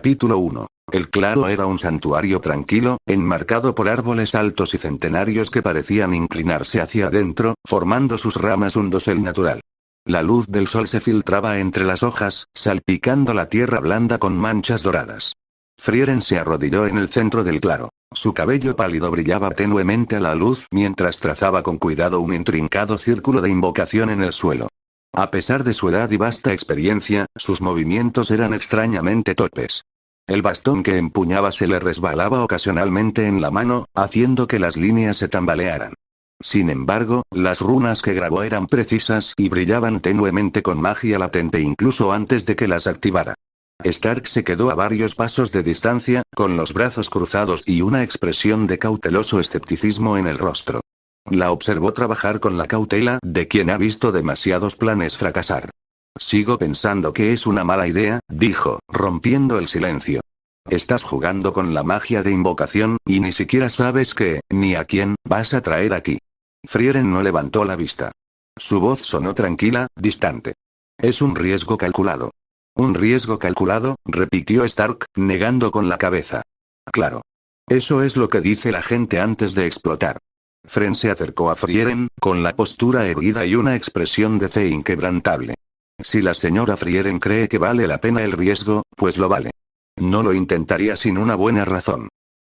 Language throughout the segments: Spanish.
Capítulo 1. El claro era un santuario tranquilo, enmarcado por árboles altos y centenarios que parecían inclinarse hacia adentro, formando sus ramas un dosel natural. La luz del sol se filtraba entre las hojas, salpicando la tierra blanda con manchas doradas. Frieren se arrodilló en el centro del claro. Su cabello pálido brillaba tenuemente a la luz mientras trazaba con cuidado un intrincado círculo de invocación en el suelo. A pesar de su edad y vasta experiencia, sus movimientos eran extrañamente torpes. El bastón que empuñaba se le resbalaba ocasionalmente en la mano, haciendo que las líneas se tambalearan. Sin embargo, las runas que grabó eran precisas y brillaban tenuemente con magia latente incluso antes de que las activara. Stark se quedó a varios pasos de distancia, con los brazos cruzados y una expresión de cauteloso escepticismo en el rostro. La observó trabajar con la cautela de quien ha visto demasiados planes fracasar. Sigo pensando que es una mala idea, dijo, rompiendo el silencio. Estás jugando con la magia de invocación, y ni siquiera sabes qué, ni a quién, vas a traer aquí. Frieren no levantó la vista. Su voz sonó tranquila, distante. Es un riesgo calculado. Un riesgo calculado, repitió Stark, negando con la cabeza. Claro. Eso es lo que dice la gente antes de explotar. Fren se acercó a Frieren, con la postura erguida y una expresión de fe inquebrantable. Si la señora Frieren cree que vale la pena el riesgo, pues lo vale. No lo intentaría sin una buena razón.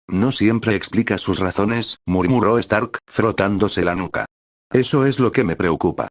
No siempre explica sus razones, murmuró Stark, frotándose la nuca. Eso es lo que me preocupa.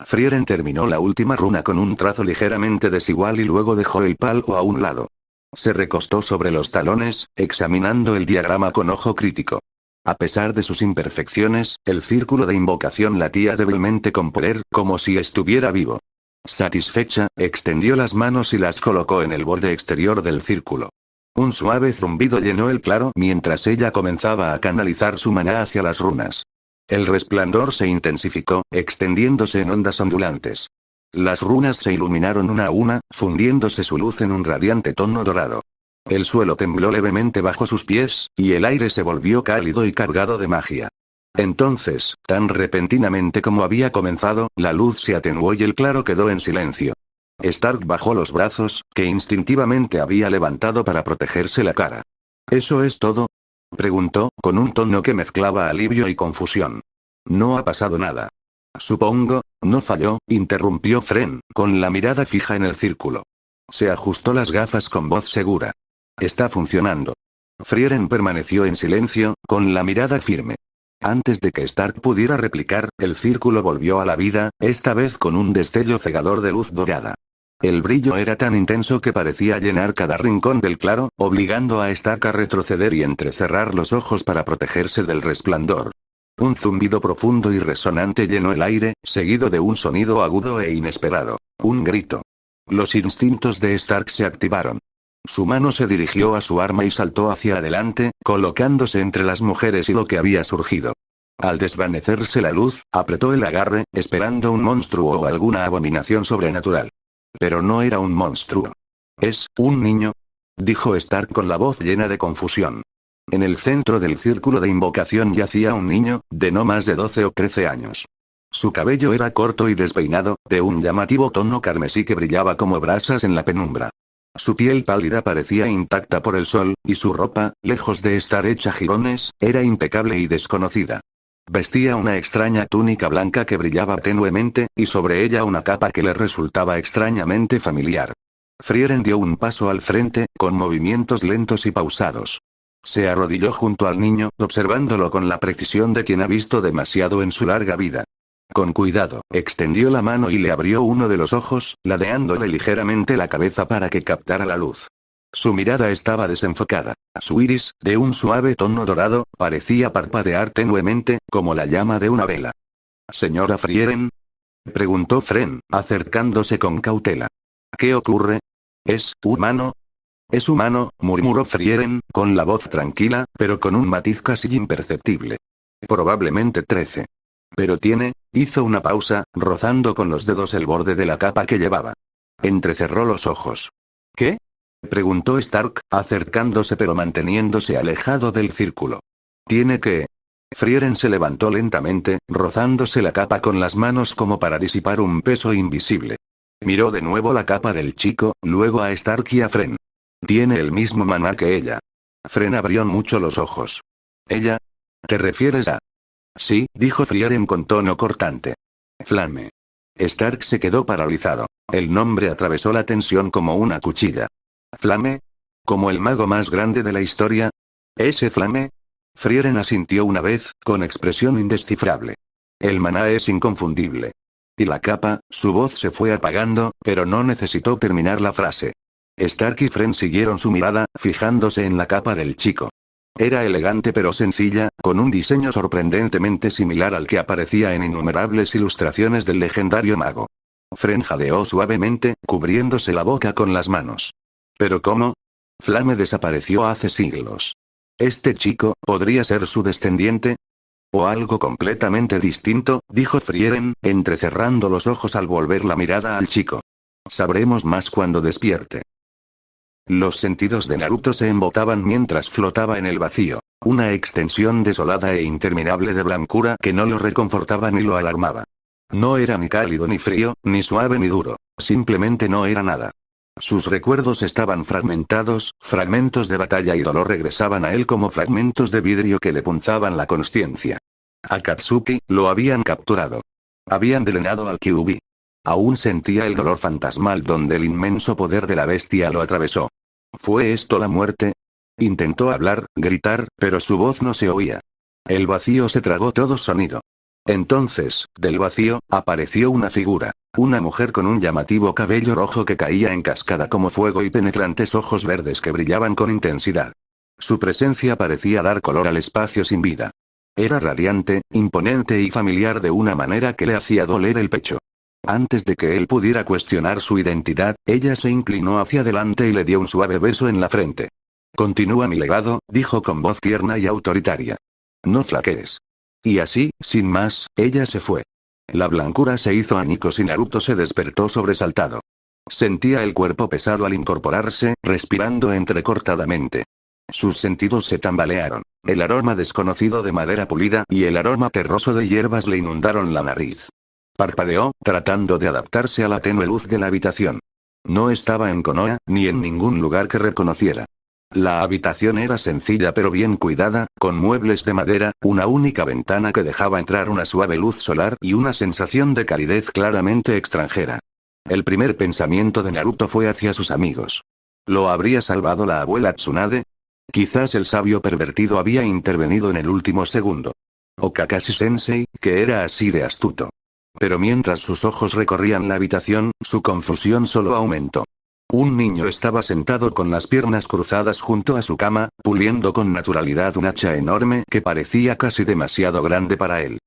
Frieren terminó la última runa con un trazo ligeramente desigual y luego dejó el palo a un lado. Se recostó sobre los talones, examinando el diagrama con ojo crítico. A pesar de sus imperfecciones, el círculo de invocación latía débilmente con poder, como si estuviera vivo. Satisfecha, extendió las manos y las colocó en el borde exterior del círculo. Un suave zumbido llenó el claro mientras ella comenzaba a canalizar su maná hacia las runas. El resplandor se intensificó, extendiéndose en ondas ondulantes. Las runas se iluminaron una a una, fundiéndose su luz en un radiante tono dorado. El suelo tembló levemente bajo sus pies, y el aire se volvió cálido y cargado de magia. Entonces, tan repentinamente como había comenzado, la luz se atenuó y el claro quedó en silencio. Stark bajó los brazos, que instintivamente había levantado para protegerse la cara. ¿Eso es todo?, preguntó, con un tono que mezclaba alivio y confusión. No ha pasado nada. Supongo, no falló, interrumpió Fren, con la mirada fija en el círculo. Se ajustó las gafas con voz segura. Está funcionando. Frieren permaneció en silencio, con la mirada firme. Antes de que Stark pudiera replicar, el círculo volvió a la vida, esta vez con un destello cegador de luz dorada. El brillo era tan intenso que parecía llenar cada rincón del claro, obligando a Stark a retroceder y entrecerrar los ojos para protegerse del resplandor. Un zumbido profundo y resonante llenó el aire, seguido de un sonido agudo e inesperado. Un grito. Los instintos de Stark se activaron. Su mano se dirigió a su arma y saltó hacia adelante, colocándose entre las mujeres y lo que había surgido. Al desvanecerse la luz, apretó el agarre, esperando un monstruo o alguna abominación sobrenatural. Pero no era un monstruo. ¿Es un niño?, dijo Stark con la voz llena de confusión. En el centro del círculo de invocación yacía un niño, de no más de 12 o 13 años. Su cabello era corto y despeinado, de un llamativo tono carmesí que brillaba como brasas en la penumbra. Su piel pálida parecía intacta por el sol, y su ropa, lejos de estar hecha jirones, era impecable y desconocida. Vestía una extraña túnica blanca que brillaba tenuemente, y sobre ella una capa que le resultaba extrañamente familiar. Frieren dio un paso al frente, con movimientos lentos y pausados. Se arrodilló junto al niño, observándolo con la precisión de quien ha visto demasiado en su larga vida. Con cuidado, extendió la mano y le abrió uno de los ojos, ladeándole ligeramente la cabeza para que captara la luz. Su mirada estaba desenfocada. Su iris, de un suave tono dorado, parecía parpadear tenuemente, como la llama de una vela. ¿Señora Frieren?, preguntó Fren, acercándose con cautela. ¿Qué ocurre? ¿Es humano? Es humano, murmuró Frieren, con la voz tranquila, pero con un matiz casi imperceptible. Probablemente 13. Pero hizo una pausa, rozando con los dedos el borde de la capa que llevaba. Entrecerró los ojos. ¿Qué?, preguntó Stark, acercándose pero manteniéndose alejado del círculo. Tiene que... Frieren se levantó lentamente, rozándose la capa con las manos como para disipar un peso invisible. Miró de nuevo la capa del chico, luego a Stark y a Fren. Tiene el mismo maná que ella. Fren abrió mucho los ojos. ¿Ella? ¿Te refieres a...? Sí, dijo Frieren con tono cortante. Flame. Stark se quedó paralizado. El nombre atravesó la tensión como una cuchilla. ¿Flame? ¿Como el mago más grande de la historia? ¿Ese Flame? Frieren asintió una vez, con expresión indescifrable. El maná es inconfundible. Y la capa, su voz se fue apagando, pero no necesitó terminar la frase. Stark y Fren siguieron su mirada, fijándose en la capa del chico. Era elegante pero sencilla, con un diseño sorprendentemente similar al que aparecía en innumerables ilustraciones del legendario mago. Fren jadeó suavemente, cubriéndose la boca con las manos. ¿Pero cómo? Flame desapareció hace siglos. ¿Este chico podría ser su descendiente? O algo completamente distinto, dijo Frieren, entrecerrando los ojos al volver la mirada al chico. Sabremos más cuando despierte. Los sentidos de Naruto se embotaban mientras flotaba en el vacío, una extensión desolada e interminable de blancura que no lo reconfortaba ni lo alarmaba. No era ni cálido ni frío, ni suave ni duro, simplemente no era nada. Sus recuerdos estaban fragmentados, fragmentos de batalla y dolor regresaban a él como fragmentos de vidrio que le punzaban la consciencia. Akatsuki, lo habían capturado. Habían drenado al Kyuubi. Aún sentía el dolor fantasmal donde el inmenso poder de la bestia lo atravesó. ¿Fue esto la muerte? Intentó hablar, gritar, pero su voz no se oía. El vacío se tragó todo sonido. Entonces, del vacío, apareció una figura. Una mujer con un llamativo cabello rojo que caía en cascada como fuego y penetrantes ojos verdes que brillaban con intensidad. Su presencia parecía dar color al espacio sin vida. Era radiante, imponente y familiar de una manera que le hacía doler el pecho. Antes de que él pudiera cuestionar su identidad, ella se inclinó hacia adelante y le dio un suave beso en la frente. Continúa mi legado, dijo con voz tierna y autoritaria. No flaquees. Y así, sin más, ella se fue. La blancura se hizo añicos y Naruto se despertó sobresaltado. Sentía el cuerpo pesado al incorporarse, respirando entrecortadamente. Sus sentidos se tambalearon. El aroma desconocido de madera pulida y el aroma terroso de hierbas le inundaron la nariz. Parpadeó, tratando de adaptarse a la tenue luz de la habitación. No estaba en Konoha, ni en ningún lugar que reconociera. La habitación era sencilla pero bien cuidada, con muebles de madera, una única ventana que dejaba entrar una suave luz solar y una sensación de calidez claramente extranjera. El primer pensamiento de Naruto fue hacia sus amigos. ¿Lo habría salvado la abuela Tsunade? Quizás el sabio pervertido había intervenido en el último segundo. O Kakashi-sensei, que era así de astuto. Pero mientras sus ojos recorrían la habitación, su confusión solo aumentó. Un niño estaba sentado con las piernas cruzadas junto a su cama, puliendo con naturalidad un hacha enorme que parecía casi demasiado grande para él.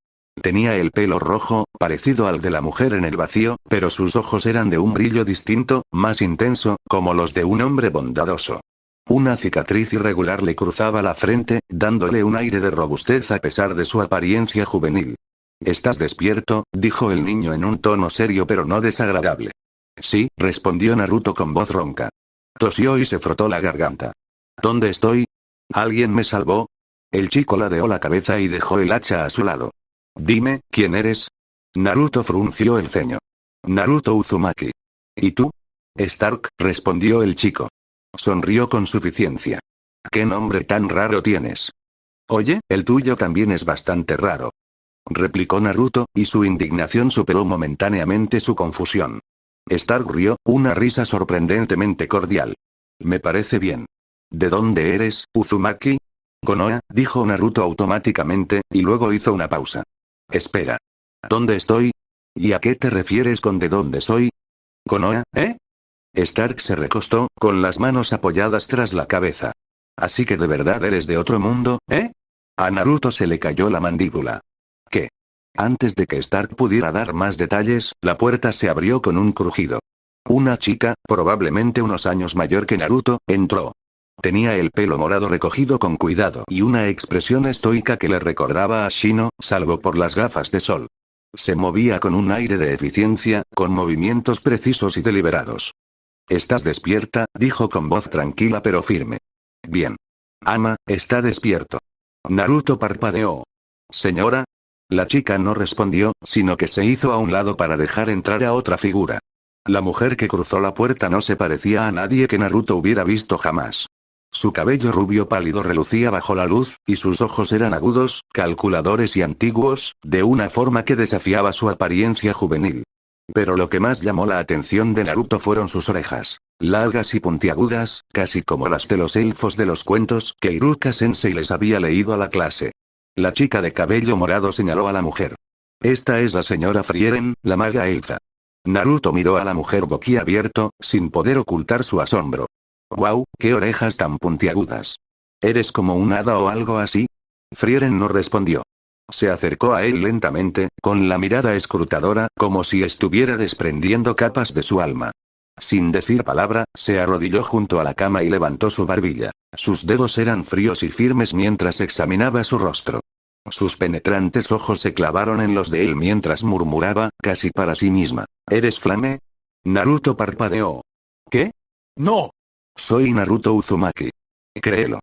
Tenía el pelo rojo, parecido al de la mujer en el vacío, pero sus ojos eran de un brillo distinto, más intenso, como los de un hombre bondadoso. Una cicatriz irregular le cruzaba la frente, dándole un aire de robustez a pesar de su apariencia juvenil. ¿Estás despierto?, dijo el niño en un tono serio pero no desagradable. Sí, respondió Naruto con voz ronca. Tosió y se frotó la garganta. ¿Dónde estoy? ¿Alguien me salvó? El chico ladeó la cabeza y dejó el hacha a su lado. Dime, ¿quién eres? Naruto frunció el ceño. Naruto Uzumaki. ¿Y tú? Stark, respondió el chico. Sonrió con suficiencia. ¿Qué nombre tan raro tienes? Oye, el tuyo también es bastante raro. Replicó Naruto, y su indignación superó momentáneamente su confusión. Stark rió, una risa sorprendentemente cordial. Me parece bien. ¿De dónde eres, Uzumaki? Konoha, dijo Naruto automáticamente, y luego hizo una pausa. Espera. ¿Dónde estoy? ¿Y a qué te refieres con de dónde soy? Konoha, ¿eh? Stark se recostó, con las manos apoyadas tras la cabeza. Así que de verdad eres de otro mundo, ¿eh? A Naruto se le cayó la mandíbula. ¿Qué? Antes de que Stark pudiera dar más detalles, la puerta se abrió con un crujido. Una chica, probablemente unos años mayor que Naruto, entró. Tenía el pelo morado recogido con cuidado y una expresión estoica que le recordaba a Shino, salvo por las gafas de sol. Se movía con un aire de eficiencia, con movimientos precisos y deliberados. ¿Estás despierta?, dijo con voz tranquila pero firme. Bien. Ama, está despierto. Naruto parpadeó. Señora. La chica no respondió, sino que se hizo a un lado para dejar entrar a otra figura. La mujer que cruzó la puerta no se parecía a nadie que Naruto hubiera visto jamás. Su cabello rubio pálido relucía bajo la luz, y sus ojos eran agudos, calculadores y antiguos, de una forma que desafiaba su apariencia juvenil. Pero lo que más llamó la atención de Naruto fueron sus orejas, largas y puntiagudas, casi como las de los elfos de los cuentos que Iruka-sensei les había leído a la clase. La chica de cabello morado señaló a la mujer. Esta es la señora Frieren, la maga elfa. Naruto miró a la mujer boquiabierto, sin poder ocultar su asombro. ¡Guau! ¡Qué orejas tan puntiagudas! ¿Eres como un hada o algo así? Frieren no respondió. Se acercó a él lentamente, con la mirada escrutadora, como si estuviera desprendiendo capas de su alma. Sin decir palabra, se arrodilló junto a la cama y levantó su barbilla. Sus dedos eran fríos y firmes mientras examinaba su rostro. Sus penetrantes ojos se clavaron en los de él mientras murmuraba, casi para sí misma. ¿Eres Flame? Naruto parpadeó. ¿Qué? No. Soy Naruto Uzumaki. Créelo.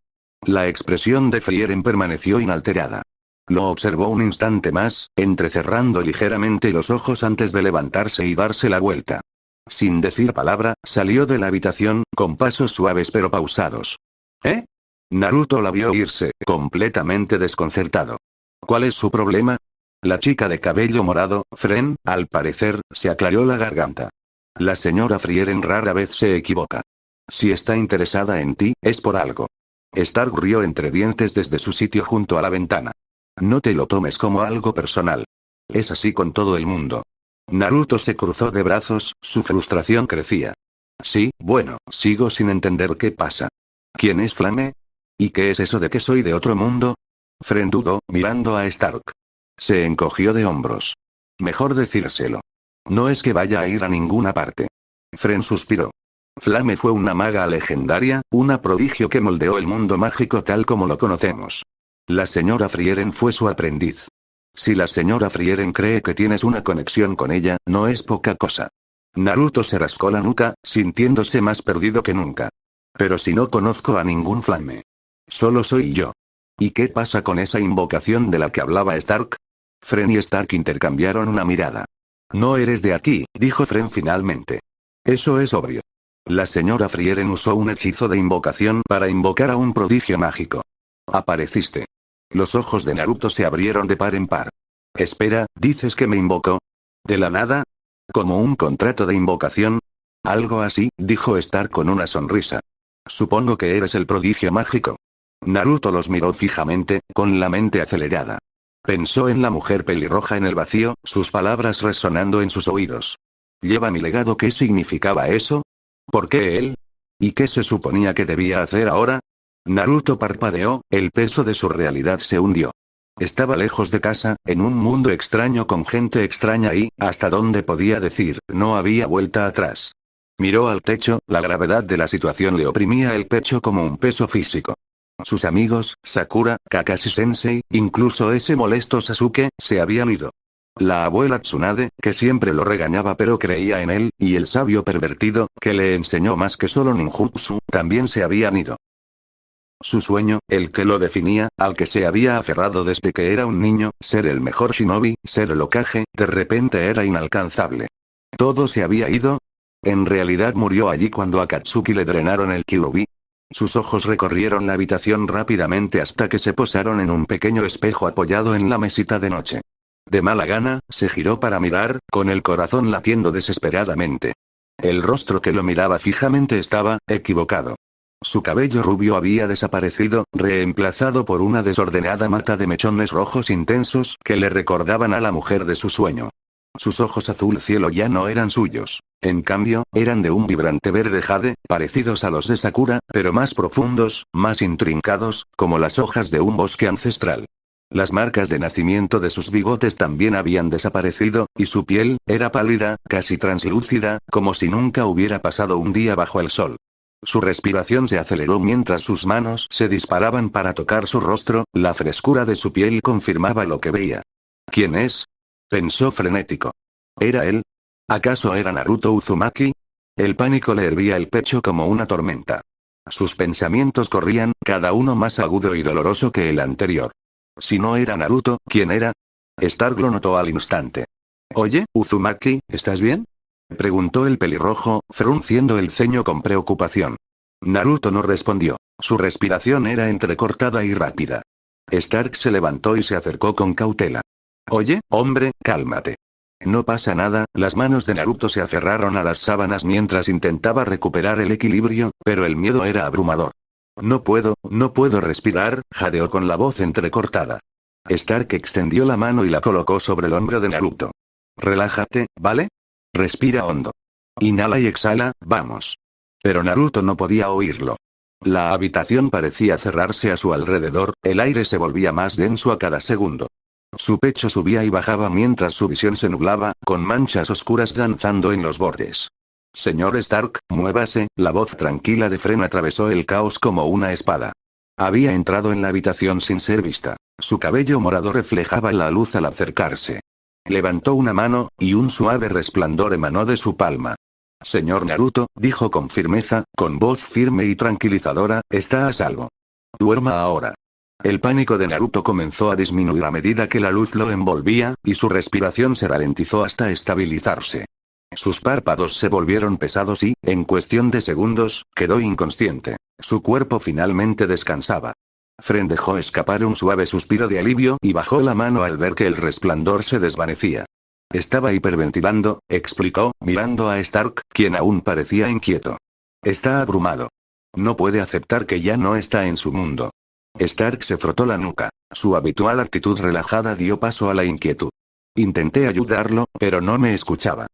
La expresión de Frieren permaneció inalterada. Lo observó un instante más, entrecerrando ligeramente los ojos antes de levantarse y darse la vuelta. Sin decir palabra, salió de la habitación, con pasos suaves pero pausados. ¿Eh? Naruto la vio irse, completamente desconcertado. ¿Cuál es su problema? La chica de cabello morado, Fren, al parecer, se aclaró la garganta. La señora Frieren rara vez se equivoca. Si está interesada en ti, es por algo. Stark rió entre dientes desde su sitio junto a la ventana. No te lo tomes como algo personal. Es así con todo el mundo. Naruto se cruzó de brazos, su frustración crecía. Sí, bueno, sigo sin entender qué pasa. ¿Quién es Flame? ¿Y qué es eso de que soy de otro mundo? Fren dudó, mirando a Stark. Se encogió de hombros. Mejor decírselo. No es que vaya a ir a ninguna parte. Fren suspiró. Flame fue una maga legendaria, una prodigio que moldeó el mundo mágico tal como lo conocemos. La señora Frieren fue su aprendiz. Si la señora Frieren cree que tienes una conexión con ella, no es poca cosa. Naruto se rascó la nuca, sintiéndose más perdido que nunca. Pero si no conozco a ningún Flame. Solo soy yo. ¿Y qué pasa con esa invocación de la que hablaba Stark? Fren y Stark intercambiaron una mirada. No eres de aquí, dijo Fren finalmente. Eso es obvio. La señora Frieren usó un hechizo de invocación para invocar a un prodigio mágico. Apareciste. Los ojos de Naruto se abrieron de par en par. Espera, ¿dices que me invocó? ¿De la nada? ¿Como un contrato de invocación? Algo así, dijo Stark con una sonrisa. Supongo que eres el prodigio mágico. Naruto los miró fijamente, con la mente acelerada. Pensó en la mujer pelirroja en el vacío, sus palabras resonando en sus oídos. ¿Lleva mi legado? ¿Qué significaba eso? ¿Por qué él? ¿Y qué se suponía que debía hacer ahora? Naruto parpadeó, el peso de su realidad se hundió. Estaba lejos de casa, en un mundo extraño con gente extraña y, hasta donde podía decir, no había vuelta atrás. Miró al techo, la gravedad de la situación le oprimía el pecho como un peso físico. Sus amigos, Sakura, Kakashi-sensei, incluso ese molesto Sasuke, se habían ido. La abuela Tsunade, que siempre lo regañaba pero creía en él, y el sabio pervertido, que le enseñó más que solo ninjutsu, también se habían ido. Su sueño, el que lo definía, al que se había aferrado desde que era un niño, ser el mejor shinobi, ser el Hokage, de repente era inalcanzable. ¿Todo se había ido? En realidad murió allí cuando a Katsuki le drenaron el Kyuubi. Sus ojos recorrieron la habitación rápidamente hasta que se posaron en un pequeño espejo apoyado en la mesita de noche. De mala gana, se giró para mirar, con el corazón latiendo desesperadamente. El rostro que lo miraba fijamente estaba equivocado. Su cabello rubio había desaparecido, reemplazado por una desordenada mata de mechones rojos intensos que le recordaban a la mujer de su sueño. Sus ojos azul cielo ya no eran suyos. En cambio, eran de un vibrante verde jade, parecidos a los de Sakura, pero más profundos, más intrincados, como las hojas de un bosque ancestral. Las marcas de nacimiento de sus bigotes también habían desaparecido, y su piel, era pálida, casi translúcida, como si nunca hubiera pasado un día bajo el sol. Su respiración se aceleró mientras sus manos se disparaban para tocar su rostro, la frescura de su piel confirmaba lo que veía. ¿Quién es? Pensó frenético. ¿Era él? ¿Acaso era Naruto Uzumaki? El pánico le hervía el pecho como una tormenta. Sus pensamientos corrían, cada uno más agudo y doloroso que el anterior. Si no era Naruto, ¿quién era? Stark lo notó al instante. Oye, Uzumaki, ¿estás bien? Preguntó el pelirrojo, frunciendo el ceño con preocupación. Naruto no respondió. Su respiración era entrecortada y rápida. Stark se levantó y se acercó con cautela. Oye, hombre, cálmate. No pasa nada. Las manos de Naruto se aferraron a las sábanas mientras intentaba recuperar el equilibrio, pero el miedo era abrumador. No puedo respirar, jadeó con la voz entrecortada. Stark extendió la mano y la colocó sobre el hombro de Naruto. Relájate, ¿vale? Respira hondo. Inhala y exhala, vamos. Pero Naruto no podía oírlo. La habitación parecía cerrarse a su alrededor, el aire se volvía más denso a cada segundo. Su pecho subía y bajaba mientras su visión se nublaba, con manchas oscuras danzando en los bordes. Señor Stark, muévase, la voz tranquila de Fren atravesó el caos como una espada. Había entrado en la habitación sin ser vista. Su cabello morado reflejaba la luz al acercarse. Levantó una mano, y un suave resplandor emanó de su palma. Señor Naruto, dijo con firmeza, con voz firme y tranquilizadora, está a salvo. Duerma ahora. El pánico de Naruto comenzó a disminuir a medida que la luz lo envolvía, y su respiración se ralentizó hasta estabilizarse. Sus párpados se volvieron pesados y, en cuestión de segundos, quedó inconsciente. Su cuerpo finalmente descansaba. Fren dejó escapar un suave suspiro de alivio y bajó la mano al ver que el resplandor se desvanecía. Estaba hiperventilando, explicó, mirando a Stark, quien aún parecía inquieto. Está abrumado. No puede aceptar que ya no está en su mundo. Stark se frotó la nuca. Su habitual actitud relajada dio paso a la inquietud. Intenté ayudarlo, pero no me escuchaba.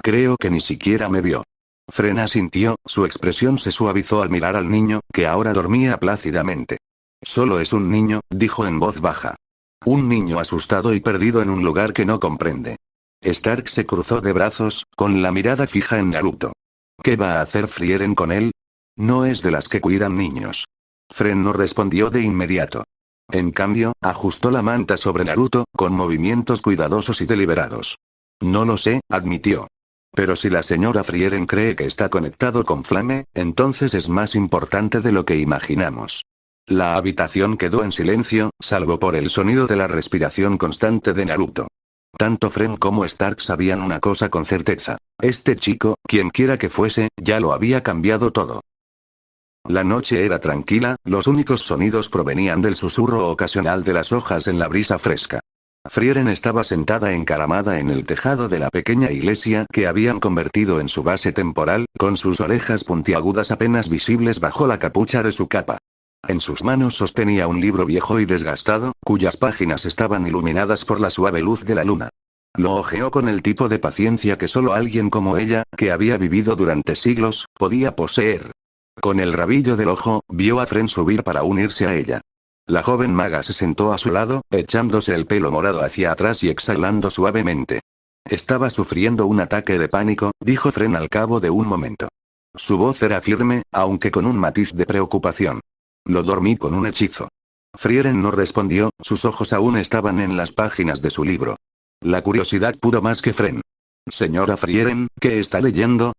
Creo que ni siquiera me vio. Fren asintió, su expresión se suavizó al mirar al niño, que ahora dormía plácidamente. Solo es un niño, dijo en voz baja. Un niño asustado y perdido en un lugar que no comprende. Stark se cruzó de brazos, con la mirada fija en Naruto. ¿Qué va a hacer Frieren con él? No es de las que cuidan niños. Fren no respondió de inmediato. En cambio, ajustó la manta sobre Naruto, con movimientos cuidadosos y deliberados. No lo sé, admitió. Pero si la señora Frieren cree que está conectado con Flame, entonces es más importante de lo que imaginamos. La habitación quedó en silencio, salvo por el sonido de la respiración constante de Naruto. Tanto Fren como Stark sabían una cosa con certeza. Este chico, quienquiera que fuese, ya lo había cambiado todo. La noche era tranquila, los únicos sonidos provenían del susurro ocasional de las hojas en la brisa fresca. Frieren estaba sentada encaramada en el tejado de la pequeña iglesia que habían convertido en su base temporal, con sus orejas puntiagudas apenas visibles bajo la capucha de su capa. En sus manos sostenía un libro viejo y desgastado, cuyas páginas estaban iluminadas por la suave luz de la luna. Lo hojeó con el tipo de paciencia que solo alguien como ella, que había vivido durante siglos, podía poseer. Con el rabillo del ojo, vio a Fren subir para unirse a ella. La joven maga se sentó a su lado, echándose el pelo morado hacia atrás y exhalando suavemente. Estaba sufriendo un ataque de pánico, dijo Fren al cabo de un momento. Su voz era firme, aunque con un matiz de preocupación. Lo dormí con un hechizo. Frieren no respondió, sus ojos aún estaban en las páginas de su libro. La curiosidad pudo más que Fren. Señora Frieren, ¿qué está leyendo?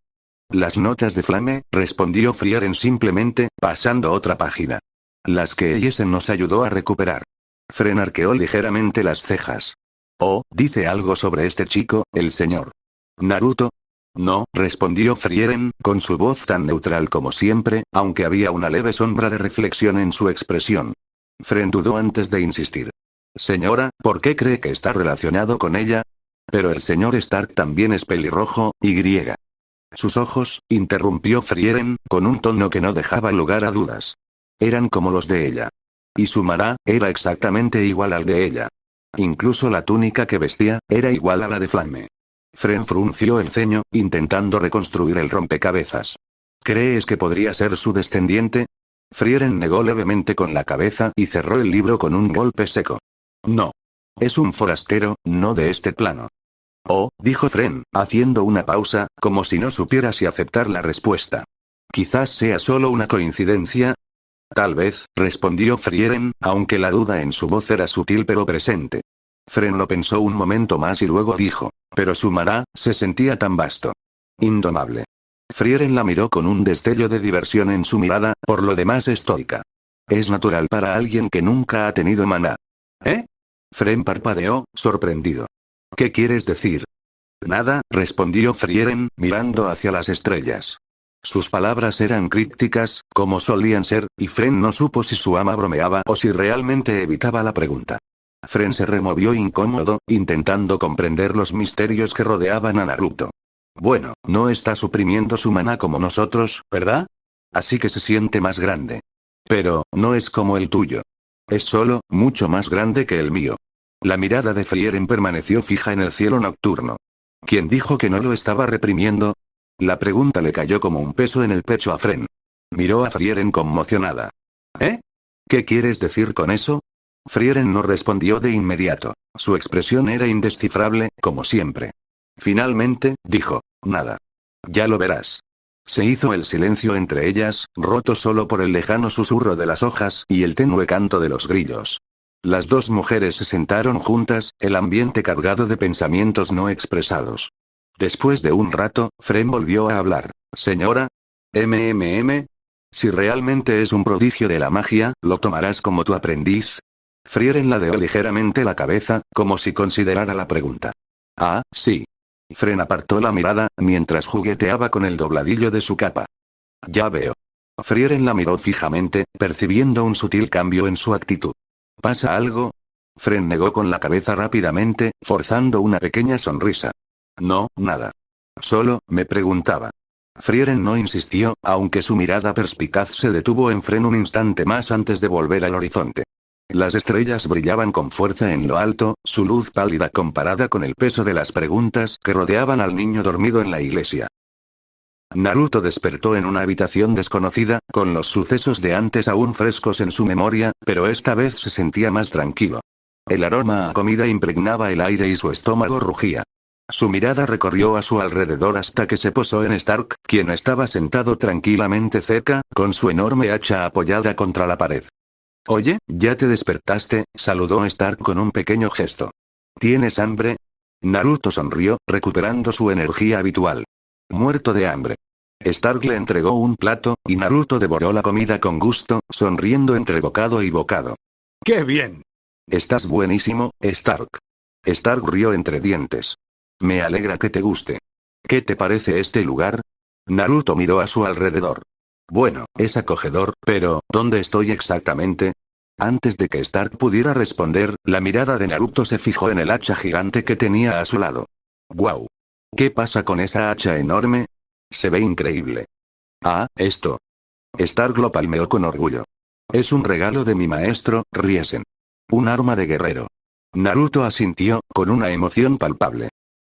Las notas de Flame, respondió Frieren simplemente, pasando otra página. Las que Eyesen nos ayudó a recuperar. Fren arqueó ligeramente las cejas. Oh, dice algo sobre este chico, el señor Naruto. No, respondió Frieren, con su voz tan neutral como siempre, aunque había una leve sombra de reflexión en su expresión. Fren dudó antes de insistir. Señora, ¿por qué cree que está relacionado con ella? Pero el señor Stark también es pelirrojo, y. Sus ojos, interrumpió Frieren, con un tono que no dejaba lugar a dudas. Eran como los de ella. Y su mará, era exactamente igual al de ella. Incluso la túnica que vestía, era igual a la de Flame. Fren frunció el ceño, intentando reconstruir el rompecabezas. ¿Crees que podría ser su descendiente? Frieren negó levemente con la cabeza y cerró el libro con un golpe seco. No. Es un forastero, no de este plano. Oh, dijo Fren, haciendo una pausa, como si no supiera si aceptar la respuesta. Quizás sea solo una coincidencia. Tal vez, respondió Frieren, aunque la duda en su voz era sutil pero presente. Fren lo pensó un momento más y luego dijo, pero su mará, se sentía tan vasto. Indomable. Frieren la miró con un destello de diversión en su mirada, por lo demás estoica. Es natural para alguien que nunca ha tenido maná. ¿Eh? Fren parpadeó, sorprendido. ¿Qué quieres decir? Nada, respondió Frieren, mirando hacia las estrellas. Sus palabras eran crípticas, como solían ser, y Fren no supo si su ama bromeaba o si realmente evitaba la pregunta. Fren se removió incómodo, intentando comprender los misterios que rodeaban a Naruto. Bueno, no está suprimiendo su maná como nosotros, ¿verdad? Así que se siente más grande. Pero, no es como el tuyo. Es solo, mucho más grande que el mío. La mirada de Frieren permaneció fija en el cielo nocturno. ¿Quién dijo que no lo estaba reprimiendo? La pregunta le cayó como un peso en el pecho a Fren. Miró a Frieren conmocionada. ¿Eh? ¿Qué quieres decir con eso? Frieren no respondió de inmediato. Su expresión era indescifrable, como siempre. Finalmente, dijo, nada. Ya lo verás. Se hizo el silencio entre ellas, roto solo por el lejano susurro de las hojas y el tenue canto de los grillos. Las dos mujeres se sentaron juntas, el ambiente cargado de pensamientos no expresados. Después de un rato, Fren volvió a hablar. Señora. Si realmente es un prodigio de la magia, ¿lo tomarás como tu aprendiz? Frieren ladeó ligeramente la cabeza, como si considerara la pregunta. Ah, sí. Fren apartó la mirada, mientras jugueteaba con el dobladillo de su capa. Ya veo. Frieren la miró fijamente, percibiendo un sutil cambio en su actitud. ¿Pasa algo? Fren negó con la cabeza rápidamente, forzando una pequeña sonrisa. No, nada. Solo, me preguntaba. Frieren no insistió, aunque su mirada perspicaz se detuvo en Fren un instante más antes de volver al horizonte. Las estrellas brillaban con fuerza en lo alto, su luz pálida comparada con el peso de las preguntas que rodeaban al niño dormido en la iglesia. Naruto despertó en una habitación desconocida, con los sucesos de antes aún frescos en su memoria, pero esta vez se sentía más tranquilo. El aroma a comida impregnaba el aire y su estómago rugía. Su mirada recorrió a su alrededor hasta que se posó en Stark, quien estaba sentado tranquilamente cerca, con su enorme hacha apoyada contra la pared. Oye, ¿ya te despertaste? Saludó Stark con un pequeño gesto. ¿Tienes hambre? Naruto sonrió, recuperando su energía habitual. Muerto de hambre. Stark le entregó un plato, y Naruto devoró la comida con gusto, sonriendo entre bocado y bocado. ¡Qué bien! Estás buenísimo, Stark. Stark rió entre dientes. Me alegra que te guste. ¿Qué te parece este lugar? Naruto miró a su alrededor. Bueno, es acogedor, pero, ¿dónde estoy exactamente? Antes de que Stark pudiera responder, la mirada de Naruto se fijó en el hacha gigante que tenía a su lado. ¡Guau! ¿Qué pasa con esa hacha enorme? Se ve increíble. Ah, esto. Stark lo palmeó con orgullo. Es un regalo de mi maestro, Riesen. Un arma de guerrero. Naruto asintió, con una emoción palpable.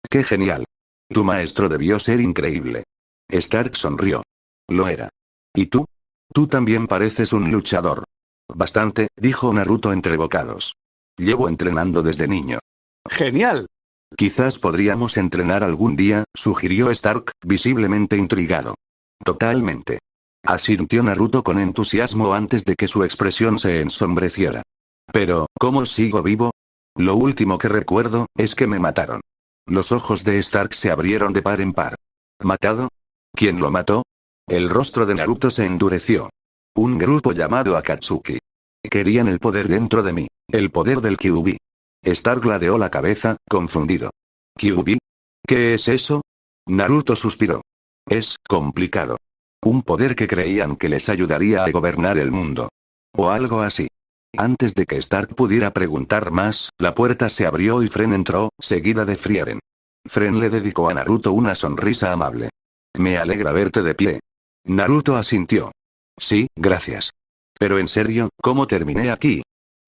¡Qué genial! Tu maestro debió ser increíble. Stark sonrió. Lo era. ¿Y tú? Tú también pareces un luchador. Bastante, dijo Naruto entre bocados. Llevo entrenando desde niño. ¡Genial! Quizás podríamos entrenar algún día, sugirió Stark, visiblemente intrigado. Totalmente. Asintió Naruto con entusiasmo antes de que su expresión se ensombreciera. Pero, ¿cómo sigo vivo? Lo último que recuerdo, es que me mataron. Los ojos de Stark se abrieron de par en par. ¿Matado? ¿Quién lo mató? El rostro de Naruto se endureció. Un grupo llamado Akatsuki. Querían el poder dentro de mí. El poder del Kyuubi. Stark ladeó la cabeza, confundido. ¿Kyuubi? ¿Qué es eso? Naruto suspiró. Es complicado. Un poder que creían que les ayudaría a gobernar el mundo. O algo así. Antes de que Stark pudiera preguntar más, la puerta se abrió y Fren entró, seguida de Frieren. Fren le dedicó a Naruto una sonrisa amable. Me alegra verte de pie. Naruto asintió. Sí, gracias. Pero en serio, ¿cómo terminé aquí?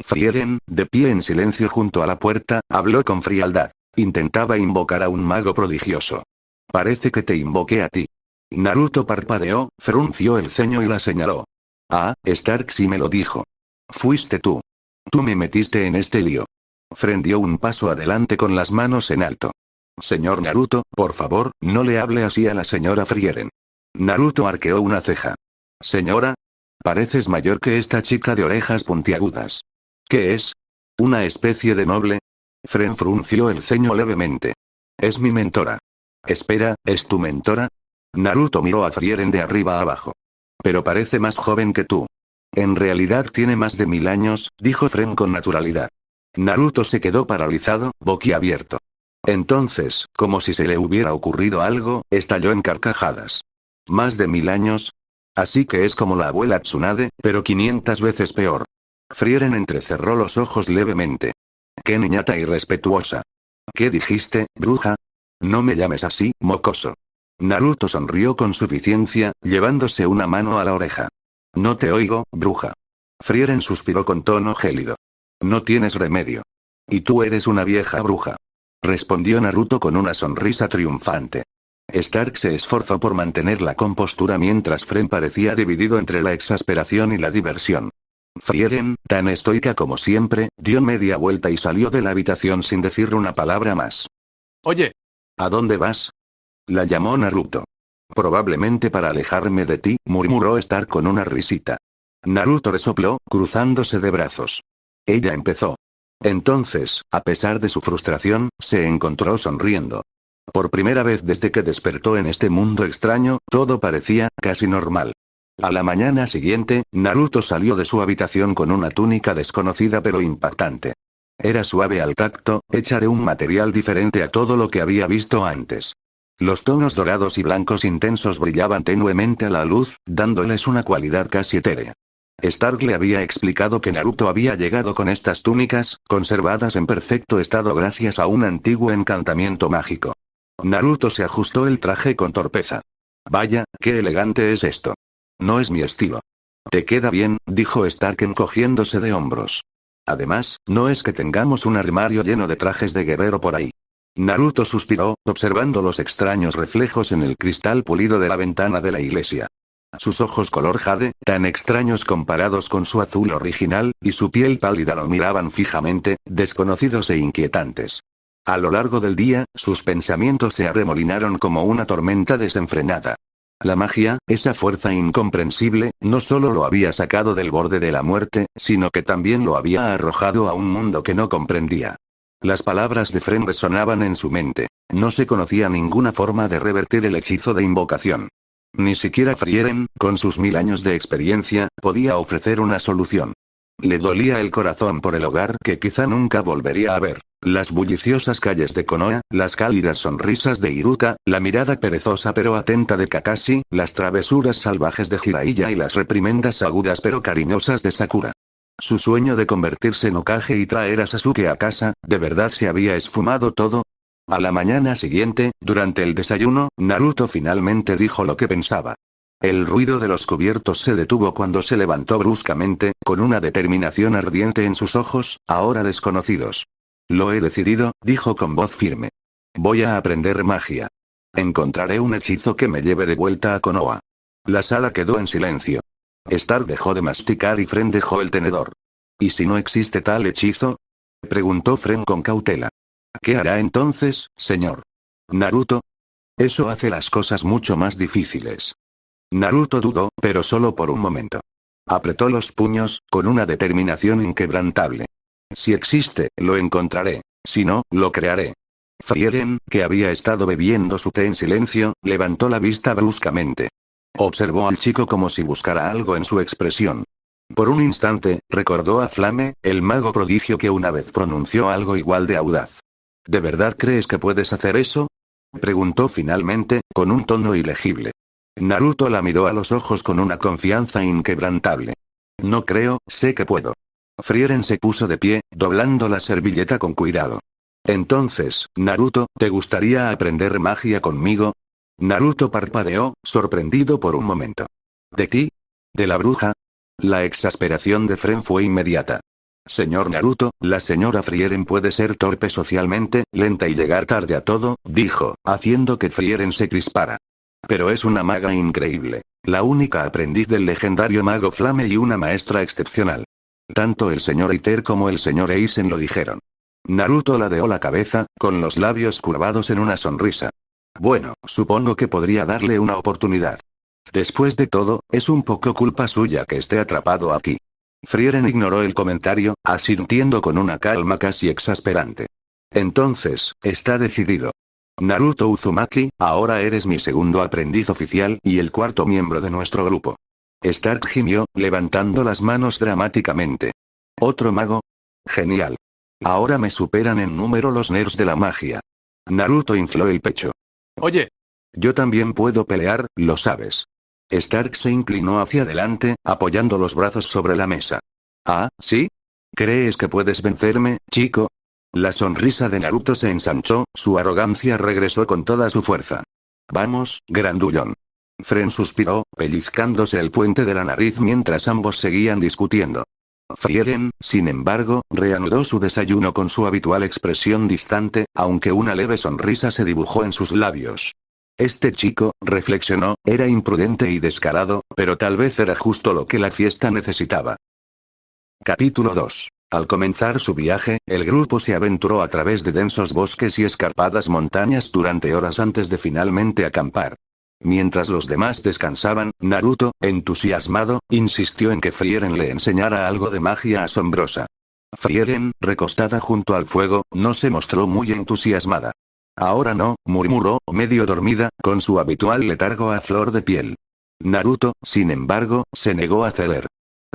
Frieren, de pie en silencio junto a la puerta, habló con frialdad. Intentaba invocar a un mago prodigioso. Parece que te invoqué a ti. Naruto parpadeó, frunció el ceño y la señaló. Ah, Stark sí me lo dijo. Fuiste tú. Tú me metiste en este lío. Fren dio un paso adelante con las manos en alto. Señor Naruto, por favor, no le hable así a la señora Frieren. Naruto arqueó una ceja. Señora, pareces mayor que esta chica de orejas puntiagudas. ¿Qué es? ¿Una especie de noble? Fren frunció el ceño levemente. Es mi mentora. Espera, ¿es tu mentora? Naruto miró a Frieren de arriba a abajo. Pero parece más joven que tú. En realidad tiene más de 1000 años, dijo Fren con naturalidad. Naruto se quedó paralizado, boquiabierto. Entonces, como si se le hubiera ocurrido algo, estalló en carcajadas. ¿Más de 1000 años? Así que es como la abuela Tsunade, pero 500 veces peor. Frieren entrecerró los ojos levemente. ¡Qué niñata irrespetuosa! ¿Qué dijiste, bruja? No me llames así, mocoso. Naruto sonrió con suficiencia, llevándose una mano a la oreja. No te oigo, bruja. Frieren suspiró con tono gélido. No tienes remedio. Y tú eres una vieja bruja. Respondió Naruto con una sonrisa triunfante. Stark se esforzó por mantener la compostura mientras Fren parecía dividido entre la exasperación y la diversión. Frieren, tan estoica como siempre, dio media vuelta y salió de la habitación sin decir una palabra más. Oye, ¿A dónde vas? La llamó Naruto. Probablemente para alejarme de ti, murmuró Stark con una risita. Naruto resopló, cruzándose de brazos. Ella empezó. Entonces, a pesar de su frustración, se encontró sonriendo. Por primera vez desde que despertó en este mundo extraño, todo parecía casi normal. A la mañana siguiente, Naruto salió de su habitación con una túnica desconocida pero impactante. Era suave al tacto, hecha de un material diferente a todo lo que había visto antes. Los tonos dorados y blancos intensos brillaban tenuemente a la luz, dándoles una cualidad casi etérea. Stark le había explicado que Naruto había llegado con estas túnicas, conservadas en perfecto estado gracias a un antiguo encantamiento mágico. Naruto se ajustó el traje con torpeza. Vaya, qué elegante es esto. No es mi estilo. Te queda bien, dijo Stark encogiéndose de hombros. Además, no es que tengamos un armario lleno de trajes de guerrero por ahí. Naruto suspiró, observando los extraños reflejos en el cristal pulido de la ventana de la iglesia. Sus ojos color jade, tan extraños comparados con su azul original, y su piel pálida lo miraban fijamente, desconocidos e inquietantes. A lo largo del día, sus pensamientos se arremolinaron como una tormenta desenfrenada. La magia, esa fuerza incomprensible, no solo lo había sacado del borde de la muerte, sino que también lo había arrojado a un mundo que no comprendía. Las palabras de Fren resonaban en su mente. No se conocía ninguna forma de revertir el hechizo de invocación. Ni siquiera Frieren, con sus 1000 años de experiencia, podía ofrecer una solución. Le dolía el corazón por el hogar que quizá nunca volvería a ver. Las bulliciosas calles de Konoha, las cálidas sonrisas de Iruka, la mirada perezosa pero atenta de Kakashi, las travesuras salvajes de Jiraiya y las reprimendas agudas pero cariñosas de Sakura. Su sueño de convertirse en Hokage y traer a Sasuke a casa, ¿de verdad se había esfumado todo? A la mañana siguiente, durante el desayuno, Naruto finalmente dijo lo que pensaba. El ruido de los cubiertos se detuvo cuando se levantó bruscamente, con una determinación ardiente en sus ojos, ahora desconocidos. Lo he decidido, dijo con voz firme. Voy a aprender magia. Encontraré un hechizo que me lleve de vuelta a Konoha. La sala quedó en silencio. Stark dejó de masticar y Fren dejó el tenedor. ¿Y si no existe tal hechizo? Preguntó Fren con cautela. ¿Qué hará entonces, señor? Naruto. Eso hace las cosas mucho más difíciles. Naruto dudó, pero solo por un momento. Apretó los puños, con una determinación inquebrantable. Si existe, lo encontraré. Si no, lo crearé. Frieren, que había estado bebiendo su té en silencio, levantó la vista bruscamente. Observó al chico como si buscara algo en su expresión. Por un instante, recordó a Flame, el mago prodigio que una vez pronunció algo igual de audaz. ¿De verdad crees que puedes hacer eso? Preguntó finalmente, con un tono ilegible. Naruto la miró a los ojos con una confianza inquebrantable. No creo, sé que puedo. Frieren se puso de pie, doblando la servilleta con cuidado. Entonces, Naruto, ¿te gustaría aprender magia conmigo? Naruto parpadeó, sorprendido por un momento. ¿De ti? ¿De la bruja? La exasperación de Fren fue inmediata. Señor Naruto, la señora Frieren puede ser torpe socialmente, lenta y llegar tarde a todo, dijo, haciendo que Frieren se crispara. Pero es una maga increíble. La única aprendiz del legendario mago Flame y una maestra excepcional. Tanto el señor Iter como el señor Eisen lo dijeron. Naruto ladeó la cabeza, con los labios curvados en una sonrisa. Bueno, supongo que podría darle una oportunidad. Después de todo, es un poco culpa suya que esté atrapado aquí. Frieren ignoró el comentario, asintiendo con una calma casi exasperante. Entonces, está decidido. Naruto Uzumaki, ahora eres mi segundo aprendiz oficial y el cuarto miembro de nuestro grupo. Stark gimió, levantando las manos dramáticamente. ¿Otro mago? Genial. Ahora me superan en número los nerds de la magia. Naruto infló el pecho. Oye, Yo también puedo pelear, lo sabes. Stark se inclinó hacia adelante, apoyando los brazos sobre la mesa. Ah, ¿sí? ¿Crees que puedes vencerme, chico? La sonrisa de Naruto se ensanchó, su arrogancia regresó con toda su fuerza. Vamos, grandullón. Fren suspiró, pellizcándose el puente de la nariz mientras ambos seguían discutiendo. Frieren, sin embargo, reanudó su desayuno con su habitual expresión distante, aunque una leve sonrisa se dibujó en sus labios. Este chico, reflexionó, era imprudente y descarado, pero tal vez era justo lo que la fiesta necesitaba. Capítulo 2. Al comenzar su viaje, el grupo se aventuró a través de densos bosques y escarpadas montañas durante horas antes de finalmente acampar. Mientras los demás descansaban, Naruto, entusiasmado, insistió en que Frieren le enseñara algo de magia asombrosa. Frieren, recostada junto al fuego, no se mostró muy entusiasmada. Ahora no, murmuró, medio dormida, con su habitual letargo a flor de piel. Naruto, sin embargo, se negó a ceder.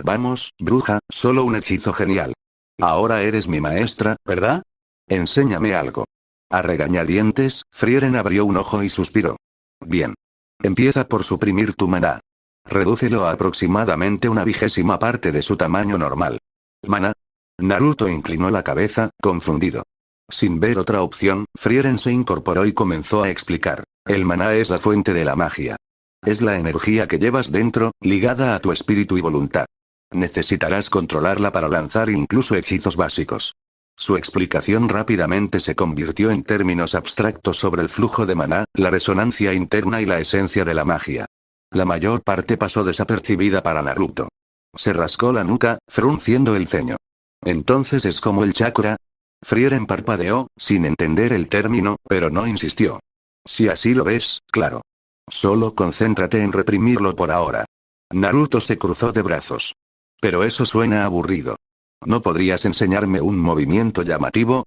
Vamos, bruja, solo un hechizo genial. Ahora eres mi maestra, ¿verdad? Enséñame algo. A regañadientes, Frieren abrió un ojo y suspiró. Bien. Empieza por suprimir tu maná. Redúcelo a aproximadamente una 20ª parte de su tamaño normal. ¿Maná? Naruto inclinó la cabeza, confundido. Sin ver otra opción, Frieren se incorporó y comenzó a explicar. El maná es la fuente de la magia. Es la energía que llevas dentro, ligada a tu espíritu y voluntad. Necesitarás controlarla para lanzar incluso hechizos básicos. Su explicación rápidamente se convirtió en términos abstractos sobre el flujo de maná, la resonancia interna y la esencia de la magia. La mayor parte pasó desapercibida para Naruto. Se rascó la nuca, frunciendo el ceño. ¿Entonces es como el chakra? Frieren parpadeó, sin entender el término, pero no insistió. Si así lo ves, claro. Solo concéntrate en reprimirlo por ahora. Naruto se cruzó de brazos. Pero eso suena aburrido. ¿No podrías enseñarme un movimiento llamativo?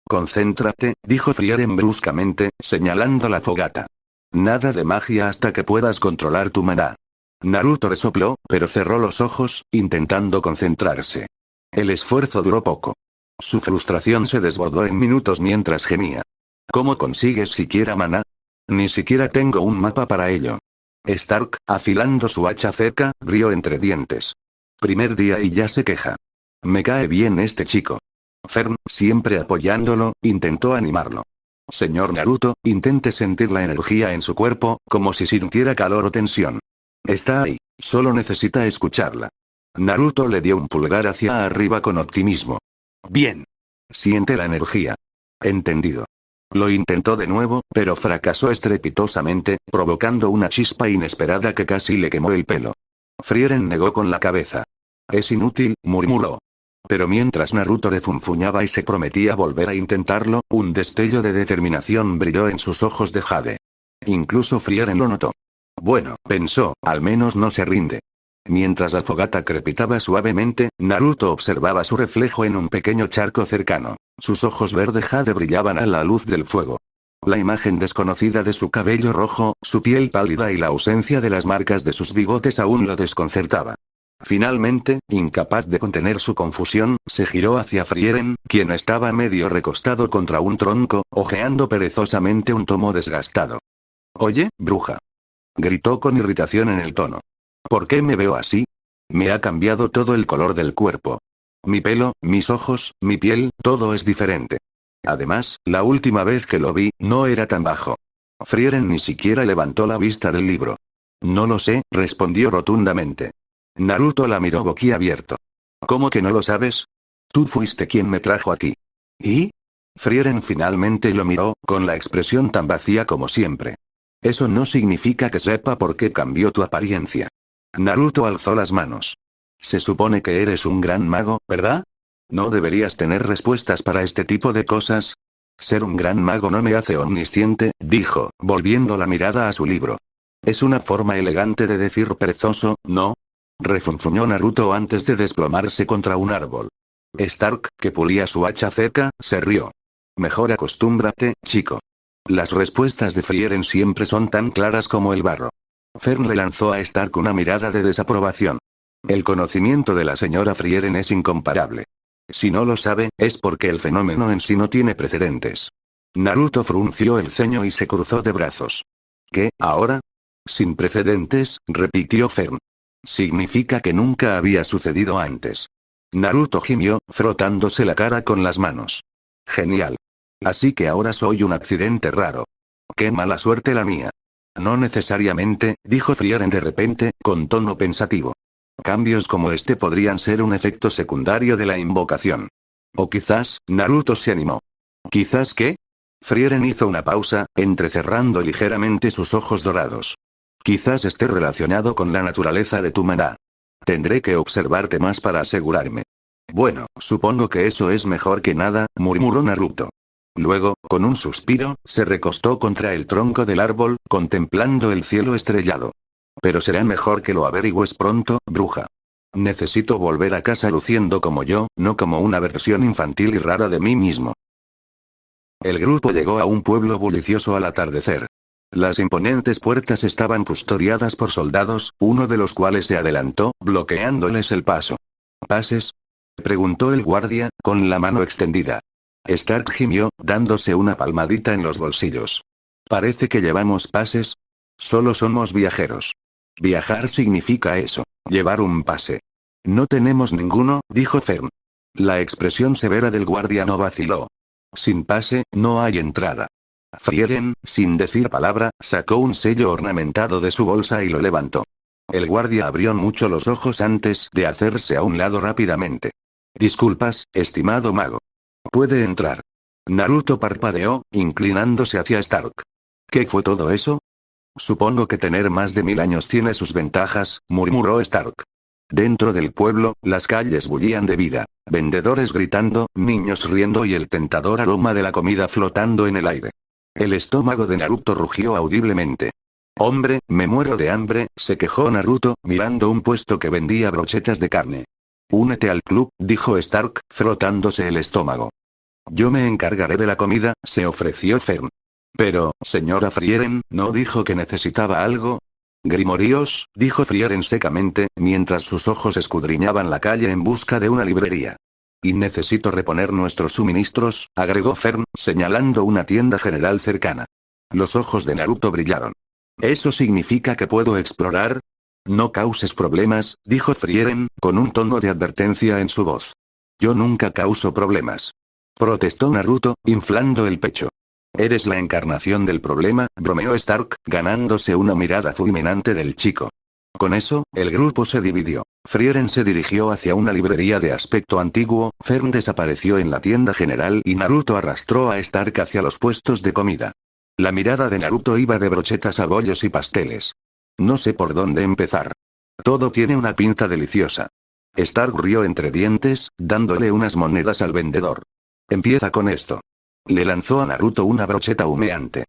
Concéntrate, dijo Frieren bruscamente, señalando la fogata. Nada de magia hasta que puedas controlar tu maná. Naruto resopló, pero cerró los ojos, intentando concentrarse. El esfuerzo duró poco. Su frustración se desbordó en minutos mientras gemía. ¿Cómo consigues siquiera maná? Ni siquiera tengo un mapa para ello. Stark, afilando su hacha cerca, rió entre dientes. Primer día y ya se queja. Me cae bien este chico. Fern, siempre apoyándolo, intentó animarlo. Señor Naruto, intente sentir la energía en su cuerpo, como si sintiera calor o tensión. Está ahí, solo necesita escucharla. Naruto le dio un pulgar hacia arriba con optimismo. Bien. Siente la energía. Entendido. Lo intentó de nuevo, pero fracasó estrepitosamente, provocando una chispa inesperada que casi le quemó el pelo. Frieren negó con la cabeza. Es inútil, murmuró. Pero mientras Naruto refunfuñaba y se prometía volver a intentarlo, un destello de determinación brilló en sus ojos de jade. Incluso Frieren lo notó. Bueno, pensó, al menos no se rinde. Mientras la fogata crepitaba suavemente, Naruto observaba su reflejo en un pequeño charco cercano. Sus ojos verde jade brillaban a la luz del fuego. La imagen desconocida de su cabello rojo, su piel pálida y la ausencia de las marcas de sus bigotes aún lo desconcertaba. Finalmente, incapaz de contener su confusión, se giró hacia Frieren, quien estaba medio recostado contra un tronco, hojeando perezosamente un tomo desgastado. «Oye, bruja», gritó con irritación en el tono. «¿Por qué me veo así? Me ha cambiado todo el color del cuerpo. Mi pelo, mis ojos, mi piel, todo es diferente. Además, la última vez que lo vi, no era tan bajo». Frieren ni siquiera levantó la vista del libro. «No lo sé», respondió rotundamente. Naruto la miró boquiabierto. «¿Cómo que no lo sabes? Tú fuiste quien me trajo aquí». ¿Y? Frieren finalmente lo miró, con la expresión tan vacía como siempre. «Eso no significa que sepa por qué cambió tu apariencia». Naruto alzó las manos. «Se supone que eres un gran mago, ¿verdad? ¿No deberías tener respuestas para este tipo de cosas?» «Ser un gran mago no me hace omnisciente», dijo, volviendo la mirada a su libro. «Es una forma elegante de decir perezoso, ¿no?», refunfuñó Naruto antes de desplomarse contra un árbol. Stark, que pulía su hacha cerca, se rió. «Mejor acostúmbrate, chico. Las respuestas de Frieren siempre son tan claras como el barro». Fern le lanzó a Stark una mirada de desaprobación. «El conocimiento de la señora Frieren es incomparable. Si no lo sabe, es porque el fenómeno en sí no tiene precedentes. Naruto frunció el ceño y se cruzó de brazos. ¿Qué, ahora? Sin precedentes, repitió Fern. Significa que nunca había sucedido antes. Naruto gimió, frotándose la cara con las manos. Genial. Así que ahora soy un accidente raro. Qué mala suerte la mía. No necesariamente, dijo Frieren de repente, con tono pensativo. Cambios como este podrían ser un efecto secundario de la invocación. O quizás, Naruto se animó. ¿Quizás qué? Frieren hizo una pausa, entrecerrando ligeramente sus ojos dorados. Quizás esté relacionado con la naturaleza de tu maná. Tendré que observarte más para asegurarme. Bueno, supongo que eso es mejor que nada, murmuró Naruto. Luego, con un suspiro, se recostó contra el tronco del árbol, contemplando el cielo estrellado. Pero será mejor que lo averigües pronto, bruja. Necesito volver a casa luciendo como yo, no como una versión infantil y rara de mí mismo. El grupo llegó a un pueblo bullicioso al atardecer. Las imponentes puertas estaban custodiadas por soldados, uno de los cuales se adelantó, bloqueándoles el paso. ¿Pases? Preguntó el guardia, con la mano extendida. Stark gimió, dándose una palmadita en los bolsillos. Parece que llevamos pases. Solo somos viajeros. Viajar significa eso, llevar un pase. No tenemos ninguno, dijo Fern. La expresión severa del guardia no vaciló. Sin pase, no hay entrada. Frieren, sin decir palabra, sacó un sello ornamentado de su bolsa y lo levantó. El guardia abrió mucho los ojos antes de hacerse a un lado rápidamente. Disculpas, estimado mago. Puede entrar. Naruto parpadeó, inclinándose hacia Stark. ¿Qué fue todo eso? Supongo que tener más de 1000 años tiene sus ventajas, murmuró Stark. Dentro del pueblo, las calles bullían de vida, vendedores gritando, niños riendo y el tentador aroma de la comida flotando en el aire. El estómago de Naruto rugió audiblemente. Hombre, me muero de hambre, se quejó Naruto, mirando un puesto que vendía brochetas de carne. Únete al club, dijo Stark, frotándose el estómago. Yo me encargaré de la comida, se ofreció Fern. Pero, señora Frieren, ¿no dijo que necesitaba algo? Grimoríos, dijo Frieren secamente, mientras sus ojos escudriñaban la calle en busca de una librería. Y necesito reponer nuestros suministros, agregó Fern, señalando una tienda general cercana. Los ojos de Naruto brillaron. ¿Eso significa que puedo explorar? No causes problemas, dijo Frieren, con un tono de advertencia en su voz. Yo nunca causo problemas. Protestó Naruto, inflando el pecho. Eres la encarnación del problema, bromeó Stark, ganándose una mirada fulminante del chico. Con eso, el grupo se dividió. Frieren se dirigió hacia una librería de aspecto antiguo, Fern desapareció en la tienda general y Naruto arrastró a Stark hacia los puestos de comida. La mirada de Naruto iba de brochetas a bollos y pasteles. No sé por dónde empezar. Todo tiene una pinta deliciosa. Stark rió entre dientes, dándole unas monedas al vendedor. Empieza con esto. Le lanzó a Naruto una brocheta humeante.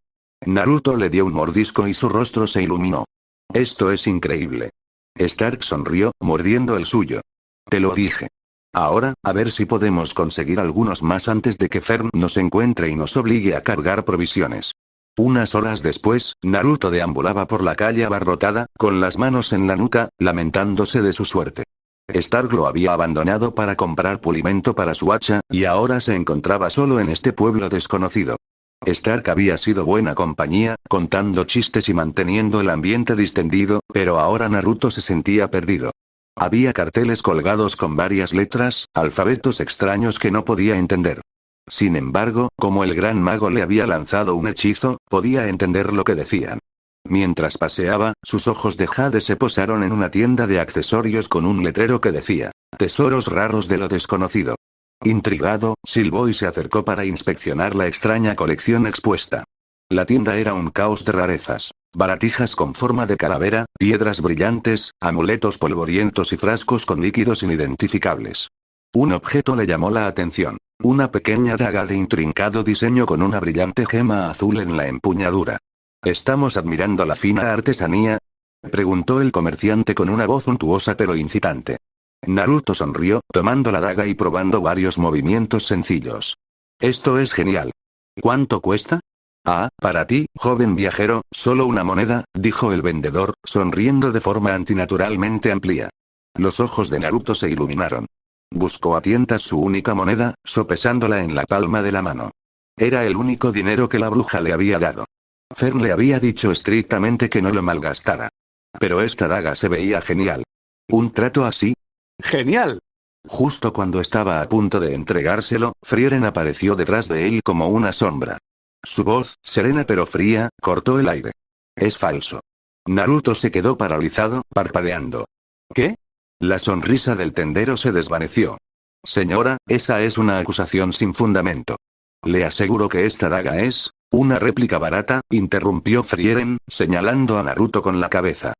Naruto le dio un mordisco y su rostro se iluminó. Esto es increíble. Stark sonrió, mordiendo el suyo. Te lo dije. Ahora, a ver si podemos conseguir algunos más antes de que Fern nos encuentre y nos obligue a cargar provisiones. Unas horas después, Naruto deambulaba por la calle abarrotada, con las manos en la nuca, lamentándose de su suerte. Stark lo había abandonado para comprar pulimento para su hacha, y ahora se encontraba solo en este pueblo desconocido. Stark había sido buena compañía, contando chistes y manteniendo el ambiente distendido, pero ahora Naruto se sentía perdido. Había carteles colgados con varias letras, alfabetos extraños que no podía entender. Sin embargo, como el gran mago le había lanzado un hechizo, podía entender lo que decían. Mientras paseaba, sus ojos de jade se posaron en una tienda de accesorios con un letrero que decía, tesoros raros de lo desconocido. Intrigado, silbó y se acercó para inspeccionar la extraña colección expuesta. La tienda era un caos de rarezas. Baratijas con forma de calavera, piedras brillantes, amuletos polvorientos y frascos con líquidos inidentificables. Un objeto le llamó la atención. Una pequeña daga de intrincado diseño con una brillante gema azul en la empuñadura. ¿Estamos admirando la fina artesanía?, preguntó el comerciante con una voz untuosa pero incitante. Naruto sonrió, tomando la daga y probando varios movimientos sencillos. Esto es genial. ¿Cuánto cuesta? Ah, para ti, joven viajero, solo una moneda, dijo el vendedor, sonriendo de forma antinaturalmente amplia. Los ojos de Naruto se iluminaron. Buscó a tientas su única moneda, sopesándola en la palma de la mano. Era el único dinero que la bruja le había dado. Fern le había dicho estrictamente que no lo malgastara. Pero esta daga se veía genial. ¿Un trato así? ¡Genial! Justo cuando estaba a punto de entregárselo, Frieren apareció detrás de él como una sombra. Su voz, serena pero fría, cortó el aire. Es falso. Naruto se quedó paralizado, parpadeando. ¿Qué? La sonrisa del tendero se desvaneció. Señora, esa es una acusación sin fundamento. Le aseguro que esta daga es una réplica barata, interrumpió Frieren, señalando a Naruto con la cabeza.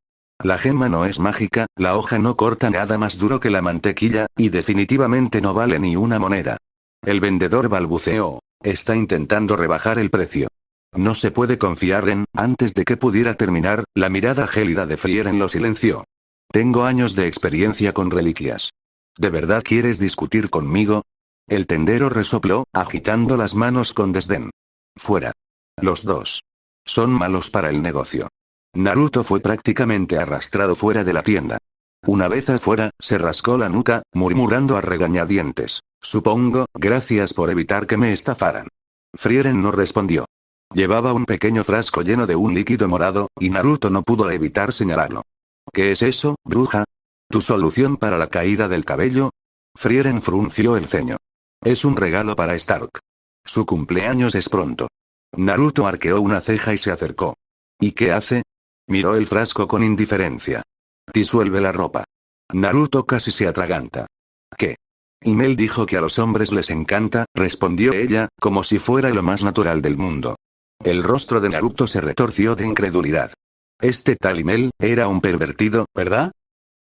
La gema no es mágica, la hoja no corta nada más duro que la mantequilla, y definitivamente no vale ni una moneda. El vendedor balbuceó. Está intentando rebajar el precio. No se puede confiar en. Antes de que pudiera terminar, la mirada gélida de Frieren lo silenció. Tengo años de experiencia con reliquias. ¿De verdad quieres discutir conmigo? El tendero resopló, agitando las manos con desdén. Fuera. Los dos. Son malos para el negocio. Naruto fue prácticamente arrastrado fuera de la tienda. Una vez afuera, se rascó la nuca, murmurando a regañadientes. Supongo, gracias por evitar que me estafaran. Frieren no respondió. Llevaba un pequeño frasco lleno de un líquido morado, y Naruto no pudo evitar señalarlo. ¿Qué es eso, bruja? ¿Tu solución para la caída del cabello? Frieren frunció el ceño. Es un regalo para Stark. Su cumpleaños es pronto. Naruto arqueó una ceja y se acercó. ¿Y qué hace? Miró el frasco con indiferencia. Disuelve la ropa. Naruto casi se atraganta. ¿Qué? Himmel dijo que a los hombres les encanta, respondió ella, como si fuera lo más natural del mundo. El rostro de Naruto se retorció de incredulidad. Este tal Himmel, era un pervertido, ¿verdad?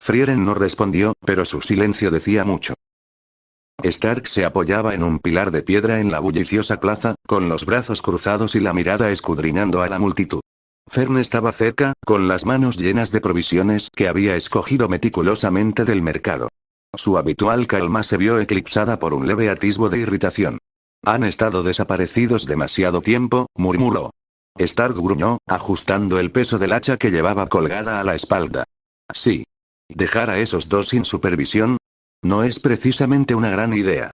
Frieren no respondió, pero su silencio decía mucho. Stark se apoyaba en un pilar de piedra en la bulliciosa plaza, con los brazos cruzados y la mirada escudriñando a la multitud. Fern estaba cerca, con las manos llenas de provisiones que había escogido meticulosamente del mercado. Su habitual calma se vio eclipsada por un leve atisbo de irritación. Han estado desaparecidos demasiado tiempo, murmuró. Stark gruñó, ajustando el peso del hacha que llevaba colgada a la espalda. Sí. ¿Dejar a esos dos sin supervisión? No es precisamente una gran idea.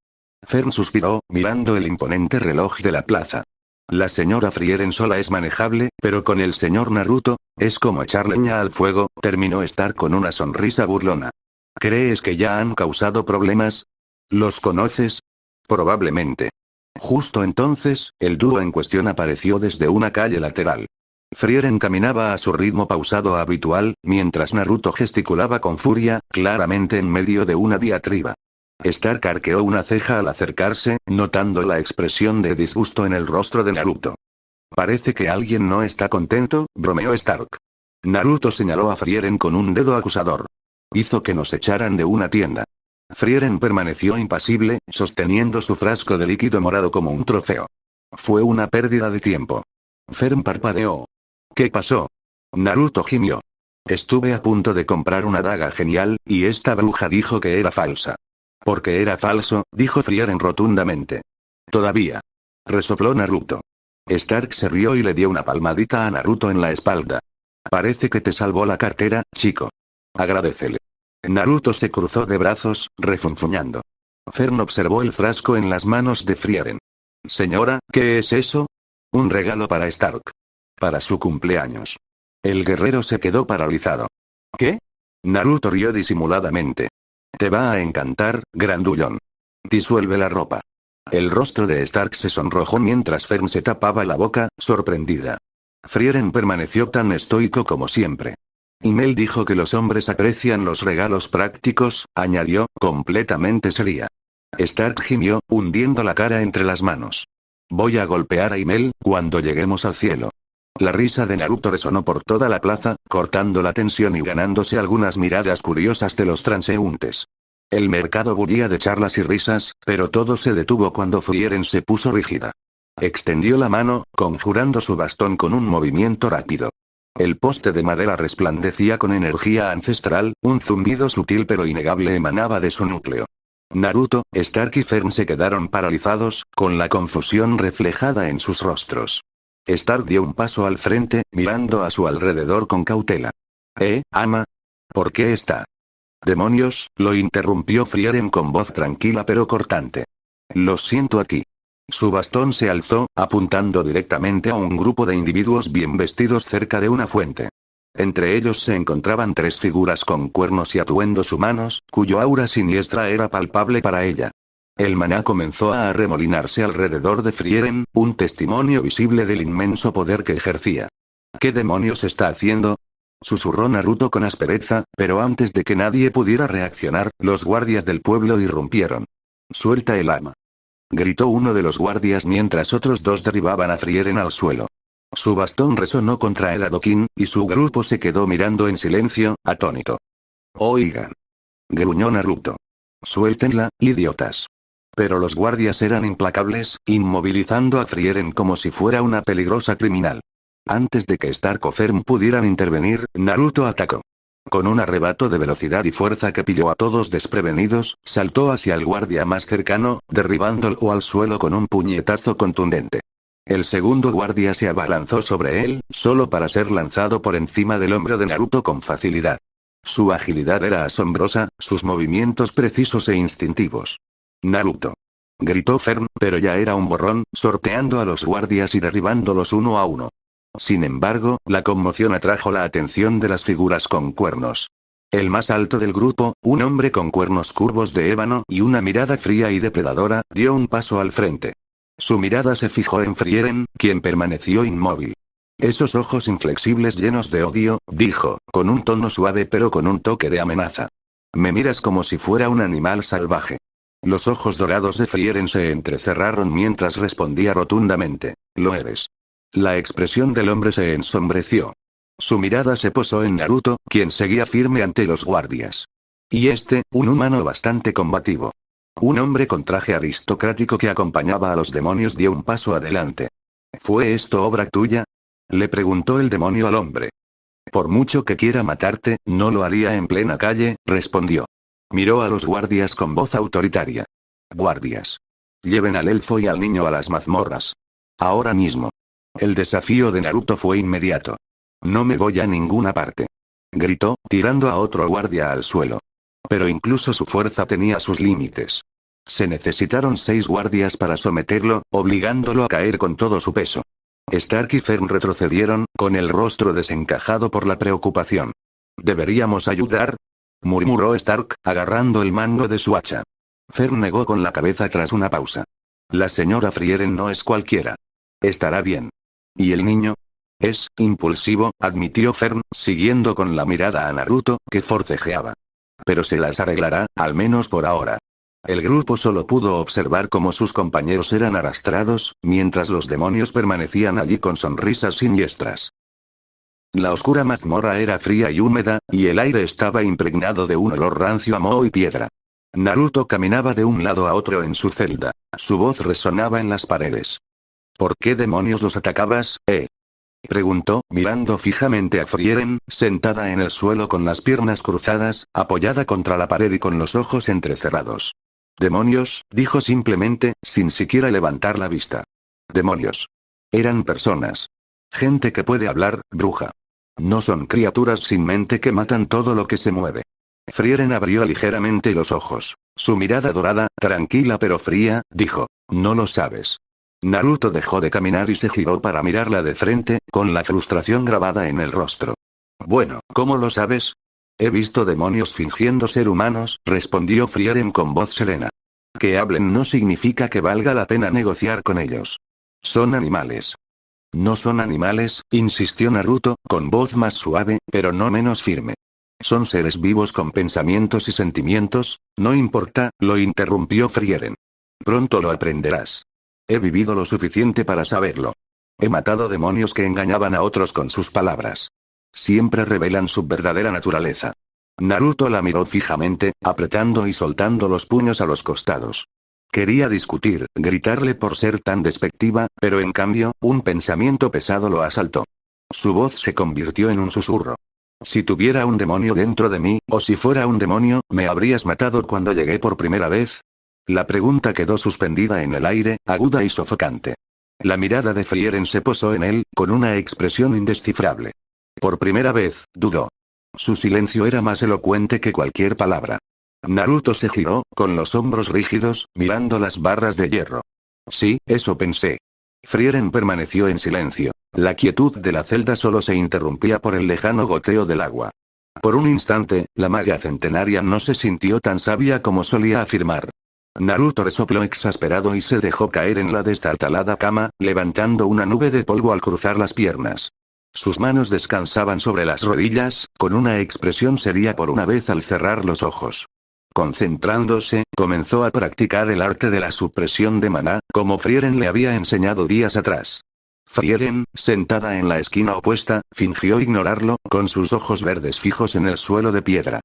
Fern suspiró, mirando el imponente reloj de la plaza. La señora Frieren sola es manejable, pero con el señor Naruto, es como echar leña al fuego, terminó Stark con una sonrisa burlona. ¿Crees que ya han causado problemas? ¿Los conoces? Probablemente. Justo entonces, el dúo en cuestión apareció desde una calle lateral. Frieren caminaba a su ritmo pausado habitual, mientras Naruto gesticulaba con furia, claramente en medio de una diatriba. Stark arqueó una ceja al acercarse, notando la expresión de disgusto en el rostro de Naruto. Parece que alguien no está contento, bromeó Stark. Naruto señaló a Frieren con un dedo acusador. Hizo que nos echaran de una tienda. Frieren permaneció impasible, sosteniendo su frasco de líquido morado como un trofeo. Fue una pérdida de tiempo. Fern parpadeó. ¿Qué pasó? Naruto gimió. Estuve a punto de comprar una daga genial, y esta bruja dijo que era falsa. Porque era falso, dijo Frieren rotundamente. Todavía. Resopló Naruto. Stark se rió y le dio una palmadita a Naruto en la espalda. Parece que te salvó la cartera, chico. Agradécele. Naruto se cruzó de brazos, refunfuñando. Fern observó el frasco en las manos de Frieren. Señora, ¿qué es eso? Un regalo para Stark. Para su cumpleaños. El guerrero se quedó paralizado. ¿Qué? Naruto rió disimuladamente. Te va a encantar, grandullón. Disuelve la ropa. El rostro de Stark se sonrojó mientras Fern se tapaba la boca, sorprendida. Frieren permaneció tan estoico como siempre. Himmel dijo que los hombres aprecian los regalos prácticos, añadió, completamente seria. Stark gimió, hundiendo la cara entre las manos. Voy a golpear a Himmel, cuando lleguemos al cielo. La risa de Naruto resonó por toda la plaza, cortando la tensión y ganándose algunas miradas curiosas de los transeúntes. El mercado bullía de charlas y risas, pero todo se detuvo cuando Frieren se puso rígida. Extendió la mano, conjurando su bastón con un movimiento rápido. El poste de madera resplandecía con energía ancestral, un zumbido sutil pero innegable emanaba de su núcleo. Naruto, Stark y Fern se quedaron paralizados, con la confusión reflejada en sus rostros. Stark dio un paso al frente, mirando a su alrededor con cautela. Ama? ¿Por qué está? Demonios, lo interrumpió Frieren con voz tranquila pero cortante. Los siento aquí. Su bastón se alzó, apuntando directamente a un grupo de individuos bien vestidos cerca de una fuente. Entre ellos se encontraban 3 figuras con cuernos y atuendos humanos, cuyo aura siniestra era palpable para ella. El maná comenzó a arremolinarse alrededor de Frieren, un testimonio visible del inmenso poder que ejercía. ¿Qué demonios está haciendo?, susurró Naruto con aspereza, pero antes de que nadie pudiera reaccionar, los guardias del pueblo irrumpieron. «Suelta el arma», gritó uno de los guardias mientras otros 2 derribaban a Frieren al suelo. Su bastón resonó contra el adoquín, y su grupo se quedó mirando en silencio, atónito. «Oigan», gruñó Naruto. «Suéltenla, idiotas». Pero los guardias eran implacables, inmovilizando a Frieren como si fuera una peligrosa criminal. Antes de que Stark o Fern pudieran intervenir, Naruto atacó. Con un arrebato de velocidad y fuerza que pilló a todos desprevenidos, saltó hacia el guardia más cercano, derribándolo al suelo con un puñetazo contundente. El segundo guardia se abalanzó sobre él, solo para ser lanzado por encima del hombro de Naruto con facilidad. Su agilidad era asombrosa, sus movimientos precisos e instintivos. «Naruto», gritó Fern, pero ya era un borrón, sorteando a los guardias y derribándolos uno a uno. Sin embargo, la conmoción atrajo la atención de las figuras con cuernos. El más alto del grupo, un hombre con cuernos curvos de ébano y una mirada fría y depredadora, dio un paso al frente. Su mirada se fijó en Frieren, quien permaneció inmóvil. «Esos ojos inflexibles llenos de odio», dijo, con un tono suave pero con un toque de amenaza. «Me miras como si fuera un animal salvaje». Los ojos dorados de Frieren se entrecerraron mientras respondía rotundamente. «Lo eres». La expresión del hombre se ensombreció. Su mirada se posó en Naruto, quien seguía firme ante los guardias. Y un humano bastante combativo. Un hombre con traje aristocrático que acompañaba a los demonios dio un paso adelante. «¿Fue esto obra tuya?», le preguntó el demonio al hombre. «Por mucho que quiera matarte, no lo haría en plena calle», respondió. Miró a los guardias con voz autoritaria. «Guardias. Lleven al elfo y al niño a las mazmorras. Ahora mismo». El desafío de Naruto fue inmediato. «No me voy a ninguna parte», gritó, tirando a otro guardia al suelo. Pero incluso su fuerza tenía sus límites. Se necesitaron 6 guardias para someterlo, obligándolo a caer con todo su peso. Stark y Fern retrocedieron, con el rostro desencajado por la preocupación. «¿Deberíamos ayudar?», murmuró Stark, agarrando el mango de su hacha. Fern negó con la cabeza tras una pausa. «La señora Frieren no es cualquiera. Estará bien». «¿Y el niño?». «Es impulsivo», admitió Fern, siguiendo con la mirada a Naruto, que forcejeaba. «Pero se las arreglará, al menos por ahora». El grupo solo pudo observar cómo sus compañeros eran arrastrados, mientras los demonios permanecían allí con sonrisas siniestras. La oscura mazmorra era fría y húmeda, y el aire estaba impregnado de un olor rancio a moho y piedra. Naruto caminaba de un lado a otro en su celda. Su voz resonaba en las paredes. «¿Por qué demonios los atacabas, preguntó, mirando fijamente a Frieren, sentada en el suelo con las piernas cruzadas, apoyada contra la pared y con los ojos entrecerrados. «Demonios», dijo simplemente, sin siquiera levantar la vista. «Demonios. Eran personas. Gente que puede hablar, bruja. No son criaturas sin mente que matan todo lo que se mueve». Frieren abrió ligeramente los ojos. Su mirada dorada, tranquila pero fría, dijo: «No lo sabes». Naruto dejó de caminar y se giró para mirarla de frente, con la frustración grabada en el rostro. «Bueno, ¿cómo lo sabes?». «He visto demonios fingiendo ser humanos», respondió Frieren con voz serena. «Que hablen no significa que valga la pena negociar con ellos. Son animales». «No son animales», insistió Naruto, con voz más suave, pero no menos firme. «Son seres vivos con pensamientos y sentimientos». «No importa», lo interrumpió Frieren. «Pronto lo aprenderás. He vivido lo suficiente para saberlo. He matado demonios que engañaban a otros con sus palabras. Siempre revelan su verdadera naturaleza». Naruto la miró fijamente, apretando y soltando los puños a los costados. Quería discutir, gritarle por ser tan despectiva, pero en cambio, un pensamiento pesado lo asaltó. Su voz se convirtió en un susurro. «Si tuviera un demonio dentro de mí, o si fuera un demonio, ¿me habrías matado cuando llegué por primera vez?». La pregunta quedó suspendida en el aire, aguda y sofocante. La mirada de Frieren se posó en él, con una expresión indescifrable. «Por primera vez», dudó. Su silencio era más elocuente que cualquier palabra. Naruto se giró, con los hombros rígidos, mirando las barras de hierro. Sí, eso pensé. Frieren permaneció en silencio. La quietud de la celda solo se interrumpía por el lejano goteo del agua. Por un instante, la maga centenaria no se sintió tan sabia como solía afirmar. Naruto resopló exasperado y se dejó caer en la destartalada cama, levantando una nube de polvo al cruzar las piernas. Sus manos descansaban sobre las rodillas, con una expresión seria por una vez al cerrar los ojos. Concentrándose, comenzó a practicar el arte de la supresión de maná, como Frieren le había enseñado días atrás. Frieren, sentada en la esquina opuesta, fingió ignorarlo, con sus ojos verdes fijos en el suelo de piedra.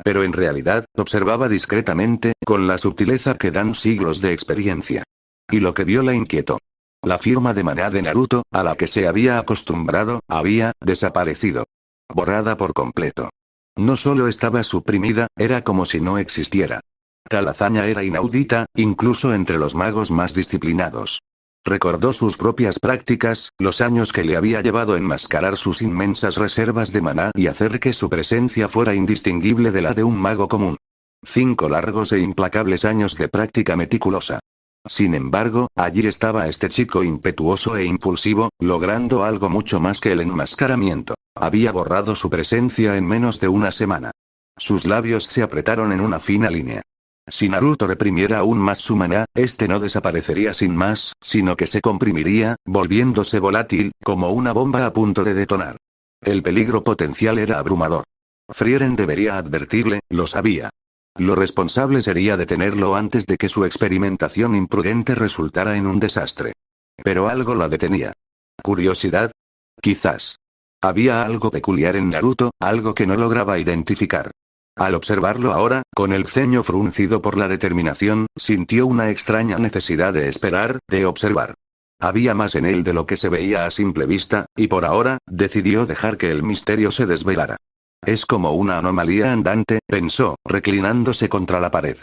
Pero en realidad, observaba discretamente, con la sutileza que dan siglos de experiencia. Y lo que vio la inquietó. La firma de maná de Naruto, a la que se había acostumbrado, había desaparecido. Borrada por completo. No solo estaba suprimida, era como si no existiera. Tal hazaña era inaudita, incluso entre los magos más disciplinados. Recordó sus propias prácticas, los años que le había llevado enmascarar sus inmensas reservas de maná y hacer que su presencia fuera indistinguible de la de un mago común. 5 largos e implacables años de práctica meticulosa. Sin embargo, allí estaba este chico impetuoso e impulsivo, logrando algo mucho más que el enmascaramiento. Había borrado su presencia en menos de una semana. Sus labios se apretaron en una fina línea. Si Naruto reprimiera aún más su maná, este no desaparecería sin más, sino que se comprimiría, volviéndose volátil, como una bomba a punto de detonar. El peligro potencial era abrumador. Frieren debería advertirle, lo sabía. Lo responsable sería detenerlo antes de que su experimentación imprudente resultara en un desastre. Pero algo la detenía. ¿Curiosidad? Quizás. Había algo peculiar en Naruto, algo que no lograba identificar. Al observarlo ahora, con el ceño fruncido por la determinación, sintió una extraña necesidad de esperar, de observar. Había más en él de lo que se veía a simple vista, y por ahora, decidió dejar que el misterio se desvelara. Es como una anomalía andante, pensó, reclinándose contra la pared.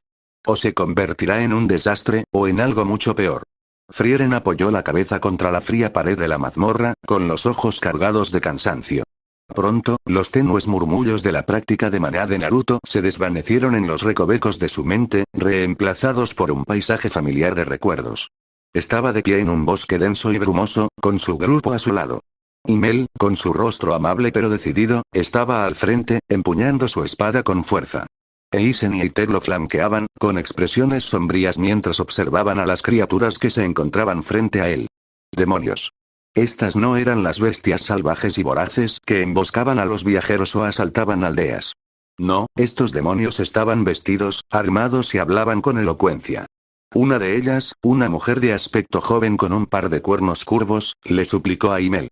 O se convertirá en un desastre, o en algo mucho peor. Frieren apoyó la cabeza contra la fría pared de la mazmorra, con los ojos cargados de cansancio. Pronto, los tenues murmullos de la práctica de maná de Naruto se desvanecieron en los recovecos de su mente, reemplazados por un paisaje familiar de recuerdos. Estaba de pie en un bosque denso y brumoso, con su grupo a su lado. Himmel, con su rostro amable pero decidido, estaba al frente, empuñando su espada con fuerza. Eisen y Eiter lo flanqueaban, con expresiones sombrías mientras observaban a las criaturas que se encontraban frente a él. ¡Demonios! Estas no eran las bestias salvajes y voraces que emboscaban a los viajeros o asaltaban aldeas. No, estos demonios estaban vestidos, armados y hablaban con elocuencia. Una de ellas, una mujer de aspecto joven con un par de cuernos curvos, le suplicó a Himmel.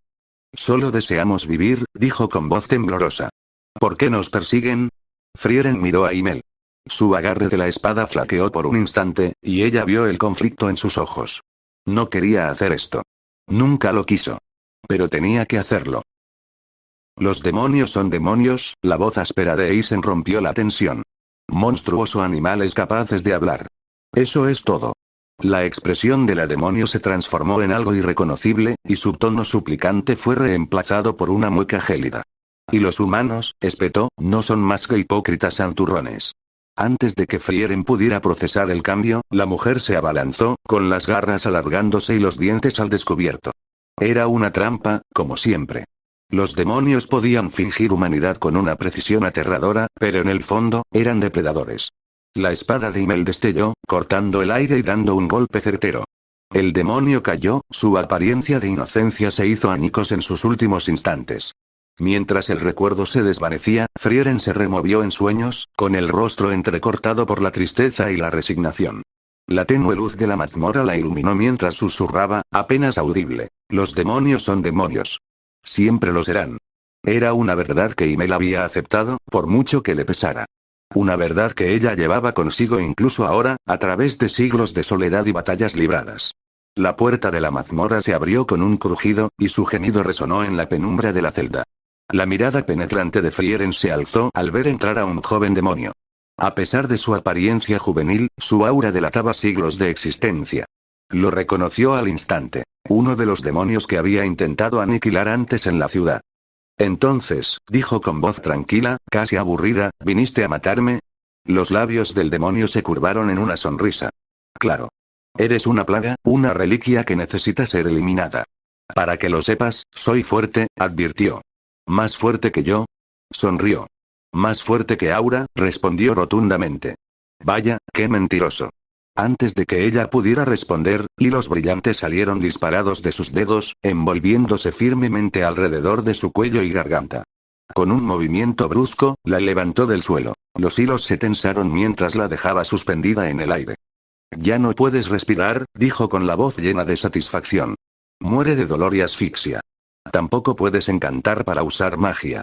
Solo deseamos vivir, dijo con voz temblorosa. ¿Por qué nos persiguen? Frieren miró a Himmel. Su agarre de la espada flaqueó por un instante, y ella vio el conflicto en sus ojos. No quería hacer esto. Nunca lo quiso. Pero tenía que hacerlo. Los demonios son demonios, la voz áspera de Eisen rompió la tensión. Monstruoso animales capaces de hablar. Eso es todo. La expresión de la demonio se transformó en algo irreconocible, y su tono suplicante fue reemplazado por una mueca gélida. Y los humanos, espetó, no son más que hipócritas santurrones. Antes de que Frieren pudiera procesar el cambio, la mujer se abalanzó, con las garras alargándose y los dientes al descubierto. Era una trampa, como siempre. Los demonios podían fingir humanidad con una precisión aterradora, pero en el fondo, eran depredadores. La espada de Himmel destelló, cortando el aire y dando un golpe certero. El demonio cayó, su apariencia de inocencia se hizo añicos en sus últimos instantes. Mientras el recuerdo se desvanecía, Frieren se removió en sueños, con el rostro entrecortado por la tristeza y la resignación. La tenue luz de la mazmorra la iluminó mientras susurraba, apenas audible. Los demonios son demonios. Siempre lo serán. Era una verdad que Himmel había aceptado, por mucho que le pesara. Una verdad que ella llevaba consigo incluso ahora, a través de siglos de soledad y batallas libradas. La puerta de la mazmorra se abrió con un crujido, y su gemido resonó en la penumbra de la celda. La mirada penetrante de Frieren se alzó al ver entrar a un joven demonio. A pesar de su apariencia juvenil, su aura delataba siglos de existencia. Lo reconoció al instante. Uno de los demonios que había intentado aniquilar antes en la ciudad. Entonces, dijo con voz tranquila, casi aburrida, ¿viniste a matarme? Los labios del demonio se curvaron en una sonrisa. Claro. Eres una plaga, Una reliquia que necesita ser eliminada. Para que lo sepas, soy fuerte, advirtió. ¿Más fuerte que yo? Sonrió. Más fuerte que Aura, respondió rotundamente. Vaya, qué mentiroso. Antes de que ella pudiera responder, hilos brillantes salieron disparados de sus dedos, envolviéndose firmemente alrededor de su cuello y garganta. Con un movimiento brusco, la levantó del suelo. Los hilos se tensaron mientras la dejaba suspendida en el aire. Ya no puedes respirar, dijo con la voz llena de satisfacción. Muere de dolor y asfixia. Tampoco puedes encantar para usar magia.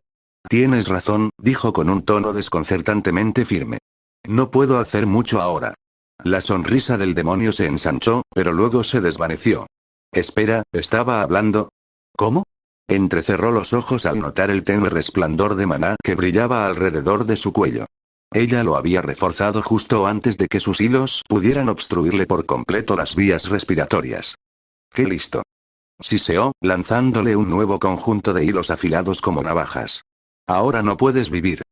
Tienes razón, dijo con un tono desconcertantemente firme. No puedo hacer mucho ahora. La sonrisa del demonio se ensanchó, pero luego se desvaneció. Espera, ¿estaba hablando? ¿Cómo? Entrecerró los ojos al notar el tenue resplandor de maná que brillaba alrededor de su cuello. Ella lo había reforzado justo antes de que sus hilos pudieran obstruirle por completo las vías respiratorias. ¡Qué listo! Siseó, lanzándole un nuevo conjunto de hilos afilados como navajas. Ahora no puedes vivir.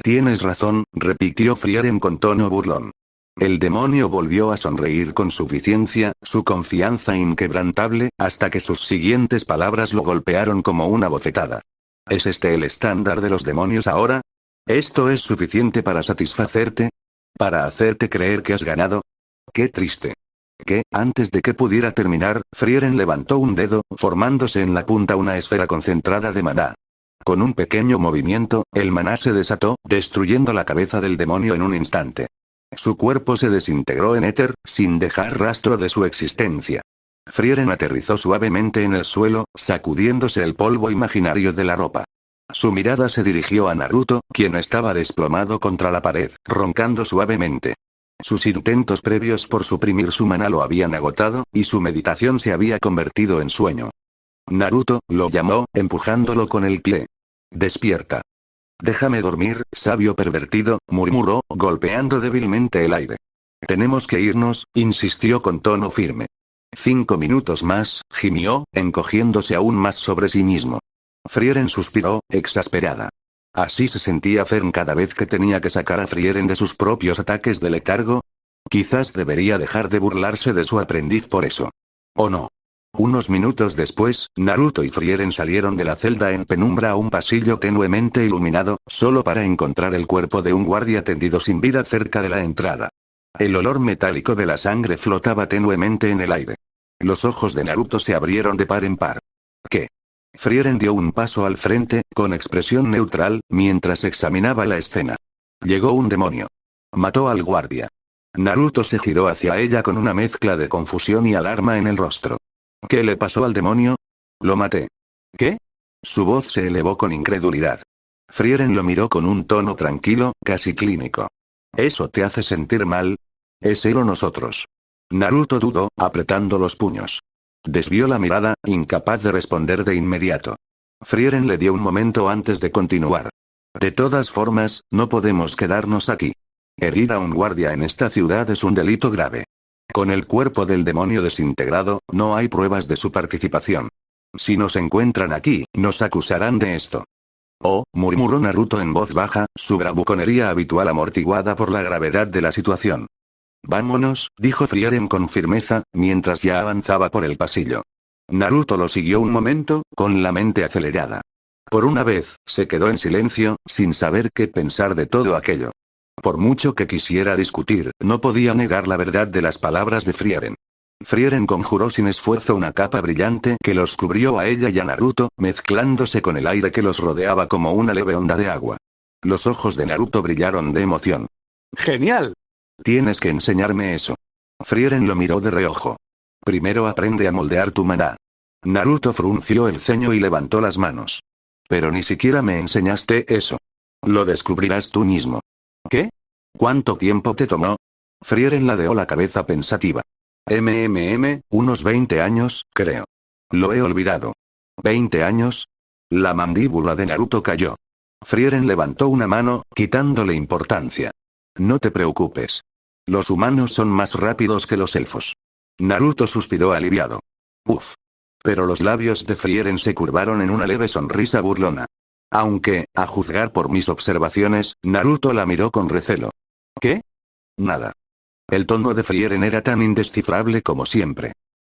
Tienes razón, repitió Frieren con tono burlón. El demonio volvió a sonreír con suficiencia, su confianza inquebrantable, hasta que sus siguientes palabras lo golpearon como una bofetada. ¿Es este el estándar de los demonios ahora? ¿Esto es suficiente para satisfacerte? ¿Para hacerte creer que has ganado? ¡Qué triste! Que, antes de que pudiera terminar, Frieren levantó un dedo, formándose en la punta una esfera concentrada de maná. Con un pequeño movimiento, el maná se desató, destruyendo la cabeza del demonio en un instante. Su cuerpo se desintegró en éter, sin dejar rastro de su existencia. Frieren aterrizó suavemente en el suelo, sacudiéndose el polvo imaginario de la ropa. Su mirada se dirigió a Naruto, quien estaba desplomado contra la pared, roncando suavemente. Sus intentos previos por suprimir su maná lo habían agotado, y su meditación se había convertido en sueño. Naruto, lo llamó, empujándolo con el pie. Despierta. Déjame dormir, sabio pervertido, murmuró, golpeando débilmente el aire. Tenemos que irnos, insistió con tono firme. 5 minutos más, gimió, encogiéndose aún más sobre sí mismo. Frieren suspiró, exasperada. Así se sentía Fern cada vez que tenía que sacar a Frieren de sus propios ataques de letargo. Quizás debería dejar de burlarse de su aprendiz por eso. ¿O no? Unos minutos después, Naruto y Frieren salieron de la celda en penumbra a un pasillo tenuemente iluminado, solo para encontrar el cuerpo de un guardia tendido sin vida cerca de la entrada. El olor metálico de la sangre flotaba tenuemente en el aire. Los ojos de Naruto se abrieron de par en par. ¿Qué? Frieren dio un paso al frente, con expresión neutral, mientras examinaba la escena. Llegó un demonio. Mató al guardia. Naruto se giró hacia ella con una mezcla de confusión y alarma en el rostro. ¿Qué le pasó al demonio? Lo maté. ¿Qué? Su voz se elevó con incredulidad. Frieren lo miró con un tono tranquilo, casi clínico. ¿Eso te hace sentir mal? ¿Es él o nosotros? Naruto dudó, apretando los puños. Desvió la mirada, incapaz de responder de inmediato. Frieren le dio un momento antes de continuar. De todas formas, no podemos quedarnos aquí. Herir a un guardia en esta ciudad es un delito grave. Con el cuerpo del demonio desintegrado, no hay pruebas de su participación. Si nos encuentran aquí, nos acusarán de esto. Oh, murmuró Naruto en voz baja, su bravuconería habitual amortiguada por la gravedad de la situación. Vámonos, dijo Frieren con firmeza, mientras ya avanzaba por el pasillo. Naruto lo siguió un momento, con la mente acelerada. Por una vez, se quedó en silencio, sin saber qué pensar de todo aquello. Por mucho que quisiera discutir, no podía negar la verdad de las palabras de Frieren. Frieren conjuró sin esfuerzo una capa brillante que los cubrió a ella y a Naruto, mezclándose con el aire que los rodeaba como una leve onda de agua. Los ojos de Naruto brillaron de emoción. ¡Genial! Tienes que enseñarme eso. Frieren lo miró de reojo. Primero aprende a moldear tu maná. Naruto frunció el ceño y levantó las manos. Pero ni siquiera me enseñaste eso. Lo descubrirás tú mismo. ¿Qué? ¿Cuánto tiempo te tomó? Frieren ladeó la cabeza pensativa. Unos 20 años, creo. Lo he olvidado. ¿20 años? La mandíbula de Naruto cayó. Frieren levantó una mano, quitándole importancia. No te preocupes. Los humanos son más rápidos que los elfos. Naruto suspiró aliviado. Uf. Pero los labios de Frieren se curvaron en una leve sonrisa burlona. Aunque, a juzgar por mis observaciones, Naruto la miró con recelo. ¿Qué? Nada. El tono de Frieren era tan indescifrable como siempre.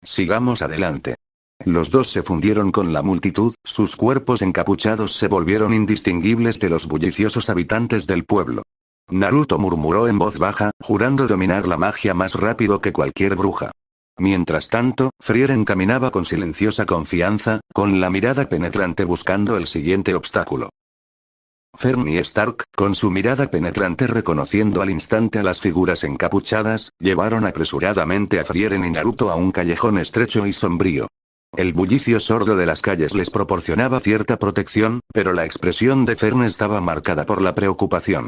Sigamos adelante. Los dos se fundieron con la multitud, sus cuerpos encapuchados se volvieron indistinguibles de los bulliciosos habitantes del pueblo. Naruto murmuró en voz baja, jurando dominar la magia más rápido que cualquier bruja. Mientras tanto, Frieren caminaba con silenciosa confianza, con la mirada penetrante buscando el siguiente obstáculo. Fern y Stark, con su mirada penetrante reconociendo al instante a las figuras encapuchadas, llevaron apresuradamente a Frieren y Naruto a un callejón estrecho y sombrío. El bullicio sordo de las calles les proporcionaba cierta protección, pero la expresión de Fern estaba marcada por la preocupación.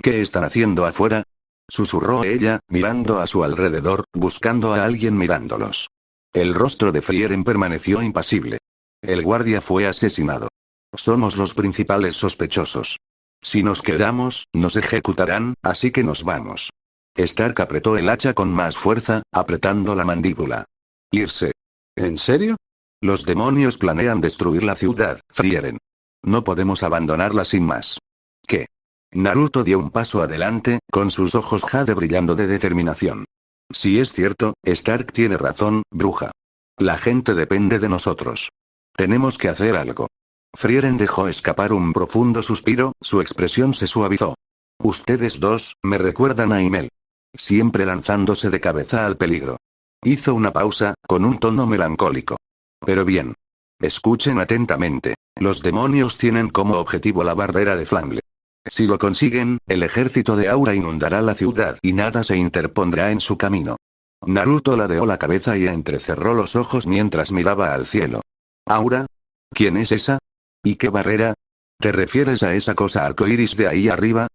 ¿Qué están haciendo afuera?, susurró ella, mirando a su alrededor, buscando a alguien mirándolos. El rostro de Frieren permaneció impasible. El guardia fue asesinado. Somos los principales sospechosos. Si nos quedamos, nos ejecutarán, así que nos vamos. Stark apretó el hacha con más fuerza, apretando la mandíbula. Irse. ¿En serio? Los demonios planean destruir la ciudad, Frieren. No podemos abandonarla sin más. ¿Qué? Naruto dio un paso adelante, con sus ojos jade brillando de determinación. Si es cierto, Stark tiene razón, bruja. La gente depende de nosotros. Tenemos que hacer algo. Frieren dejó escapar un profundo suspiro, su expresión se suavizó. Ustedes dos, me recuerdan a Himmel. Siempre lanzándose de cabeza al peligro. Hizo una pausa, con un tono melancólico. Pero bien. Escuchen atentamente. Los demonios tienen como objetivo la barrera de Flamble. Si lo consiguen, el ejército de Aura inundará la ciudad y nada se interpondrá en su camino. Naruto ladeó la cabeza y entrecerró los ojos mientras miraba al cielo. ¿Aura? ¿Quién es esa? ¿Y qué barrera? ¿Te refieres a esa cosa arcoíris de ahí arriba?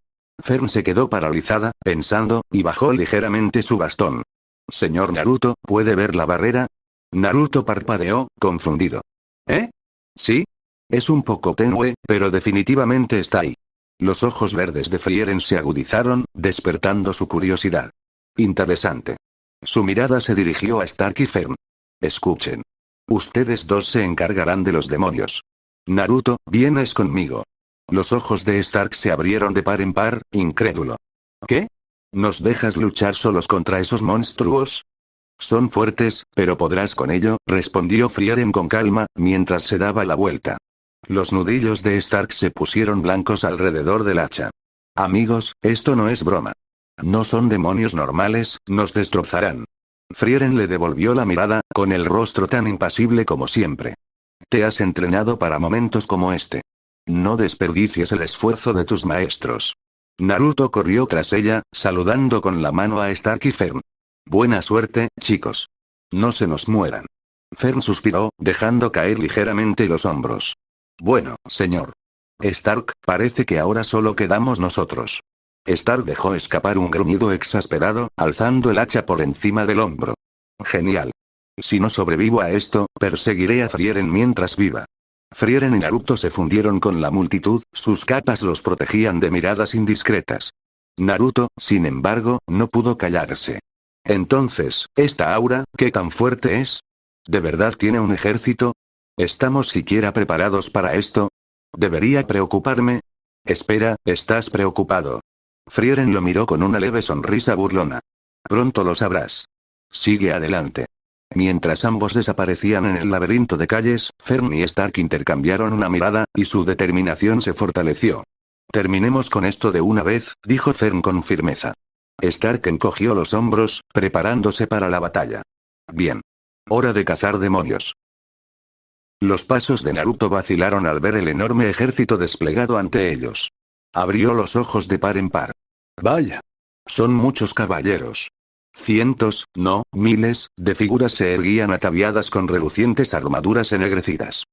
Fern se quedó paralizada, pensando, y bajó ligeramente su bastón. Señor Naruto, ¿puede ver la barrera? Naruto parpadeó, confundido. ¿Eh? ¿Sí? Es un poco tenue, pero definitivamente está ahí. Los ojos verdes de Frieren se agudizaron, despertando su curiosidad. Interesante. Su mirada se dirigió a Stark y Fern. Escuchen. Ustedes dos se encargarán de los demonios. Naruto, vienes conmigo. Los ojos de Stark se abrieron de par en par, incrédulo. ¿Qué? ¿Nos dejas luchar solos contra esos monstruos? Son fuertes, pero podrás con ello, respondió Frieren con calma, mientras se daba la vuelta. Los nudillos de Stark se pusieron blancos alrededor del hacha. Amigos, esto no es broma. No son demonios normales, nos destrozarán. Frieren le devolvió la mirada, con el rostro tan impasible como siempre. Te has entrenado para momentos como este. No desperdicies el esfuerzo de tus maestros. Naruto corrió tras ella, saludando con la mano a Stark y Fern. Buena suerte, chicos. No se nos mueran. Fern suspiró, dejando caer ligeramente los hombros. Bueno, señor. Stark, parece que ahora solo quedamos nosotros. Stark dejó escapar un gruñido exasperado, alzando el hacha por encima del hombro. Genial. Si no sobrevivo a esto, perseguiré a Frieren mientras viva. Frieren y Naruto se fundieron con la multitud, sus capas los protegían de miradas indiscretas. Naruto, sin embargo, no pudo callarse. Entonces, ¿esta aura, qué tan fuerte es? ¿De verdad tiene un ejército? ¿Estamos siquiera preparados para esto? ¿Debería preocuparme? Espera, ¿estás preocupado? Frieren lo miró con una leve sonrisa burlona. Pronto lo sabrás. Sigue adelante. Mientras ambos desaparecían en el laberinto de calles, Fern y Stark intercambiaron una mirada, y su determinación se fortaleció. Terminemos con esto de una vez, dijo Fern con firmeza. Stark encogió los hombros, preparándose para la batalla. Bien. Hora de cazar demonios. Los pasos de Naruto vacilaron al ver el enorme ejército desplegado ante ellos. Abrió los ojos de par en par. Vaya. Son muchos caballeros. Cientos, no, miles, de figuras se erguían ataviadas con relucientes armaduras ennegrecidas.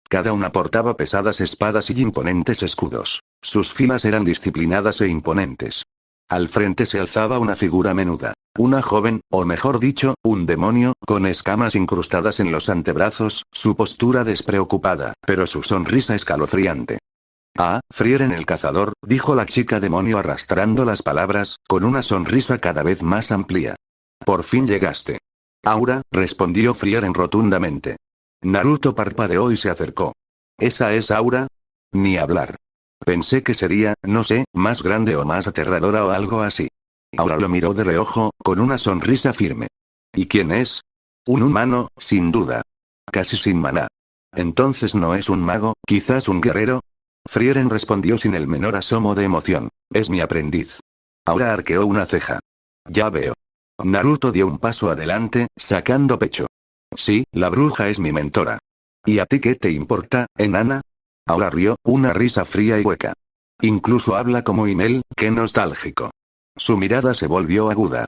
Cada una portaba pesadas espadas y imponentes escudos. Sus filas eran disciplinadas e imponentes. Al frente se alzaba una figura menuda. Una joven, o mejor dicho, un demonio, con escamas incrustadas en los antebrazos, su postura despreocupada, pero su sonrisa escalofriante. Ah, Frieren el cazador, dijo la chica demonio arrastrando las palabras, con una sonrisa cada vez más amplia. Por fin llegaste. Aura, respondió Frieren rotundamente. Naruto parpadeó y se acercó. ¿Esa es Aura? Ni hablar. Pensé que sería, no sé, más grande o más aterradora o algo así. Aura lo miró de reojo, con una sonrisa firme. ¿Y quién es? Un humano, sin duda. Casi sin maná. Entonces no es un mago, quizás un guerrero. Frieren respondió sin el menor asomo de emoción. Es mi aprendiz. Aura arqueó una ceja. Ya veo. Naruto dio un paso adelante, sacando pecho. Sí, la bruja es mi mentora. ¿Y a ti qué te importa, enana? Aura rió, una risa fría y hueca. Incluso habla como Himmel, qué nostálgico. Su mirada se volvió aguda.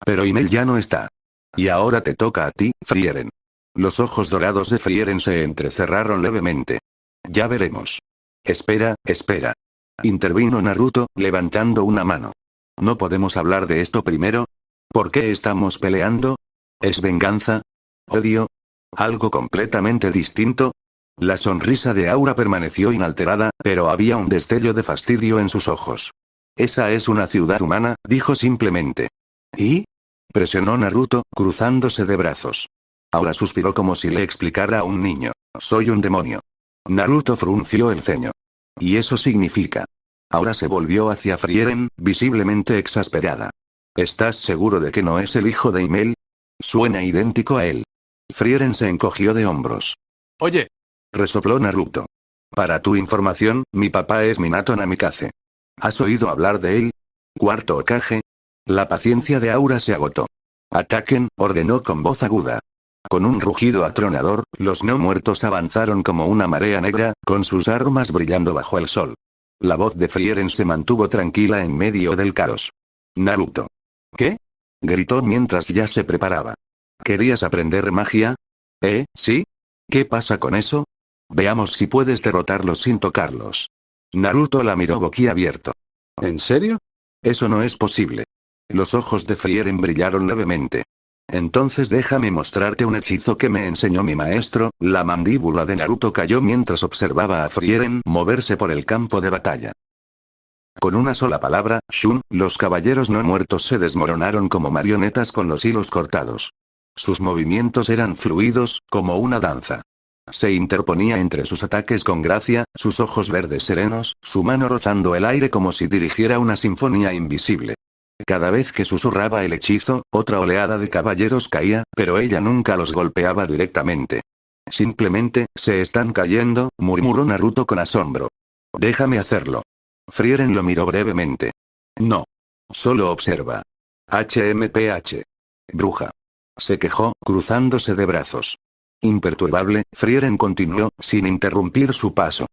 Pero Himmel ya no está. Y ahora te toca a ti, Frieren. Los ojos dorados de Frieren se entrecerraron levemente. Ya veremos. Espera, espera. Intervino Naruto, levantando una mano. ¿No podemos hablar de esto primero? ¿Por qué estamos peleando? ¿Es venganza? ¿Odio? ¿Algo completamente distinto? La sonrisa de Aura permaneció inalterada, pero había un destello de fastidio en sus ojos. Esa es una ciudad humana, dijo simplemente. ¿Y? Presionó Naruto, cruzándose de brazos. Aura suspiró como si le explicara a un niño. Soy un demonio. Naruto frunció el ceño. ¿Y eso significa? Aura se volvió hacia Frieren, visiblemente exasperada. ¿Estás seguro de que no es el hijo de Himmel? Suena idéntico a él. Frieren se encogió de hombros. Oye. Resopló Naruto. Para tu información, mi papá es Minato Namikaze. ¿Has oído hablar de él? Cuarto Hokage. La paciencia de Aura se agotó. Ataquen, ordenó con voz aguda. Con un rugido atronador, los no muertos avanzaron como una marea negra, con sus armas brillando bajo el sol. La voz de Frieren se mantuvo tranquila en medio del caos. Naruto. ¿Qué? Gritó mientras ya se preparaba. ¿Querías aprender magia? ¿Sí? ¿Qué pasa con eso? Veamos si puedes derrotarlos sin tocarlos. Naruto la miró boquiabierto. ¿En serio? Eso no es posible. Los ojos de Frieren brillaron levemente. Entonces déjame mostrarte un hechizo que me enseñó mi maestro. La mandíbula de Naruto cayó mientras observaba a Frieren moverse por el campo de batalla. Con una sola palabra, Shun, los caballeros no muertos se desmoronaron como marionetas con los hilos cortados. Sus movimientos eran fluidos, como una danza. Se interponía entre sus ataques con gracia, sus ojos verdes serenos, su mano rozando el aire como si dirigiera una sinfonía invisible. Cada vez que susurraba el hechizo, otra oleada de caballeros caía, pero ella nunca los golpeaba directamente. Simplemente, se están cayendo, murmuró Naruto con asombro. Déjame hacerlo. Frieren lo miró brevemente. No. Solo observa. HMPH. Bruja. Se quejó, cruzándose de brazos. Imperturbable, Frieren continuó, sin interrumpir su paso.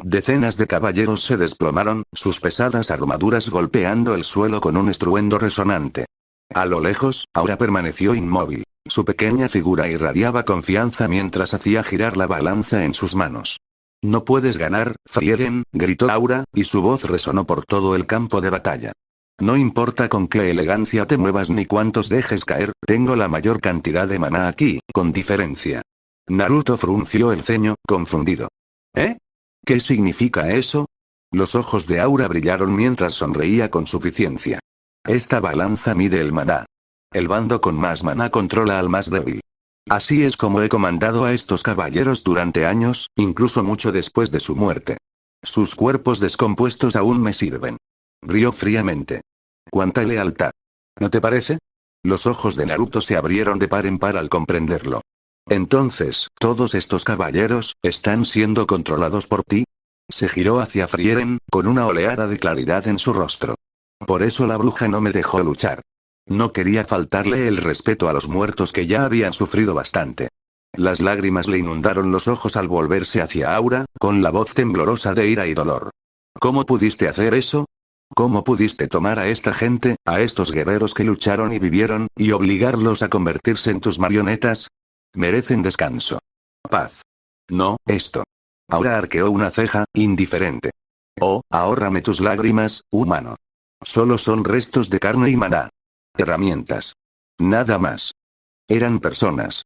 Decenas de caballeros se desplomaron, sus pesadas armaduras golpeando el suelo con un estruendo resonante. A lo lejos, Aura permaneció inmóvil. Su pequeña figura irradiaba confianza mientras hacía girar la balanza en sus manos. No puedes ganar, Frieren, gritó Aura, y su voz resonó por todo el campo de batalla. No importa con qué elegancia te muevas ni cuántos dejes caer, tengo la mayor cantidad de maná aquí, con diferencia. Naruto frunció el ceño, confundido. ¿Eh? ¿Qué significa eso? Los ojos de Aura brillaron mientras sonreía con suficiencia. Esta balanza mide el maná. El bando con más maná controla al más débil. Así es como he comandado a estos caballeros durante años, incluso mucho después de su muerte. Sus cuerpos descompuestos aún me sirven. Rió fríamente. ¿Cuánta lealtad? ¿No te parece? Los ojos de Naruto se abrieron de par en par al comprenderlo. Entonces, ¿todos estos caballeros están siendo controlados por ti? Se giró hacia Frieren, con una oleada de claridad en su rostro. Por eso la bruja no me dejó luchar. No quería faltarle el respeto a los muertos que ya habían sufrido bastante. Las lágrimas le inundaron los ojos al volverse hacia Aura, con la voz temblorosa de ira y dolor. ¿Cómo pudiste hacer eso? ¿Cómo pudiste tomar a esta gente, a estos guerreros que lucharon y vivieron, y obligarlos a convertirse en tus marionetas? Merecen descanso. Paz. No, esto. Aura arqueó una ceja, indiferente. Oh, ahórrame tus lágrimas, humano. Solo son restos de carne y maná. Herramientas. Nada más. Eran personas.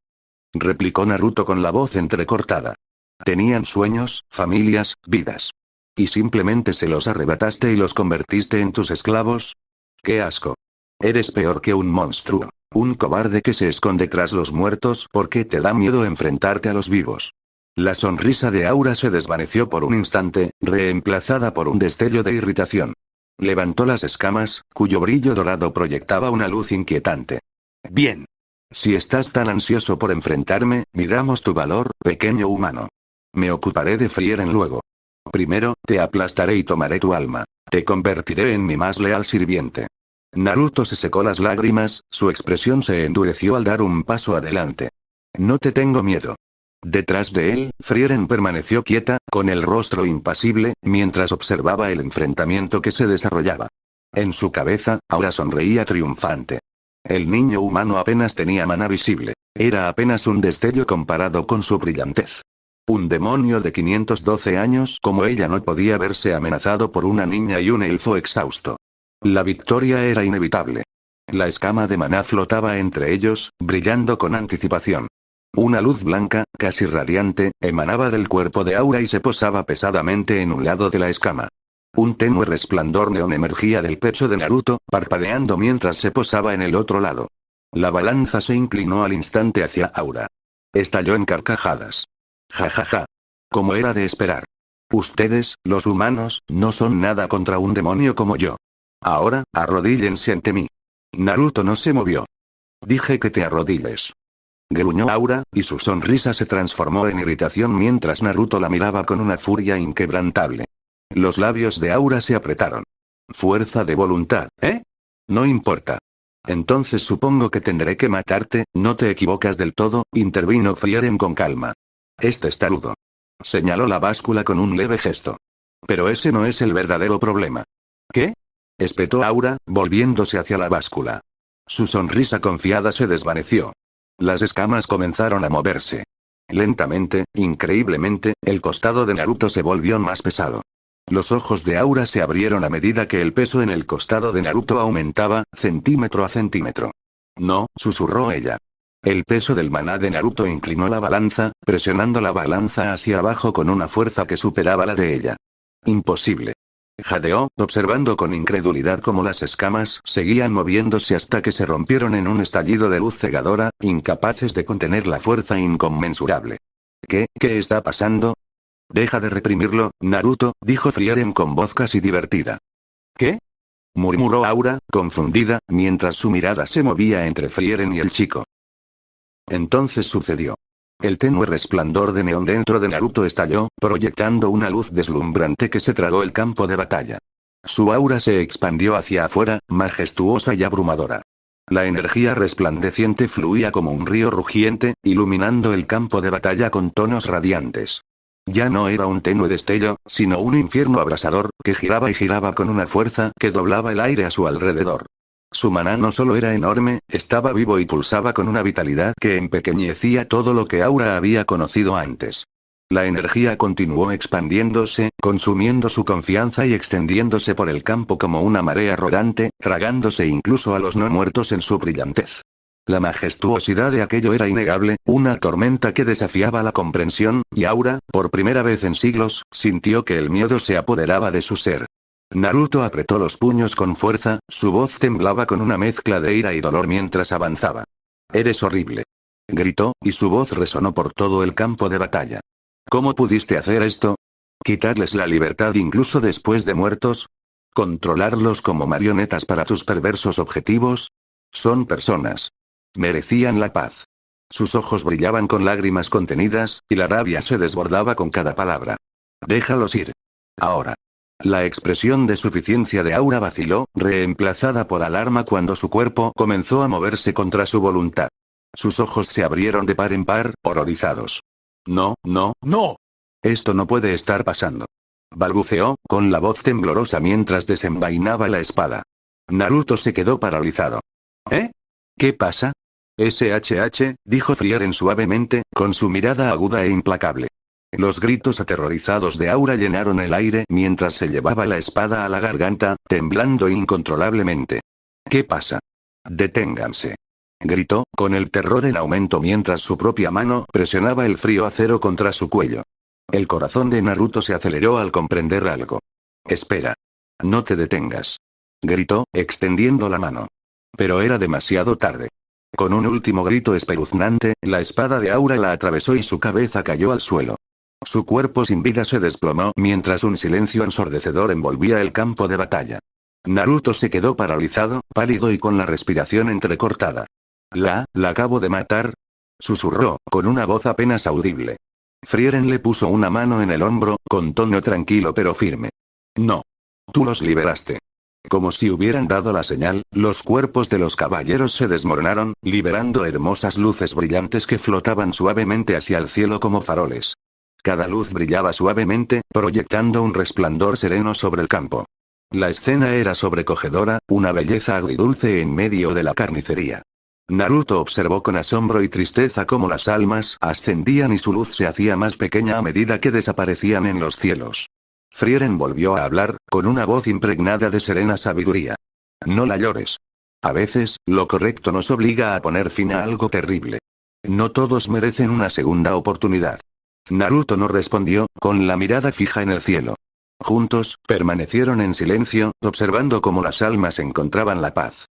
Replicó Naruto con la voz entrecortada. Tenían sueños, familias, vidas. ¿Y simplemente se los arrebataste y los convertiste en tus esclavos? ¡Qué asco! Eres peor que un monstruo. Un cobarde que se esconde tras los muertos porque te da miedo enfrentarte a los vivos. La sonrisa de Aura se desvaneció por un instante, reemplazada por un destello de irritación. Levantó las escamas, cuyo brillo dorado proyectaba una luz inquietante. Bien. Si estás tan ansioso por enfrentarme, miramos tu valor, pequeño humano. Me ocuparé de Frieren luego. Primero, te aplastaré y tomaré tu alma. Te convertiré en mi más leal sirviente. Naruto se secó las lágrimas, su expresión se endureció al dar un paso adelante. No te tengo miedo. Detrás de él, Frieren permaneció quieta, con el rostro impasible, mientras observaba el enfrentamiento que se desarrollaba. En su cabeza, Aura sonreía triunfante. El niño humano apenas tenía mana visible. Era apenas un destello comparado con su brillantez. Un demonio de 512 años como ella no podía verse amenazado por una niña y un elfo exhausto. La victoria era inevitable. La escama de maná flotaba entre ellos, brillando con anticipación. Una luz blanca, casi radiante, emanaba del cuerpo de Aura y se posaba pesadamente en un lado de la escama. Un tenue resplandor neón emergía del pecho de Naruto, parpadeando mientras se posaba en el otro lado. La balanza se inclinó al instante hacia Aura. Estalló en carcajadas. Ja ja ja. Como era de esperar. Ustedes, los humanos, no son nada contra un demonio como yo. Ahora, arrodíllense ante mí. Naruto no se movió. Dije que te arrodilles. Gruñó Aura, y su sonrisa se transformó en irritación mientras Naruto la miraba con una furia inquebrantable. Los labios de Aura se apretaron. Fuerza de voluntad, ¿eh? No importa. Entonces supongo que tendré que matarte, no te equivocas del todo, intervino Frieren con calma. Es testarudo. Señaló la báscula con un leve gesto. Pero ese no es el verdadero problema. ¿Qué? Espetó Aura, volviéndose hacia la báscula. Su sonrisa confiada se desvaneció. Las escamas comenzaron a moverse. Lentamente, increíblemente, el costado de Naruto se volvió más pesado. Los ojos de Aura se abrieron a medida que el peso en el costado de Naruto aumentaba, centímetro a centímetro. No, susurró ella. El peso del maná de Naruto inclinó la balanza, presionando la balanza hacia abajo con una fuerza que superaba la de ella. Imposible. Jadeó, observando con incredulidad cómo las escamas seguían moviéndose hasta que se rompieron en un estallido de luz cegadora, incapaces de contener la fuerza inconmensurable. ¿Qué está pasando? Deja de reprimirlo, Naruto, dijo Frieren con voz casi divertida. ¿Qué? Murmuró Aura, confundida, mientras su mirada se movía entre Frieren y el chico. Entonces sucedió. El tenue resplandor de neón dentro de Naruto estalló, proyectando una luz deslumbrante que se tragó el campo de batalla. Su aura se expandió hacia afuera, majestuosa y abrumadora. La energía resplandeciente fluía como un río rugiente, iluminando el campo de batalla con tonos radiantes. Ya no era un tenue destello, sino un infierno abrasador, que giraba y giraba con una fuerza que doblaba el aire a su alrededor. Su maná no solo era enorme, estaba vivo y pulsaba con una vitalidad que empequeñecía todo lo que Aura había conocido antes. La energía continuó expandiéndose, consumiendo su confianza y extendiéndose por el campo como una marea rodante, tragándose incluso a los no muertos en su brillantez. La majestuosidad de aquello era innegable, una tormenta que desafiaba la comprensión, y Aura, por primera vez en siglos, sintió que el miedo se apoderaba de su ser. Naruto apretó los puños con fuerza, su voz temblaba con una mezcla de ira y dolor mientras avanzaba. «Eres horrible», gritó, y su voz resonó por todo el campo de batalla. «¿Cómo pudiste hacer esto? ¿Quitarles la libertad incluso después de muertos? ¿Controlarlos como marionetas para tus perversos objetivos? Son personas. Merecían la paz». Sus ojos brillaban con lágrimas contenidas, y la rabia se desbordaba con cada palabra. «Déjalos ir. Ahora». La expresión de suficiencia de Aura vaciló, reemplazada por alarma cuando su cuerpo comenzó a moverse contra su voluntad. Sus ojos se abrieron de par en par, horrorizados. «No, no, no. Esto no puede estar pasando», balbuceó, con la voz temblorosa mientras desenvainaba la espada. Naruto se quedó paralizado. «¿Eh? ¿Qué pasa?» «SHH», dijo Frieren suavemente, con su mirada aguda e implacable. Los gritos aterrorizados de Aura llenaron el aire mientras se llevaba la espada a la garganta, temblando incontrolablemente. «¿Qué pasa? Deténganse», gritó, con el terror en aumento mientras su propia mano presionaba el frío acero contra su cuello. El corazón de Naruto se aceleró al comprender algo. «Espera. No te detengas», gritó, extendiendo la mano. Pero era demasiado tarde. Con un último grito espeluznante, la espada de Aura la atravesó y su cabeza cayó al suelo. Su cuerpo sin vida se desplomó mientras un silencio ensordecedor envolvía el campo de batalla. Naruto se quedó paralizado, pálido y con la respiración entrecortada. ¿La acabo de matar? Susurró, con una voz apenas audible. Frieren le puso una mano en el hombro, con tono tranquilo pero firme. No. Tú los liberaste. Como si hubieran dado la señal, los cuerpos de los caballeros se desmoronaron, liberando hermosas luces brillantes que flotaban suavemente hacia el cielo como faroles. Cada luz brillaba suavemente, proyectando un resplandor sereno sobre el campo. La escena era sobrecogedora, una belleza agridulce en medio de la carnicería. Naruto observó con asombro y tristeza cómo las almas ascendían y su luz se hacía más pequeña a medida que desaparecían en los cielos. Frieren volvió a hablar, con una voz impregnada de serena sabiduría. No la llores. A veces, lo correcto nos obliga a poner fin a algo terrible. No todos merecen una segunda oportunidad. Naruto no respondió, con la mirada fija en el cielo. Juntos, permanecieron en silencio, observando cómo las almas encontraban la paz.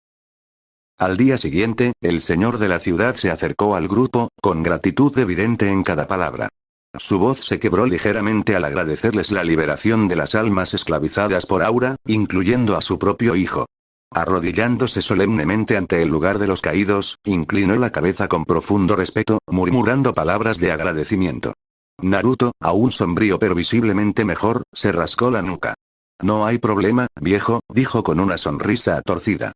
Al día siguiente, el señor de la ciudad se acercó al grupo, con gratitud evidente en cada palabra. Su voz se quebró ligeramente al agradecerles la liberación de las almas esclavizadas por Aura, incluyendo a su propio hijo. Arrodillándose solemnemente ante el lugar de los caídos, inclinó la cabeza con profundo respeto, murmurando palabras de agradecimiento. Naruto, aún sombrío pero visiblemente mejor, se rascó la nuca. No hay problema, viejo, dijo con una sonrisa torcida.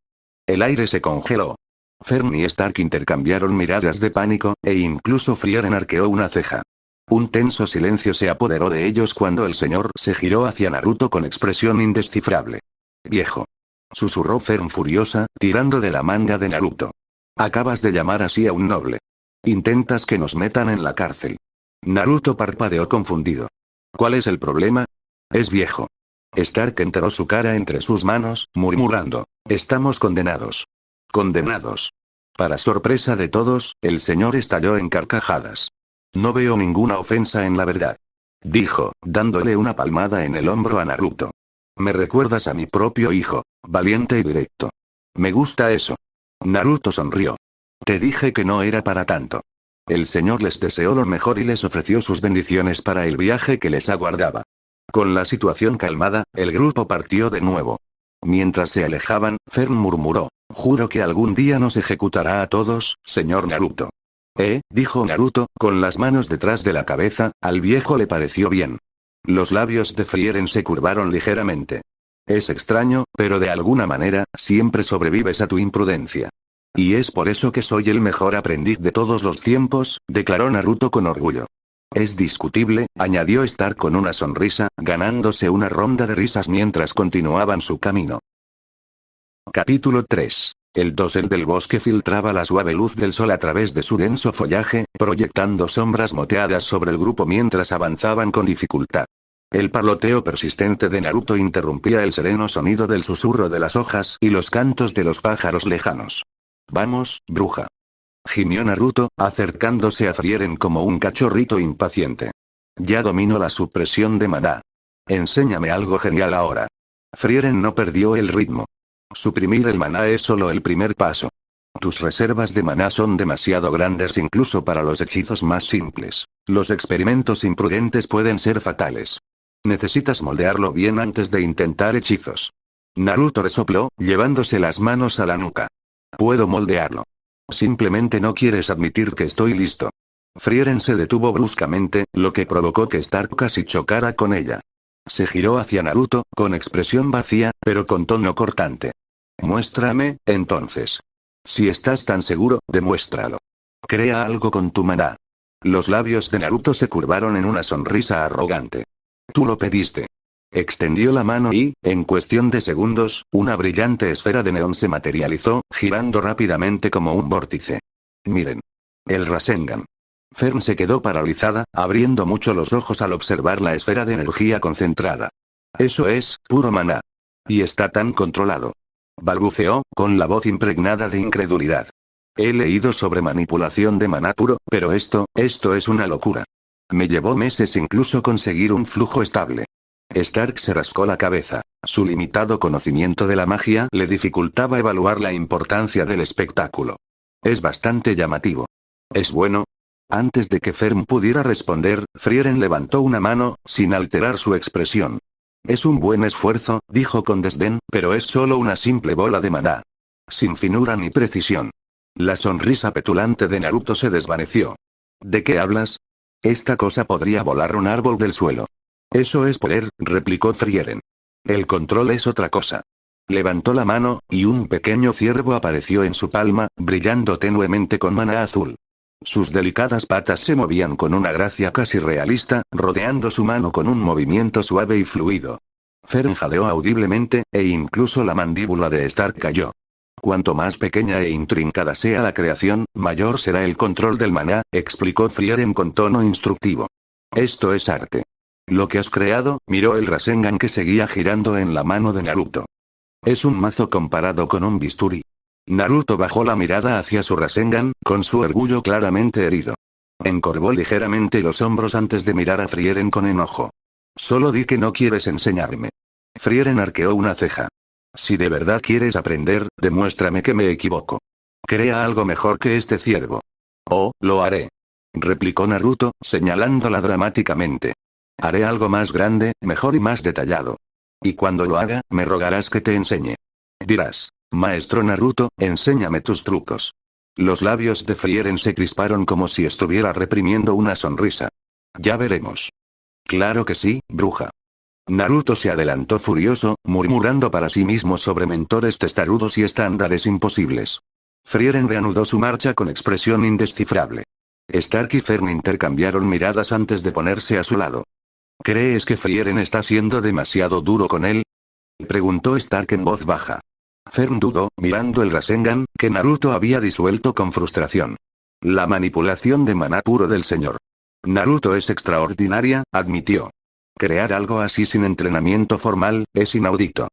El aire se congeló. Fern y Stark intercambiaron miradas de pánico, e incluso Frieren arqueó una ceja. Un tenso silencio se apoderó de ellos cuando el señor se giró hacia Naruto con expresión indescifrable. Viejo. Susurró Fern furiosa, tirando de la manga de Naruto. Acabas de llamar así a un noble. Intentas que nos metan en la cárcel. Naruto parpadeó confundido. ¿Cuál es el problema? Es viejo. Stark enterró su cara entre sus manos, murmurando. Estamos condenados. Condenados. Para sorpresa de todos, el señor estalló en carcajadas. No veo ninguna ofensa en la verdad. Dijo, dándole una palmada en el hombro a Naruto. Me recuerdas a mi propio hijo, valiente y directo. Me gusta eso. Naruto sonrió. Te dije que no era para tanto. El señor les deseó lo mejor y les ofreció sus bendiciones para el viaje que les aguardaba. Con la situación calmada, el grupo partió de nuevo. Mientras se alejaban, Fern murmuró. Juro que algún día nos ejecutará a todos, señor Naruto. Dijo Naruto, con las manos detrás de la cabeza, al viejo le pareció bien. Los labios de Frieren se curvaron ligeramente. Es extraño, pero de alguna manera, siempre sobrevives a tu imprudencia. Y es por eso que soy el mejor aprendiz de todos los tiempos, declaró Naruto con orgullo. Es discutible, añadió Stark con una sonrisa, ganándose una ronda de risas mientras continuaban su camino. Capítulo 3. El dosel del bosque filtraba la suave luz del sol a través de su denso follaje, proyectando sombras moteadas sobre el grupo mientras avanzaban con dificultad. El parloteo persistente de Naruto interrumpía el sereno sonido del susurro de las hojas y los cantos de los pájaros lejanos. Vamos, bruja. Gimió Naruto, acercándose a Frieren como un cachorrito impaciente. Ya domino la supresión de maná. Enséñame algo genial ahora. Frieren no perdió el ritmo. Suprimir el maná es solo el primer paso. Tus reservas de maná son demasiado grandes incluso para los hechizos más simples. Los experimentos imprudentes pueden ser fatales. Necesitas moldearlo bien antes de intentar hechizos. Naruto resopló, llevándose las manos a la nuca. Puedo moldearlo. Simplemente no quieres admitir que estoy listo. Frieren se detuvo bruscamente, lo que provocó que Stark casi chocara con ella. Se giró hacia Naruto, con expresión vacía, pero con tono cortante. Muéstrame, entonces. Si estás tan seguro, demuéstralo. Crea algo con tu maná. Los labios de Naruto se curvaron en una sonrisa arrogante. Tú lo pediste. Extendió la mano y, en cuestión de segundos, una brillante esfera de neón se materializó, girando rápidamente como un vórtice. Miren. El Rasengan. Fern se quedó paralizada, abriendo mucho los ojos al observar la esfera de energía concentrada. Eso es, puro maná. Y está tan controlado. Balbuceó, con la voz impregnada de incredulidad. He leído sobre manipulación de maná puro, pero esto es una locura. Me llevó meses incluso conseguir un flujo estable. Stark se rascó la cabeza. Su limitado conocimiento de la magia le dificultaba evaluar la importancia del espectáculo. Es bastante llamativo. ¿Es bueno? Antes de que Fern pudiera responder, Frieren levantó una mano, sin alterar su expresión. Es un buen esfuerzo, dijo con desdén, pero es solo una simple bola de maná. Sin finura ni precisión. La sonrisa petulante de Naruto se desvaneció. ¿De qué hablas? Esta cosa podría volar un árbol del suelo. Eso es poder, replicó Frieren. El control es otra cosa. Levantó la mano, y un pequeño ciervo apareció en su palma, brillando tenuemente con maná azul. Sus delicadas patas se movían con una gracia casi realista, rodeando su mano con un movimiento suave y fluido. Fern jadeó audiblemente, e incluso la mandíbula de Stark cayó. Cuanto más pequeña e intrincada sea la creación, mayor será el control del maná, explicó Frieren con tono instructivo. Esto es arte. Lo que has creado, miró el Rasengan que seguía girando en la mano de Naruto. Es un mazo comparado con un bisturí. Naruto bajó la mirada hacia su Rasengan, con su orgullo claramente herido. Encorvó ligeramente los hombros antes de mirar a Frieren con enojo. Solo di que no quieres enseñarme. Frieren arqueó una ceja. Si de verdad quieres aprender, demuéstrame que me equivoco. Crea algo mejor que este ciervo. Oh, lo haré. Replicó Naruto, señalándola dramáticamente. Haré algo más grande, mejor y más detallado. Y cuando lo haga, me rogarás que te enseñe. Dirás, maestro Naruto, enséñame tus trucos. Los labios de Frieren se crisparon como si estuviera reprimiendo una sonrisa. Ya veremos. Claro que sí, bruja. Naruto se adelantó furioso, murmurando para sí mismo sobre mentores testarudos y estándares imposibles. Frieren reanudó su marcha con expresión indescifrable. Stark y Fern intercambiaron miradas antes de ponerse a su lado. ¿Crees que Frieren está siendo demasiado duro con él? Preguntó Stark en voz baja. Fern dudó, mirando el Rasengan, que Naruto había disuelto con frustración. La manipulación de maná puro del señor Naruto es extraordinaria, admitió. Crear algo así sin entrenamiento formal, es inaudito.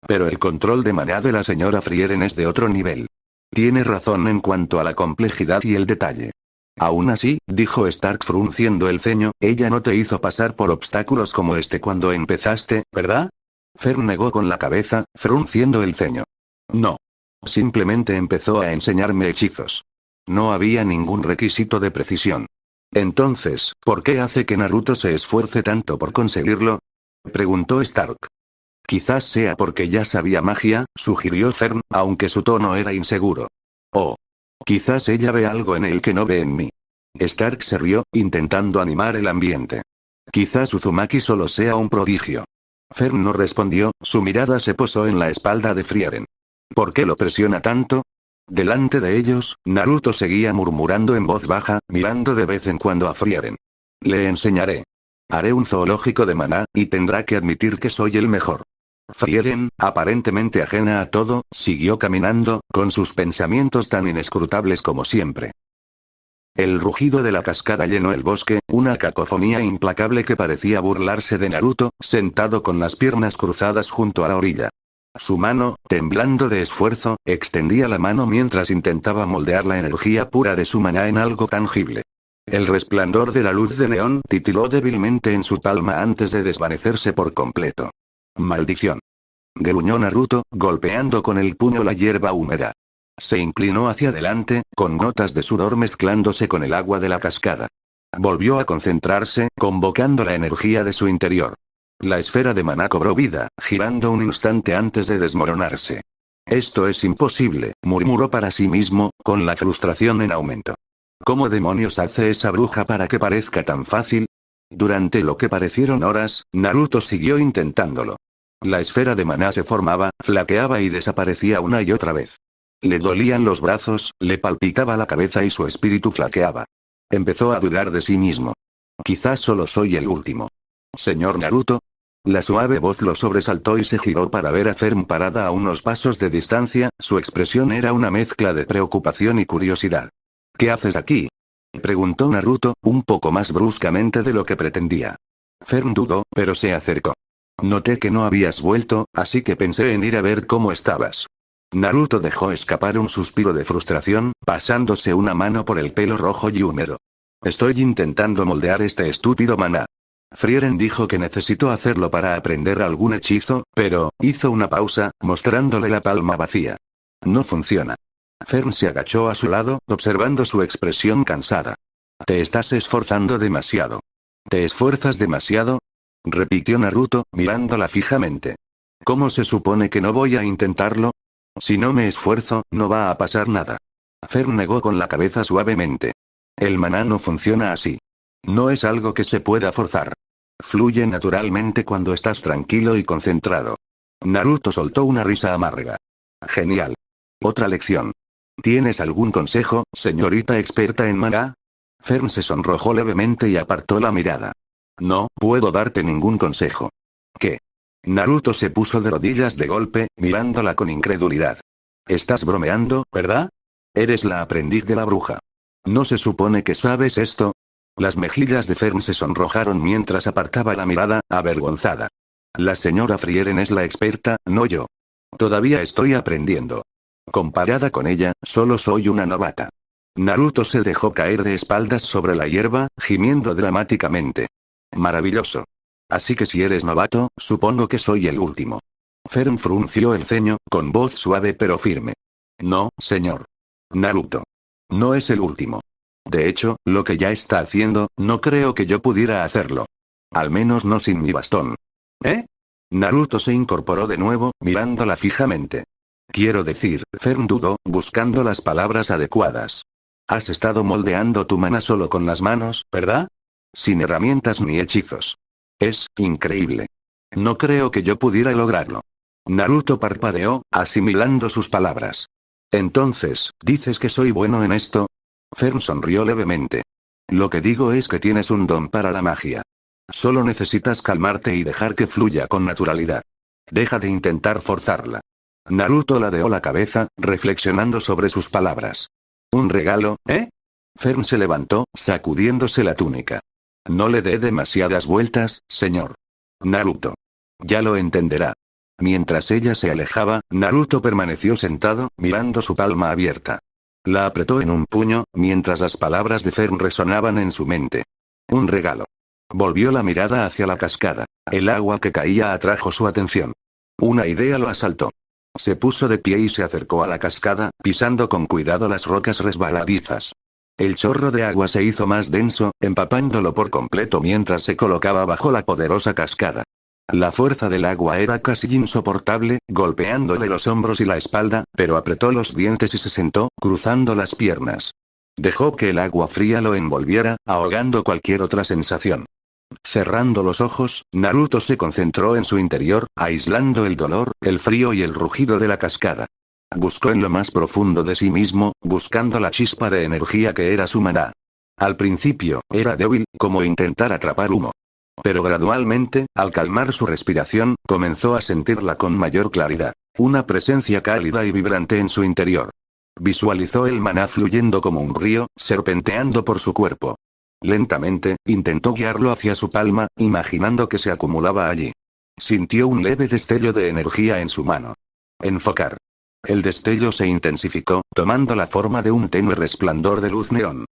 Pero el control de maná de la señora Frieren es de otro nivel. Tiene razón en cuanto a la complejidad y el detalle. Aún así, dijo Stark frunciendo el ceño, ella no te hizo pasar por obstáculos como este cuando empezaste, ¿verdad? Fern negó con la cabeza, frunciendo el ceño. No. Simplemente empezó a enseñarme hechizos. No había ningún requisito de precisión. Entonces, ¿por qué hace que Naruto se esfuerce tanto por conseguirlo? Preguntó Stark. Quizás sea porque ya sabía magia, sugirió Fern, aunque su tono era inseguro. Oh. Quizás ella ve algo en él que no ve en mí. Stark se rió, intentando animar el ambiente. Quizás Uzumaki solo sea un prodigio. Fern no respondió, su mirada se posó en la espalda de Frieren. ¿Por qué lo presiona tanto? Delante de ellos, Naruto seguía murmurando en voz baja, mirando de vez en cuando a Frieren. Le enseñaré. Haré un zoológico de maná, y tendrá que admitir que soy el mejor. Frieren, aparentemente ajena a todo, siguió caminando, con sus pensamientos tan inescrutables como siempre. El rugido de la cascada llenó el bosque, una cacofonía implacable que parecía burlarse de Naruto, sentado con las piernas cruzadas junto a la orilla. Su mano, temblando de esfuerzo, extendía la mano mientras intentaba moldear la energía pura de su maná en algo tangible. El resplandor de la luz de neón titiló débilmente en su palma antes de desvanecerse por completo. ¡Maldición! Gruñó Naruto, golpeando con el puño la hierba húmeda. Se inclinó hacia adelante, con gotas de sudor mezclándose con el agua de la cascada. Volvió a concentrarse, convocando la energía de su interior. La esfera de maná cobró vida, girando un instante antes de desmoronarse. Esto es imposible, murmuró para sí mismo, con la frustración en aumento. ¿Cómo demonios hace esa bruja para que parezca tan fácil? Durante lo que parecieron horas, Naruto siguió intentándolo. La esfera de maná se formaba, flaqueaba y desaparecía una y otra vez. Le dolían los brazos, le palpitaba la cabeza y su espíritu flaqueaba. Empezó a dudar de sí mismo. Quizás solo soy el último. Señor Naruto. La suave voz lo sobresaltó y se giró para ver a Fern parada a unos pasos de distancia, su expresión era una mezcla de preocupación y curiosidad. ¿Qué haces aquí? Preguntó Naruto, un poco más bruscamente de lo que pretendía. Fern dudó, pero se acercó. Noté que no habías vuelto, así que pensé en ir a ver cómo estabas. Naruto dejó escapar un suspiro de frustración, pasándose una mano por el pelo rojo y húmedo. Estoy intentando moldear este estúpido maná. Frieren dijo que necesitó hacerlo para aprender algún hechizo, pero, hizo una pausa, mostrándole la palma vacía. No funciona. Fern se agachó a su lado, observando su expresión cansada. Te estás esforzando demasiado. ¿Te esfuerzas demasiado? Repitió Naruto, mirándola fijamente. ¿Cómo se supone que no voy a intentarlo? Si no me esfuerzo, no va a pasar nada. Fern negó con la cabeza suavemente. El maná no funciona así. No es algo que se pueda forzar. Fluye naturalmente cuando estás tranquilo y concentrado. Naruto soltó una risa amarga. Genial. Otra lección. ¿Tienes algún consejo, señorita experta en maná? Fern se sonrojó levemente y apartó la mirada. No puedo darte ningún consejo. ¿Qué? Naruto se puso de rodillas de golpe, mirándola con incredulidad. Estás bromeando, ¿verdad? Eres la aprendiz de la bruja. ¿No se supone que sabes esto? Las mejillas de Fern se sonrojaron mientras apartaba la mirada, avergonzada. La señora Frieren es la experta, no yo. Todavía estoy aprendiendo. Comparada con ella, solo soy una novata. Naruto se dejó caer de espaldas sobre la hierba, gimiendo dramáticamente. Maravilloso. Así que si eres novato, supongo que soy el último. Fern frunció el ceño, con voz suave pero firme. No, señor. Naruto. No es el último. De hecho, lo que ya está haciendo, no creo que yo pudiera hacerlo. Al menos no sin mi bastón. ¿Eh? Naruto se incorporó de nuevo, mirándola fijamente. Quiero decir, Fern dudó, buscando las palabras adecuadas. Has estado moldeando tu mana solo con las manos, ¿verdad? Sin herramientas ni hechizos. Es increíble. No creo que yo pudiera lograrlo. Naruto parpadeó, asimilando sus palabras. Entonces, ¿dices que soy bueno en esto? Fern sonrió levemente. Lo que digo es que tienes un don para la magia. Solo necesitas calmarte y dejar que fluya con naturalidad. Deja de intentar forzarla. Naruto ladeó la cabeza, reflexionando sobre sus palabras. ¿Un regalo, eh? Fern se levantó, sacudiéndose la túnica. No le dé demasiadas vueltas, señor. Naruto. Ya lo entenderá. Mientras ella se alejaba, Naruto permaneció sentado, mirando su palma abierta. La apretó en un puño, mientras las palabras de Fern resonaban en su mente. Un regalo. Volvió la mirada hacia la cascada. El agua que caía atrajo su atención. Una idea lo asaltó. Se puso de pie y se acercó a la cascada, pisando con cuidado las rocas resbaladizas. El chorro de agua se hizo más denso, empapándolo por completo mientras se colocaba bajo la poderosa cascada. La fuerza del agua era casi insoportable, golpeándole los hombros y la espalda, pero apretó los dientes y se sentó, cruzando las piernas. Dejó que el agua fría lo envolviera, ahogando cualquier otra sensación. Cerrando los ojos, Naruto se concentró en su interior, aislando el dolor, el frío y el rugido de la cascada. Buscó en lo más profundo de sí mismo, buscando la chispa de energía que era su maná. Al principio, era débil, como intentar atrapar humo. Pero gradualmente, al calmar su respiración, comenzó a sentirla con mayor claridad. Una presencia cálida y vibrante en su interior. Visualizó el maná fluyendo como un río, serpenteando por su cuerpo. Lentamente, intentó guiarlo hacia su palma, imaginando que se acumulaba allí. Sintió un leve destello de energía en su mano. Enfocar. El destello se intensificó, tomando la forma de un tenue resplandor de luz neón.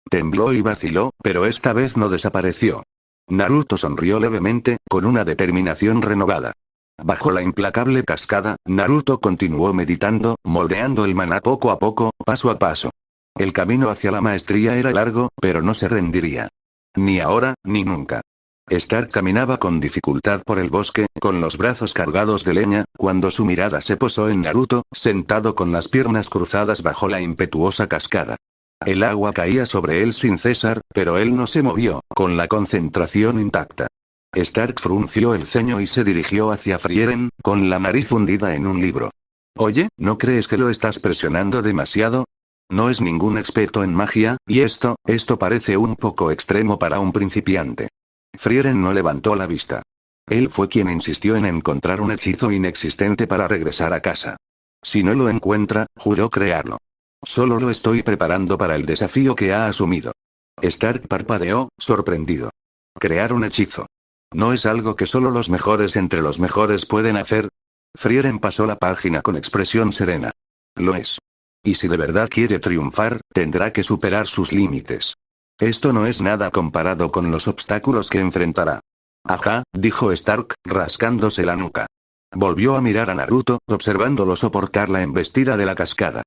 Tembló y vaciló, pero esta vez no desapareció. Naruto sonrió levemente, con una determinación renovada. Bajo la implacable cascada, Naruto continuó meditando, moldeando el maná poco a poco, paso a paso. El camino hacia la maestría era largo, pero no se rendiría. Ni ahora, ni nunca. Stark caminaba con dificultad por el bosque, con los brazos cargados de leña, cuando su mirada se posó en Naruto, sentado con las piernas cruzadas bajo la impetuosa cascada. El agua caía sobre él sin cesar, pero él no se movió, con la concentración intacta. Stark frunció el ceño y se dirigió hacia Frieren, con la nariz hundida en un libro. Oye, ¿no crees que lo estás presionando demasiado? No es ningún experto en magia, y esto parece un poco extremo para un principiante. Frieren no levantó la vista. Él fue quien insistió en encontrar un hechizo inexistente para regresar a casa. Si no lo encuentra, juró crearlo. Solo lo estoy preparando para el desafío que ha asumido. Stark parpadeó, sorprendido. Crear un hechizo. ¿No es algo que solo los mejores entre los mejores pueden hacer? Frieren pasó la página con expresión serena. Lo es. Y si de verdad quiere triunfar, tendrá que superar sus límites. Esto no es nada comparado con los obstáculos que enfrentará. Ajá, dijo Stark, rascándose la nuca. Volvió a mirar a Naruto, observándolo soportar la embestida de la cascada.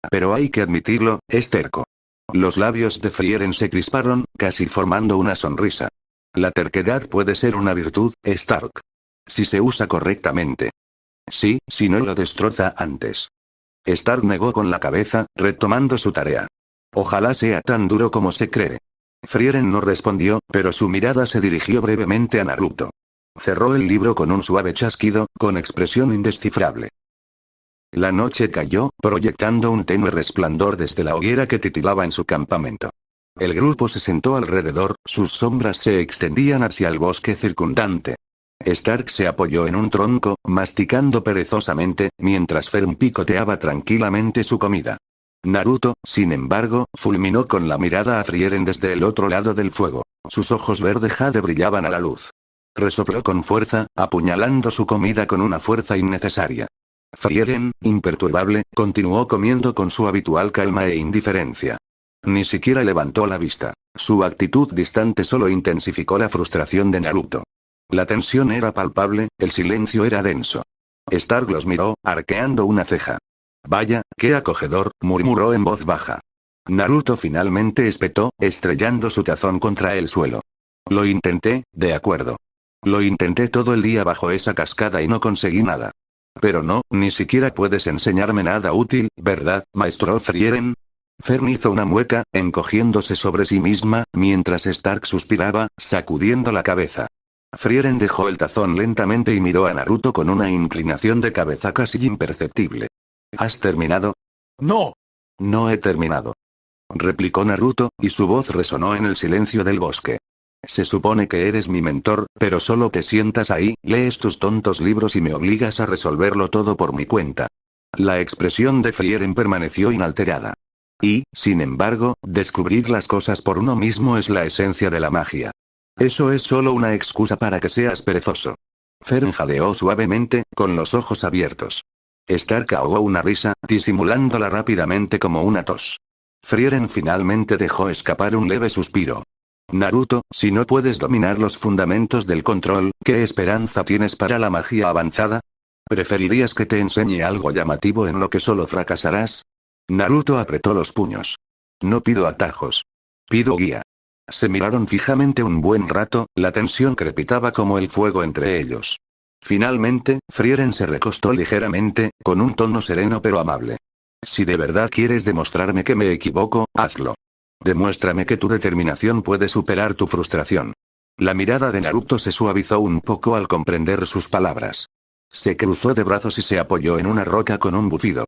Pero hay que admitirlo, es terco. Los labios de Frieren se crisparon, casi formando una sonrisa. La terquedad puede ser una virtud, Stark. Si se usa correctamente. Sí, si no lo destroza antes. Stark negó con la cabeza, retomando su tarea. Ojalá sea tan duro como se cree. Frieren no respondió, pero su mirada se dirigió brevemente a Naruto. Cerró el libro con un suave chasquido, con expresión indescifrable. La noche cayó, proyectando un tenue resplandor desde la hoguera que titilaba en su campamento. El grupo se sentó alrededor, sus sombras se extendían hacia el bosque circundante. Stark se apoyó en un tronco, masticando perezosamente, mientras Fern picoteaba tranquilamente su comida. Naruto, sin embargo, fulminó con la mirada a Frieren desde el otro lado del fuego. Sus ojos verde jade brillaban a la luz. Resopló con fuerza, apuñalando su comida con una fuerza innecesaria. Frieren, imperturbable, continuó comiendo con su habitual calma e indiferencia. Ni siquiera levantó la vista. Su actitud distante solo intensificó la frustración de Naruto. La tensión era palpable, el silencio era denso. Stark los miró, arqueando una ceja. Vaya, qué acogedor, murmuró en voz baja. Naruto finalmente espetó, estrellando su tazón contra el suelo. Lo intenté, de acuerdo. Lo intenté todo el día bajo esa cascada y no conseguí nada. Pero no, ni siquiera puedes enseñarme nada útil, ¿verdad, maestro Frieren? Fern hizo una mueca, encogiéndose sobre sí misma, mientras Stark suspiraba, sacudiendo la cabeza. Frieren dejó el tazón lentamente y miró a Naruto con una inclinación de cabeza casi imperceptible. ¿Has terminado? No. No he terminado. Replicó Naruto, y su voz resonó en el silencio del bosque. Se supone que eres mi mentor, pero solo te sientas ahí, lees tus tontos libros y me obligas a resolverlo todo por mi cuenta. La expresión de Frieren permaneció inalterada. Y, sin embargo, descubrir las cosas por uno mismo es la esencia de la magia. Eso es solo una excusa para que seas perezoso. Fern jadeó suavemente, con los ojos abiertos. Stark ahogó una risa, disimulándola rápidamente como una tos. Frieren finalmente dejó escapar un leve suspiro. Naruto, si no puedes dominar los fundamentos del control, ¿qué esperanza tienes para la magia avanzada? ¿Preferirías que te enseñe algo llamativo en lo que solo fracasarás? Naruto apretó los puños. No pido atajos. Pido guía. Se miraron fijamente un buen rato, la tensión crepitaba como el fuego entre ellos. Finalmente, Frieren se recostó ligeramente, con un tono sereno pero amable. Si de verdad quieres demostrarme que me equivoco, hazlo. Demuéstrame que tu determinación puede superar tu frustración. La mirada de Naruto se suavizó un poco al comprender sus palabras. Se cruzó de brazos y se apoyó en una roca con un bufido.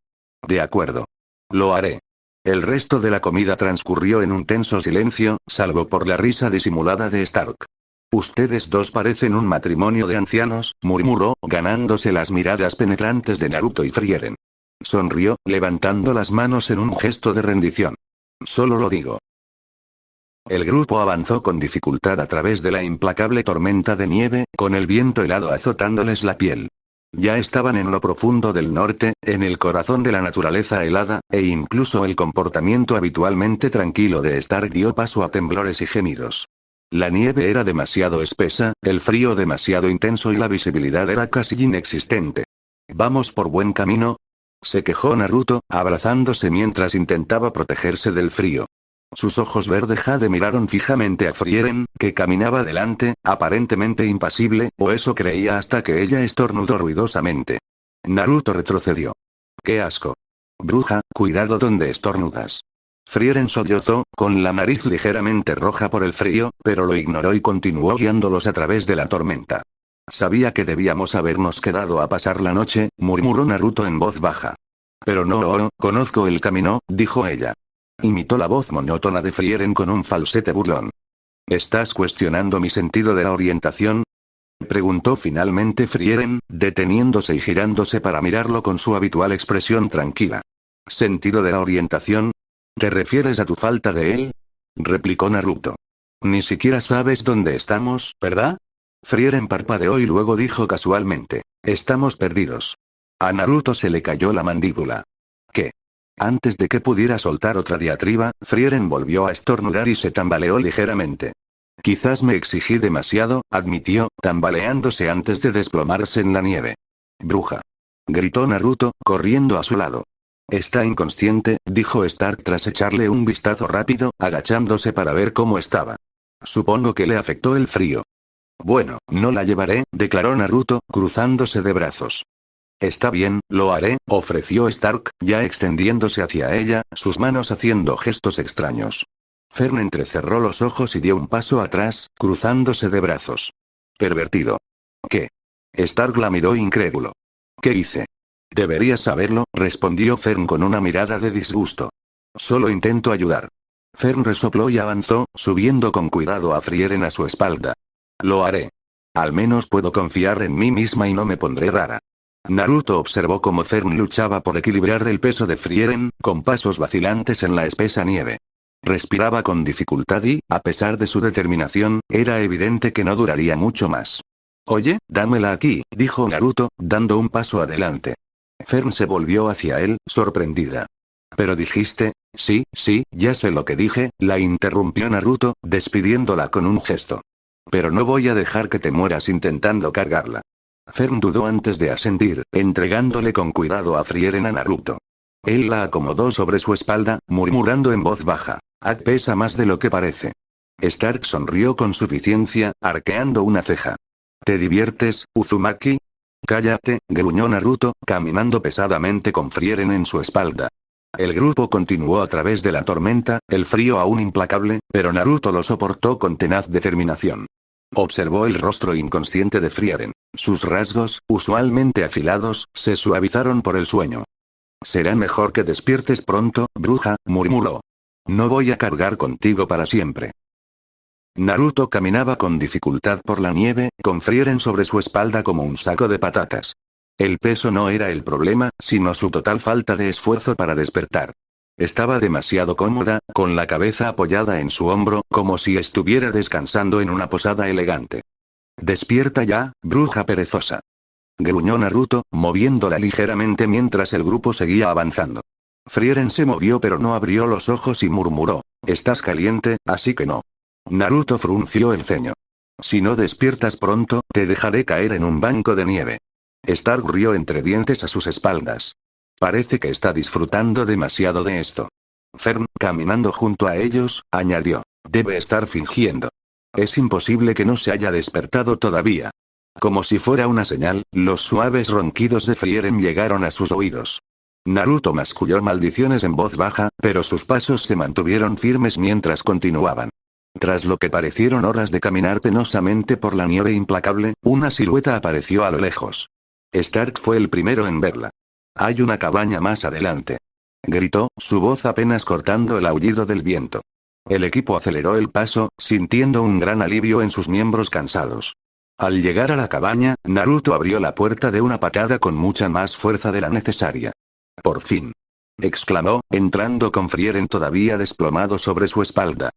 De acuerdo. Lo haré. El resto de la comida transcurrió en un tenso silencio, salvo por la risa disimulada de Stark. Ustedes dos parecen un matrimonio de ancianos, murmuró, ganándose las miradas penetrantes de Naruto y Frieren. Sonrió, levantando las manos en un gesto de rendición. Solo lo digo. El grupo avanzó con dificultad a través de la implacable tormenta de nieve, con el viento helado azotándoles la piel. Ya estaban en lo profundo del norte, en el corazón de la naturaleza helada, e incluso el comportamiento habitualmente tranquilo de Stark dio paso a temblores y gemidos. La nieve era demasiado espesa, el frío demasiado intenso y la visibilidad era casi inexistente. ¿Vamos por buen camino?, se quejó Naruto, abrazándose mientras intentaba protegerse del frío. Sus ojos verde jade miraron fijamente a Frieren, que caminaba delante, aparentemente impasible, o eso creía hasta que ella estornudó ruidosamente. Naruto retrocedió. ¡Qué asco! Bruja, cuidado donde estornudas. Frieren sollozó, con la nariz ligeramente roja por el frío, pero lo ignoró y continuó guiándolos a través de la tormenta. Sabía que debíamos habernos quedado a pasar la noche, murmuró Naruto en voz baja. Pero no, conozco el camino, dijo ella. Imitó la voz monótona de Frieren con un falsete burlón. ¿Estás cuestionando mi sentido de la orientación?, preguntó finalmente Frieren, deteniéndose y girándose para mirarlo con su habitual expresión tranquila. ¿Sentido de la orientación? ¿Te refieres a tu falta de él?, replicó Naruto. Ni siquiera sabes dónde estamos, ¿verdad? Frieren parpadeó y luego dijo casualmente. Estamos perdidos. A Naruto se le cayó la mandíbula. ¿Qué? Antes de que pudiera soltar otra diatriba, Frieren volvió a estornudar y se tambaleó ligeramente. Quizás me exigí demasiado, admitió, tambaleándose antes de desplomarse en la nieve. Bruja. Gritó Naruto, corriendo a su lado. Está inconsciente, dijo Stark tras echarle un vistazo rápido, agachándose para ver cómo estaba. Supongo que le afectó el frío. Bueno, no la llevaré, declaró Naruto, cruzándose de brazos. Está bien, lo haré, ofreció Stark, ya extendiéndose hacia ella, sus manos haciendo gestos extraños. Fern entrecerró los ojos y dio un paso atrás, cruzándose de brazos. Pervertido. ¿Qué? Stark la miró incrédulo. ¿Qué hice? Deberías saberlo, respondió Fern con una mirada de disgusto. Solo intento ayudar. Fern resopló y avanzó, subiendo con cuidado a Frieren a su espalda. Lo haré. Al menos puedo confiar en mí misma y no me pondré rara. Naruto observó cómo Fern luchaba por equilibrar el peso de Frieren, con pasos vacilantes en la espesa nieve. Respiraba con dificultad y, a pesar de su determinación, era evidente que no duraría mucho más. Oye, dámela aquí, dijo Naruto, dando un paso adelante. Fern se volvió hacia él, sorprendida. Pero dijiste, sí, ya sé lo que dije, la interrumpió Naruto, despidiéndola con un gesto. Pero no voy a dejar que te mueras intentando cargarla. Fern dudó antes de asentir, entregándole con cuidado a Frieren a Naruto. Él la acomodó sobre su espalda, murmurando en voz baja. Pesa más de lo que parece. Stark sonrió con suficiencia, arqueando una ceja. ¿Te diviertes, Uzumaki? Cállate, gruñó Naruto, caminando pesadamente con Frieren en su espalda. El grupo continuó a través de la tormenta, el frío aún implacable, pero Naruto lo soportó con tenaz determinación. Observó el rostro inconsciente de Frieren. Sus rasgos, usualmente afilados, se suavizaron por el sueño. Será mejor que despiertes pronto, bruja, murmuró. No voy a cargar contigo para siempre. Naruto caminaba con dificultad por la nieve, con Frieren sobre su espalda como un saco de patatas. El peso no era el problema, sino su total falta de esfuerzo para despertar. Estaba demasiado cómoda, con la cabeza apoyada en su hombro, como si estuviera descansando en una posada elegante. Despierta ya, bruja perezosa. Gruñó Naruto, moviéndola ligeramente mientras el grupo seguía avanzando. Frieren se movió pero no abrió los ojos y murmuró. Estás caliente, así que no. Naruto frunció el ceño. Si no despiertas pronto, te dejaré caer en un banco de nieve. Stark rió entre dientes a sus espaldas. Parece que está disfrutando demasiado de esto. Fern, caminando junto a ellos, añadió. Debe estar fingiendo. Es imposible que no se haya despertado todavía. Como si fuera una señal, los suaves ronquidos de Frieren llegaron a sus oídos. Naruto masculló maldiciones en voz baja, pero sus pasos se mantuvieron firmes mientras continuaban. Tras lo que parecieron horas de caminar penosamente por la nieve implacable, una silueta apareció a lo lejos. Stark fue el primero en verla. Hay una cabaña más adelante. Gritó, su voz apenas cortando el aullido del viento. El equipo aceleró el paso, sintiendo un gran alivio en sus miembros cansados. Al llegar a la cabaña, Naruto abrió la puerta de una patada con mucha más fuerza de la necesaria. Por fin. Exclamó, entrando con Frieren todavía desplomado sobre su espalda.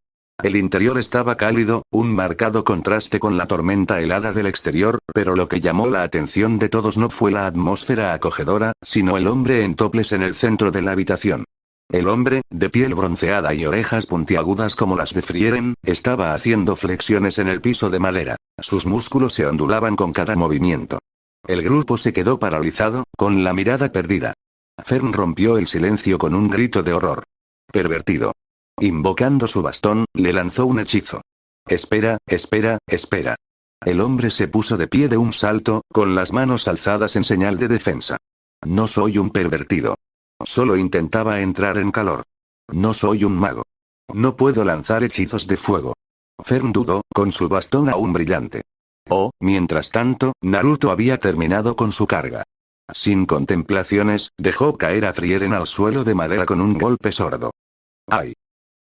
El interior estaba cálido, un marcado contraste con la tormenta helada del exterior, pero lo que llamó la atención de todos no fue la atmósfera acogedora, sino el hombre en toples en el centro de la habitación. El hombre, de piel bronceada y orejas puntiagudas como las de Frieren, estaba haciendo flexiones en el piso de madera. Sus músculos se ondulaban con cada movimiento. El grupo se quedó paralizado, con la mirada perdida. Fern rompió el silencio con un grito de horror. Pervertido. Invocando su bastón, le lanzó un hechizo. Espera. El hombre se puso de pie de un salto, con las manos alzadas en señal de defensa. No soy un pervertido. Solo intentaba entrar en calor. No soy un mago. No puedo lanzar hechizos de fuego. Fern dudó, con su bastón aún brillante. Mientras tanto, Naruto había terminado con su carga. Sin contemplaciones, dejó caer a Frieren al suelo de madera con un golpe sordo. ¡Ay!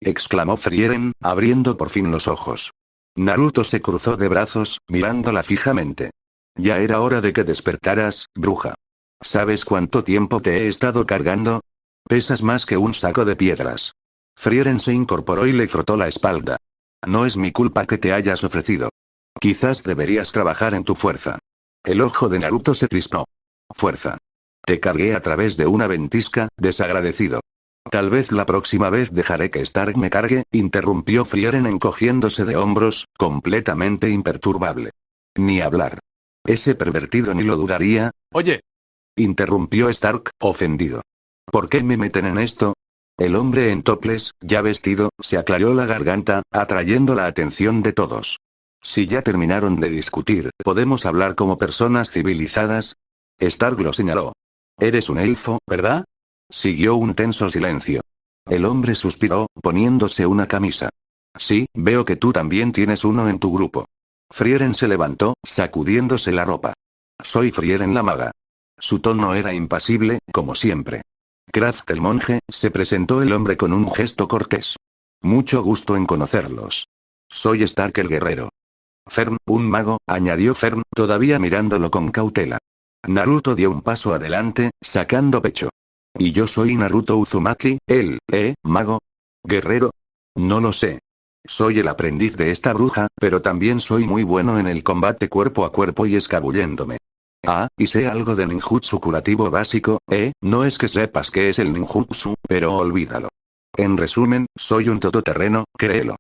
Exclamó Frieren, abriendo por fin los ojos. Naruto se cruzó de brazos, mirándola fijamente. Ya era hora de que despertaras, bruja. ¿Sabes cuánto tiempo te he estado cargando? Pesas más que un saco de piedras. Frieren se incorporó y le frotó la espalda. No es mi culpa que te hayas ofrecido. Quizás deberías trabajar en tu fuerza. El ojo de Naruto se crispó. Fuerza. Te cargué a través de una ventisca, desagradecido. Tal vez la próxima vez dejaré que Stark me cargue, interrumpió Frieren encogiéndose de hombros, completamente imperturbable. Ni hablar. Ese pervertido ni lo dudaría. Oye. Interrumpió Stark, ofendido. ¿Por qué me meten en esto? El hombre en toples, ya vestido, se aclaró la garganta, atrayendo la atención de todos. Si ya terminaron de discutir, ¿podemos hablar como personas civilizadas? Stark lo señaló. Eres un elfo, ¿verdad? Siguió un tenso silencio. El hombre suspiró, poniéndose una camisa. Sí, veo que tú también tienes uno en tu grupo. Frieren se levantó, sacudiéndose la ropa. Soy Frieren la maga. Su tono era impasible, como siempre. Kraft el monje, se presentó el hombre con un gesto cortés. Mucho gusto en conocerlos. Soy Stark el guerrero. Fern, un mago, añadió Fern, todavía mirándolo con cautela. Naruto dio un paso adelante, sacando pecho. Y yo soy Naruto Uzumaki, mago. ¿Guerrero? No lo sé. Soy el aprendiz de esta bruja, pero también soy muy bueno en el combate cuerpo a cuerpo y escabulléndome. Ah, y sé algo de ninjutsu curativo básico, no es que sepas qué es el ninjutsu, pero olvídalo. En resumen, soy un todoterreno, créelo.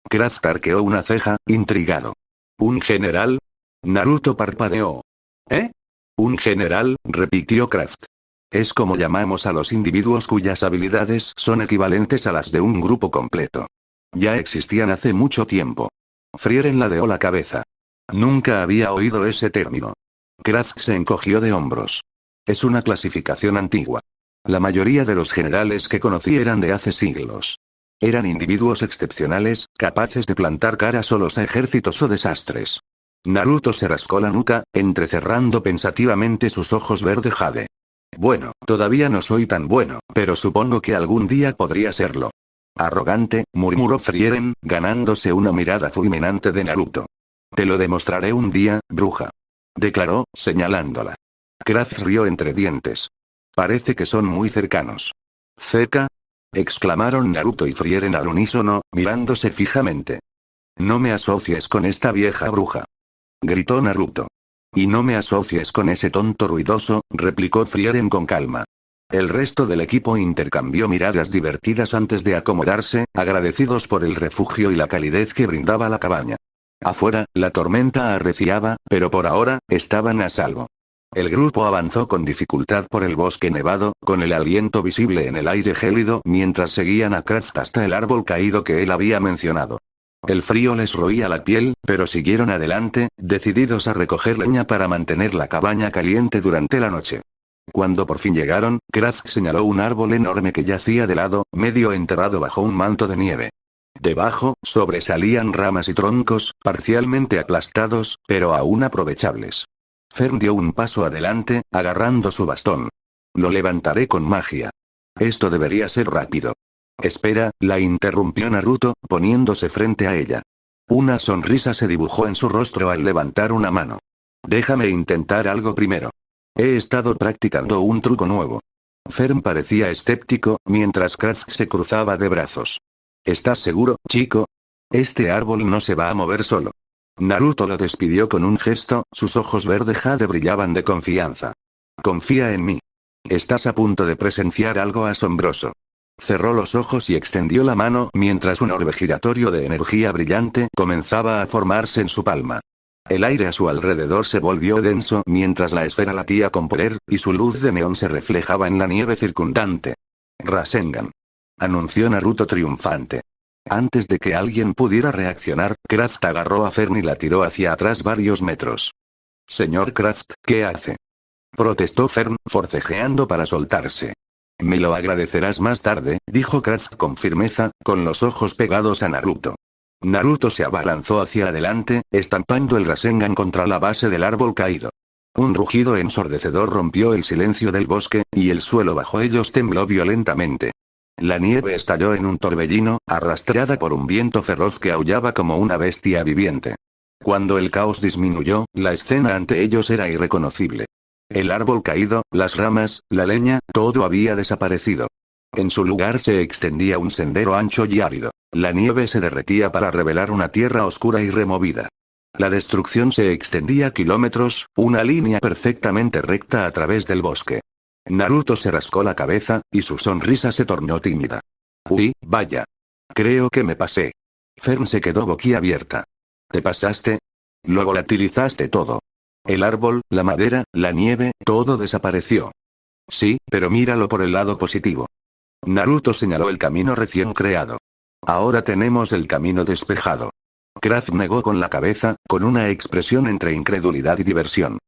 Kraft arqueó una ceja, intrigado. ¿Un general? Naruto parpadeó. ¿Eh? Un general, repitió Kraft. Es como llamamos a los individuos cuyas habilidades son equivalentes a las de un grupo completo. Ya existían hace mucho tiempo. Frieren ladeó la cabeza. Nunca había oído ese término. Kraft se encogió de hombros. Es una clasificación antigua. La mayoría de los generales que conocí eran de hace siglos. Eran individuos excepcionales, capaces de plantar cara solos a ejércitos o desastres. Naruto se rascó la nuca, entrecerrando pensativamente sus ojos verde jade. Bueno, todavía no soy tan bueno, pero supongo que algún día podría serlo. Arrogante, murmuró Frieren, ganándose una mirada fulminante de Naruto. Te lo demostraré un día, bruja. Declaró, señalándola. Kraft rió entre dientes. Parece que son muy cercanos. ¿Cerca? Exclamaron Naruto y Frieren al unísono, mirándose fijamente. No me asocies con esta vieja bruja. Gritó Naruto. Y no me asocies con ese tonto ruidoso, replicó Frieren con calma. El resto del equipo intercambió miradas divertidas antes de acomodarse, agradecidos por el refugio y la calidez que brindaba la cabaña. Afuera, la tormenta arreciaba, pero por ahora, estaban a salvo. El grupo avanzó con dificultad por el bosque nevado, con el aliento visible en el aire gélido mientras seguían a Kraft hasta el árbol caído que él había mencionado. El frío les roía la piel, pero siguieron adelante, decididos a recoger leña para mantener la cabaña caliente durante la noche. Cuando por fin llegaron, Kraft señaló un árbol enorme que yacía de lado, medio enterrado bajo un manto de nieve. Debajo, sobresalían ramas y troncos, parcialmente aplastados, pero aún aprovechables. Fern dio un paso adelante, agarrando su bastón. Lo levantaré con magia. Esto debería ser rápido. Espera, la interrumpió Naruto, poniéndose frente a ella. Una sonrisa se dibujó en su rostro al levantar una mano. Déjame intentar algo primero. He estado practicando un truco nuevo. Fern parecía escéptico, mientras Kraft se cruzaba de brazos. ¿Estás seguro, chico? Este árbol no se va a mover solo. Naruto lo despidió con un gesto, sus ojos verde jade brillaban de confianza. Confía en mí. Estás a punto de presenciar algo asombroso. Cerró los ojos y extendió la mano mientras un orbe giratorio de energía brillante comenzaba a formarse en su palma. El aire a su alrededor se volvió denso mientras la esfera latía con poder, y su luz de neón se reflejaba en la nieve circundante. Rasengan. Anunció Naruto triunfante. Antes de que alguien pudiera reaccionar, Kraft agarró a Fern y la tiró hacia atrás varios metros. Señor Kraft, ¿qué hace? Protestó Fern, forcejeando para soltarse. Me lo agradecerás más tarde, dijo Kraft con firmeza, con los ojos pegados a Naruto. Naruto se abalanzó hacia adelante, estampando el Rasengan contra la base del árbol caído. Un rugido ensordecedor rompió el silencio del bosque, y el suelo bajo ellos tembló violentamente. La nieve estalló en un torbellino, arrastrada por un viento feroz que aullaba como una bestia viviente. Cuando el caos disminuyó, la escena ante ellos era irreconocible. El árbol caído, las ramas, la leña, todo había desaparecido. En su lugar se extendía un sendero ancho y árido. La nieve se derretía para revelar una tierra oscura y removida. La destrucción se extendía kilómetros, una línea perfectamente recta a través del bosque. Naruto se rascó la cabeza, y su sonrisa se tornó tímida. Uy, vaya. Creo que me pasé. Fern se quedó boquiabierta. ¿Te pasaste? Lo volatilizaste todo. El árbol, la madera, la nieve, todo desapareció. Sí, pero míralo por el lado positivo. Naruto señaló el camino recién creado. Ahora tenemos el camino despejado. Kraft negó con la cabeza, con una expresión entre incredulidad y diversión.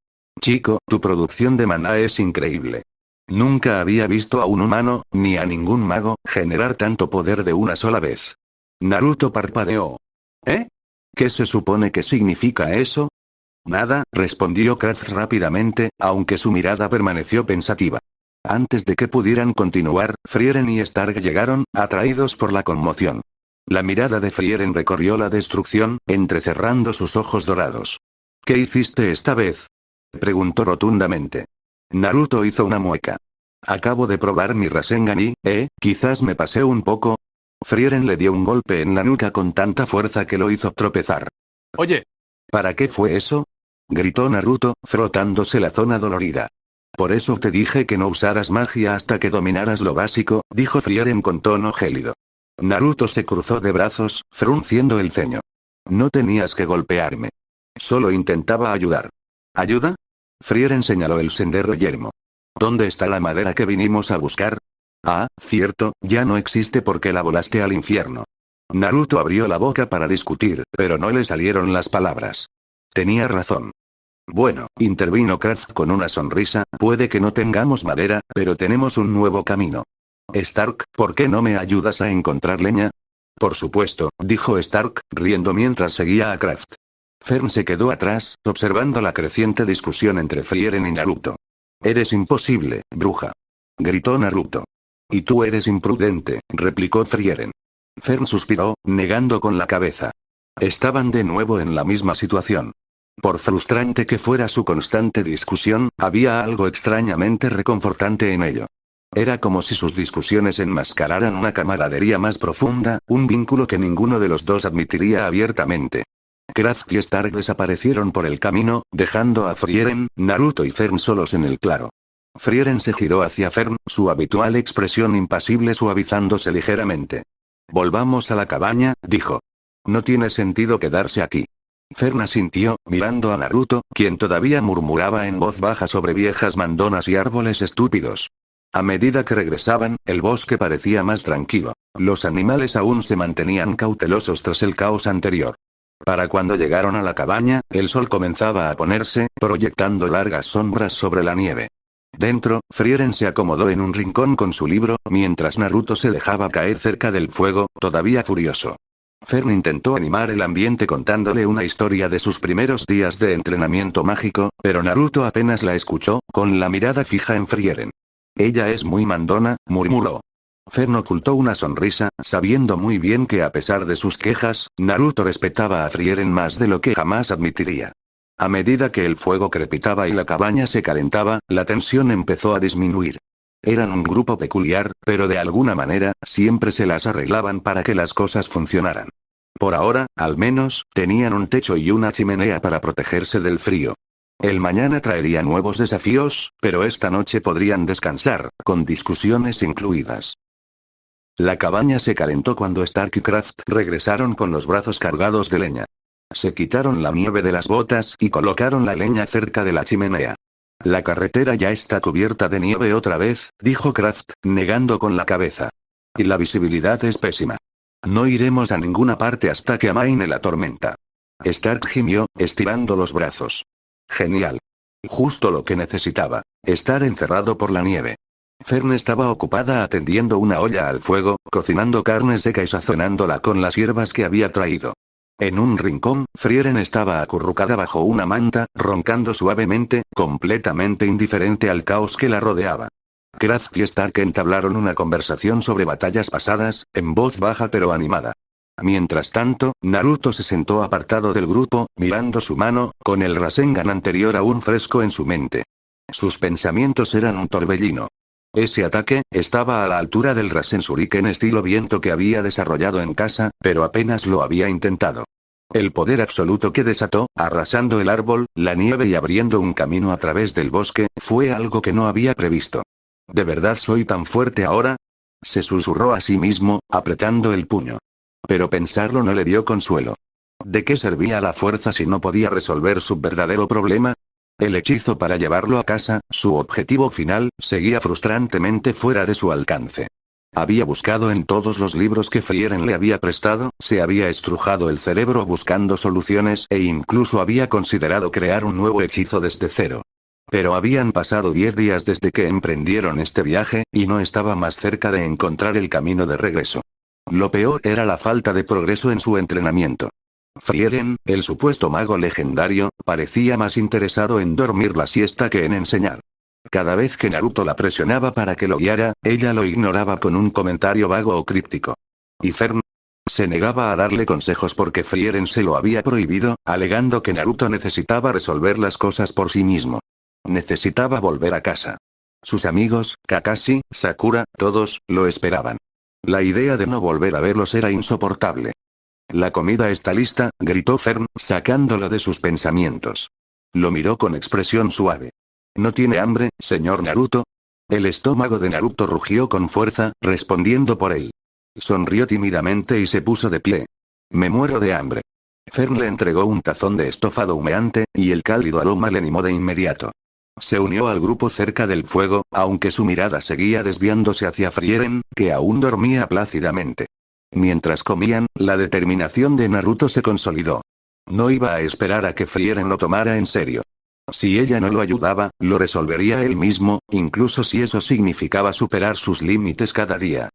Chico, tu producción de maná es increíble. Nunca había visto a un humano, ni a ningún mago, generar tanto poder de una sola vez. Naruto parpadeó. ¿Eh? ¿Qué se supone que significa eso? Nada, respondió Kraft rápidamente, aunque su mirada permaneció pensativa. Antes de que pudieran continuar, Frieren y Stark llegaron, atraídos por la conmoción. La mirada de Frieren recorrió la destrucción, entrecerrando sus ojos dorados. ¿Qué hiciste esta vez? Preguntó rotundamente. Naruto hizo una mueca. Acabo de probar mi Rasengan y, quizás me pasé un poco. Frieren le dio un golpe en la nuca con tanta fuerza que lo hizo tropezar. Oye. ¿Para qué fue eso? Gritó Naruto, frotándose la zona dolorida. Por eso te dije que no usaras magia hasta que dominaras lo básico, dijo Frieren con tono gélido. Naruto se cruzó de brazos, frunciendo el ceño. No tenías que golpearme. Solo intentaba ayudar. ¿Ayuda? Frieren señaló el sendero yermo. ¿Dónde está la madera que vinimos a buscar? Ah, cierto, ya no existe porque la volaste al infierno. Naruto abrió la boca para discutir, pero no le salieron las palabras. Tenía razón. Bueno, intervino Kraft con una sonrisa, puede que no tengamos madera, pero tenemos un nuevo camino. Stark, ¿por qué no me ayudas a encontrar leña? Por supuesto, dijo Stark, riendo mientras seguía a Kraft. Fern se quedó atrás, observando la creciente discusión entre Frieren y Naruto. Eres imposible, bruja. Gritó Naruto. Y tú eres imprudente, replicó Frieren. Fern suspiró, negando con la cabeza. Estaban de nuevo en la misma situación. Por frustrante que fuera su constante discusión, había algo extrañamente reconfortante en ello. Era como si sus discusiones enmascararan una camaradería más profunda, un vínculo que ninguno de los dos admitiría abiertamente. Kraft y Stark desaparecieron por el camino, dejando a Frieren, Naruto y Fern solos en el claro. Frieren se giró hacia Fern, su habitual expresión impasible suavizándose ligeramente. Volvamos a la cabaña, dijo. No tiene sentido quedarse aquí. Fern asintió, mirando a Naruto, quien todavía murmuraba en voz baja sobre viejas mandonas y árboles estúpidos. A medida que regresaban, el bosque parecía más tranquilo. Los animales aún se mantenían cautelosos tras el caos anterior. Para cuando llegaron a la cabaña, el sol comenzaba a ponerse, proyectando largas sombras sobre la nieve. Dentro, Frieren se acomodó en un rincón con su libro, mientras Naruto se dejaba caer cerca del fuego, todavía furioso. Fern intentó animar el ambiente contándole una historia de sus primeros días de entrenamiento mágico, pero Naruto apenas la escuchó, con la mirada fija en Frieren. Ella es muy mandona, murmuró. Fern ocultó una sonrisa, sabiendo muy bien que a pesar de sus quejas, Naruto respetaba a Frieren más de lo que jamás admitiría. A medida que el fuego crepitaba y la cabaña se calentaba, la tensión empezó a disminuir. Eran un grupo peculiar, pero de alguna manera, siempre se las arreglaban para que las cosas funcionaran. Por ahora, al menos, tenían un techo y una chimenea para protegerse del frío. El mañana traería nuevos desafíos, pero esta noche podrían descansar, con discusiones incluidas. La cabaña se calentó cuando Stark y Kraft regresaron con los brazos cargados de leña. Se quitaron la nieve de las botas y colocaron la leña cerca de la chimenea. La carretera ya está cubierta de nieve otra vez, dijo Kraft, negando con la cabeza. Y la visibilidad es pésima. No iremos a ninguna parte hasta que amaine la tormenta. Stark gimió, estirando los brazos. Genial. Justo lo que necesitaba. Estar encerrado por la nieve. Fern estaba ocupada atendiendo una olla al fuego, cocinando carne seca y sazonándola con las hierbas que había traído. En un rincón, Frieren estaba acurrucada bajo una manta, roncando suavemente, completamente indiferente al caos que la rodeaba. Kraft y Stark entablaron una conversación sobre batallas pasadas, en voz baja pero animada. Mientras tanto, Naruto se sentó apartado del grupo, mirando su mano, con el Rasengan anterior aún fresco en su mente. Sus pensamientos eran un torbellino. Ese ataque estaba a la altura del Rasen Shuriken estilo viento que había desarrollado en casa, pero apenas lo había intentado. El poder absoluto que desató, arrasando el árbol, la nieve y abriendo un camino a través del bosque, fue algo que no había previsto. ¿De verdad soy tan fuerte ahora? Se susurró a sí mismo, apretando el puño. Pero pensarlo no le dio consuelo. ¿De qué servía la fuerza si no podía resolver su verdadero problema? El hechizo para llevarlo a casa, su objetivo final, seguía frustrantemente fuera de su alcance. Había buscado en todos los libros que Frieren le había prestado, se había estrujado el cerebro buscando soluciones e incluso había considerado crear un nuevo hechizo desde cero. Pero habían pasado 10 días desde que emprendieron este viaje, y no estaba más cerca de encontrar el camino de regreso. Lo peor era la falta de progreso en su entrenamiento. Frieren, el supuesto mago legendario, parecía más interesado en dormir la siesta que en enseñar. Cada vez que Naruto la presionaba para que lo guiara, ella lo ignoraba con un comentario vago o críptico. Y Fern se negaba a darle consejos porque Frieren se lo había prohibido, alegando que Naruto necesitaba resolver las cosas por sí mismo. Necesitaba volver a casa. Sus amigos, Kakashi, Sakura, todos, lo esperaban. La idea de no volver a verlos era insoportable. «La comida está lista», gritó Fern, sacándolo de sus pensamientos. Lo miró con expresión suave. «¿No tiene hambre, señor Naruto?» El estómago de Naruto rugió con fuerza, respondiendo por él. Sonrió tímidamente y se puso de pie. «Me muero de hambre». Fern le entregó un tazón de estofado humeante, y el cálido aroma le animó de inmediato. Se unió al grupo cerca del fuego, aunque su mirada seguía desviándose hacia Frieren, que aún dormía plácidamente. Mientras comían, la determinación de Naruto se consolidó. No iba a esperar a que Frieren lo tomara en serio. Si ella no lo ayudaba, lo resolvería él mismo, incluso si eso significaba superar sus límites cada día.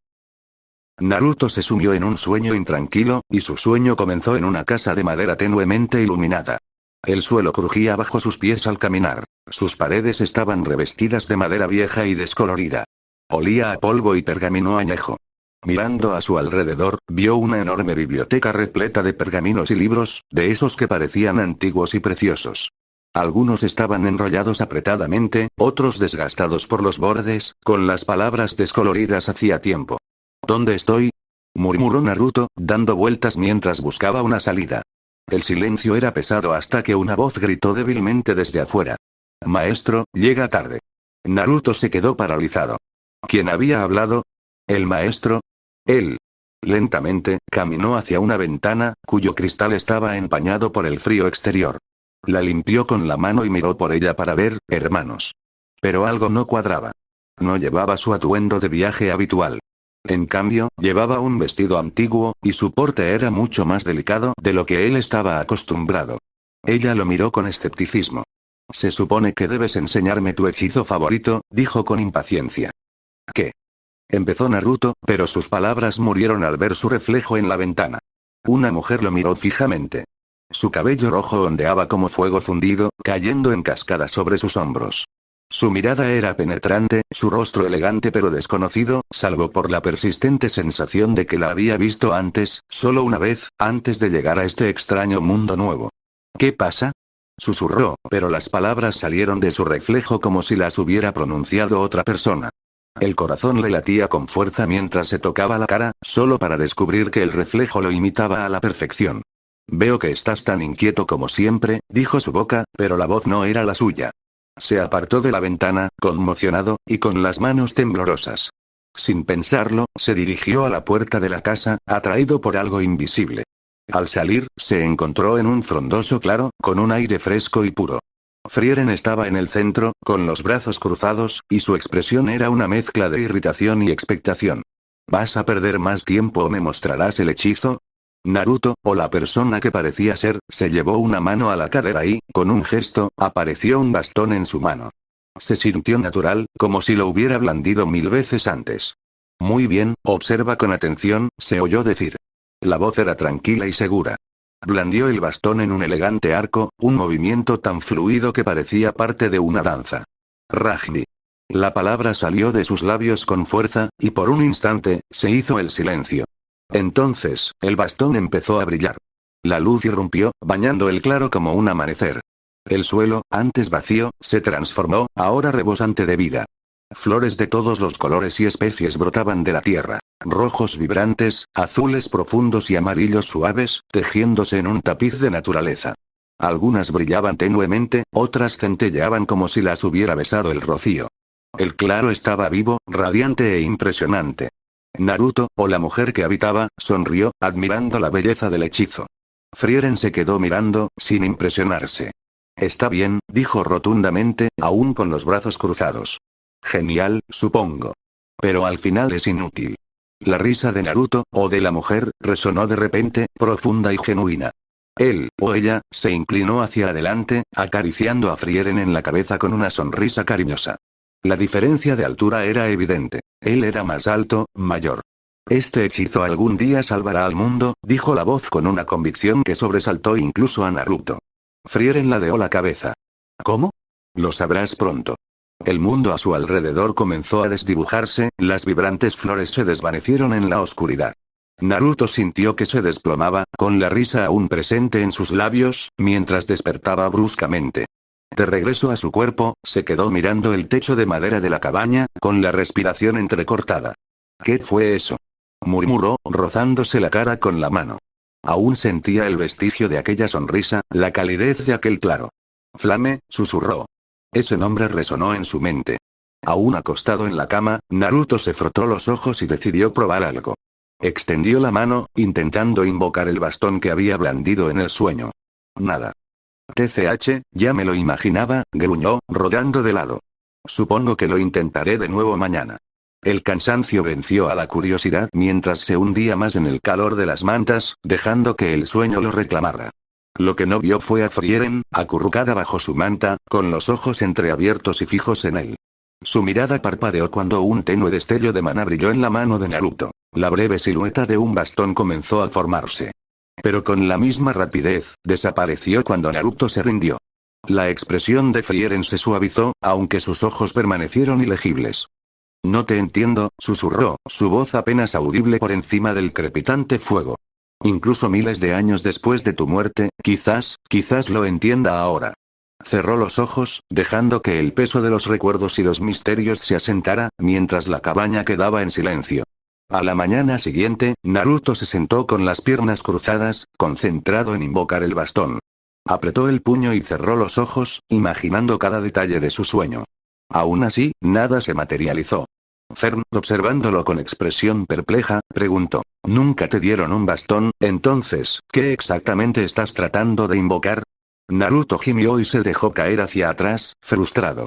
Naruto se sumió en un sueño intranquilo, y su sueño comenzó en una casa de madera tenuemente iluminada. El suelo crujía bajo sus pies al caminar. Sus paredes estaban revestidas de madera vieja y descolorida. Olía a polvo y pergamino añejo. Mirando a su alrededor, vio una enorme biblioteca repleta de pergaminos y libros, de esos que parecían antiguos y preciosos. Algunos estaban enrollados apretadamente, otros desgastados por los bordes, con las palabras descoloridas hacía tiempo. «¿Dónde estoy?», murmuró Naruto, dando vueltas mientras buscaba una salida. El silencio era pesado hasta que una voz gritó débilmente desde afuera. «Maestro, llega tarde». Naruto se quedó paralizado. ¿Quién había hablado? ¿El maestro? Él. Lentamente, caminó hacia una ventana, cuyo cristal estaba empañado por el frío exterior. La limpió con la mano y miró por ella para ver, hermanos. Pero algo no cuadraba. No llevaba su atuendo de viaje habitual. En cambio, llevaba un vestido antiguo, y su porte era mucho más delicado de lo que él estaba acostumbrado. Ella lo miró con escepticismo. «Se supone que debes enseñarme tu hechizo favorito», dijo con impaciencia. «¿Qué?», empezó Naruto, pero sus palabras murieron al ver su reflejo en la ventana. Una mujer lo miró fijamente. Su cabello rojo ondeaba como fuego fundido, cayendo en cascada sobre sus hombros. Su mirada era penetrante, su rostro elegante pero desconocido, salvo por la persistente sensación de que la había visto antes, solo una vez, antes de llegar a este extraño mundo nuevo. «¿Qué pasa?», susurró, pero las palabras salieron de su reflejo como si las hubiera pronunciado otra persona. El corazón le latía con fuerza mientras se tocaba la cara, solo para descubrir que el reflejo lo imitaba a la perfección. «Veo que estás tan inquieto como siempre», dijo su boca, pero la voz no era la suya. Se apartó de la ventana, conmocionado, y con las manos temblorosas. Sin pensarlo, se dirigió a la puerta de la casa, atraído por algo invisible. Al salir, se encontró en un frondoso claro, con un aire fresco y puro. Frieren estaba en el centro, con los brazos cruzados, y su expresión era una mezcla de irritación y expectación. «¿Vas a perder más tiempo o me mostrarás el hechizo?». Naruto, o la persona que parecía ser, se llevó una mano a la cadera y, con un gesto, apareció un bastón en su mano. Se sintió natural, como si lo hubiera blandido 1000 veces antes. «Muy bien, observa con atención», se oyó decir. La voz era tranquila y segura. Blandió el bastón en un elegante arco, un movimiento tan fluido que parecía parte de una danza. «Rajni». La palabra salió de sus labios con fuerza, y por un instante, se hizo el silencio. Entonces, el bastón empezó a brillar. La luz irrumpió, bañando el claro como un amanecer. El suelo, antes vacío, se transformó, ahora rebosante de vida. Flores de todos los colores y especies brotaban de la tierra. Rojos vibrantes, azules profundos y amarillos suaves, tejiéndose en un tapiz de naturaleza. Algunas brillaban tenuemente, otras centelleaban como si las hubiera besado el rocío. El claro estaba vivo, radiante e impresionante. Naruto, o la mujer que habitaba, sonrió, admirando la belleza del hechizo. Frieren se quedó mirando, sin impresionarse. «Está bien», dijo rotundamente, aún con los brazos cruzados. «Genial, supongo. Pero al final es inútil». La risa de Naruto, o de la mujer, resonó de repente, profunda y genuina. Él, o ella, se inclinó hacia adelante, acariciando a Frieren en la cabeza con una sonrisa cariñosa. La diferencia de altura era evidente. Él era más alto, mayor. Este hechizo algún día salvará al mundo, dijo la voz con una convicción que sobresaltó incluso a Naruto. Frieren ladeó la cabeza. ¿Cómo? Lo sabrás pronto. El mundo a su alrededor comenzó a desdibujarse, las vibrantes flores se desvanecieron en la oscuridad. Naruto sintió que se desplomaba, con la risa aún presente en sus labios, mientras despertaba bruscamente. De regreso a su cuerpo, se quedó mirando el techo de madera de la cabaña, con la respiración entrecortada. ¿Qué fue eso? Murmuró, rozándose la cara con la mano. Aún sentía el vestigio de aquella sonrisa, la calidez de aquel claro. Flame, susurró. Ese nombre resonó en su mente. Aún acostado en la cama, Naruto se frotó los ojos y decidió probar algo. Extendió la mano, intentando invocar el bastón que había blandido en el sueño. Nada. TCH, ya me lo imaginaba, gruñó, rodando de lado. Supongo que lo intentaré de nuevo mañana. El cansancio venció a la curiosidad mientras se hundía más en el calor de las mantas, dejando que el sueño lo reclamara. Lo que no vio fue a Frieren, acurrucada bajo su manta, con los ojos entreabiertos y fijos en él. Su mirada parpadeó cuando un tenue destello de maná brilló en la mano de Naruto. La breve silueta de un bastón comenzó a formarse. Pero con la misma rapidez, desapareció cuando Naruto se rindió. La expresión de Frieren se suavizó, aunque sus ojos permanecieron ilegibles. No te entiendo, susurró, su voz apenas audible por encima del crepitante fuego. Incluso miles de años después de tu muerte, quizás lo entienda ahora. Cerró los ojos, dejando que el peso de los recuerdos y los misterios se asentara, mientras la cabaña quedaba en silencio. A la mañana siguiente, Naruto se sentó con las piernas cruzadas, concentrado en invocar el bastón. Apretó el puño y cerró los ojos, imaginando cada detalle de su sueño. Aún así, nada se materializó. Fern, observándolo con expresión perpleja, preguntó. ¿Nunca te dieron un bastón? Entonces, ¿qué exactamente estás tratando de invocar? Naruto gimió y se dejó caer hacia atrás, frustrado.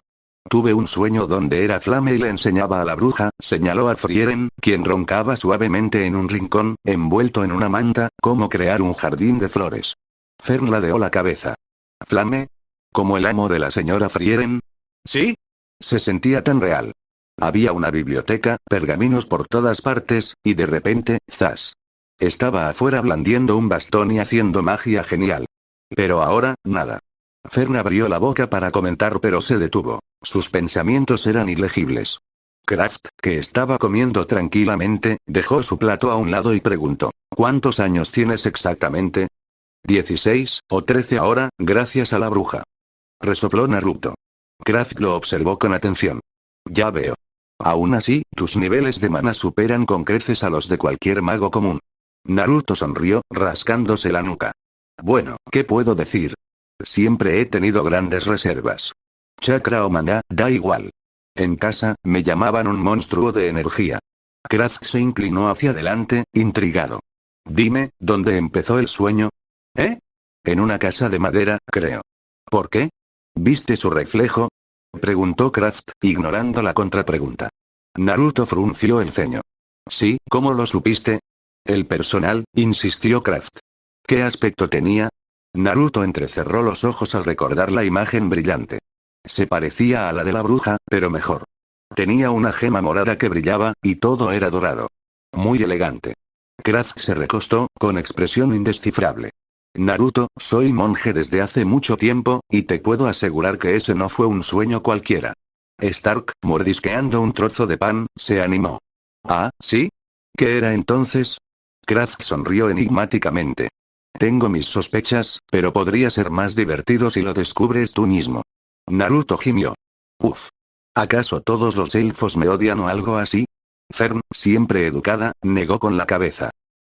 Tuve un sueño donde era Flame y le enseñaba a la bruja, señaló a Frieren, quien roncaba suavemente en un rincón, envuelto en una manta, cómo crear un jardín de flores. Fern ladeó la cabeza. ¿Flame? ¿Como el amo de la señora Frieren? ¿Sí? Se sentía tan real. Había una biblioteca, pergaminos por todas partes, y de repente, ¡zas! Estaba afuera blandiendo un bastón y haciendo magia genial. Pero ahora, nada. Fern abrió la boca para comentar pero se detuvo. Sus pensamientos eran ilegibles. Kraft, que estaba comiendo tranquilamente, dejó su plato a un lado y preguntó. ¿Cuántos años tienes exactamente? 16, o 13 ahora, gracias a la bruja. Resopló Naruto. Kraft lo observó con atención. Ya veo. Aún así, tus niveles de maná superan con creces a los de cualquier mago común. Naruto sonrió, rascándose la nuca. Bueno, ¿qué puedo decir? Siempre he tenido grandes reservas. Chakra o maná, da igual. En casa, me llamaban un monstruo de energía. Kraft se inclinó hacia adelante, intrigado. Dime, ¿dónde empezó el sueño? ¿Eh? En una casa de madera, creo. ¿Por qué? ¿Viste su reflejo? Preguntó Kraft, ignorando la contrapregunta. Naruto frunció el ceño. Sí, ¿cómo lo supiste? El personal, insistió Kraft. ¿Qué aspecto tenía? Naruto entrecerró los ojos al recordar la imagen brillante. Se parecía a la de la bruja, pero mejor. Tenía una gema morada que brillaba, y todo era dorado. Muy elegante. Kraft se recostó, con expresión indescifrable. Naruto, soy monje desde hace mucho tiempo, y te puedo asegurar que ese no fue un sueño cualquiera. Stark, mordisqueando un trozo de pan, se animó. ¿Ah, sí? ¿Qué era entonces? Kraft sonrió enigmáticamente. Tengo mis sospechas, pero podría ser más divertido si lo descubres tú mismo. Naruto gimió. Uf. ¿Acaso todos los elfos me odian o algo así? Fern, siempre educada, negó con la cabeza.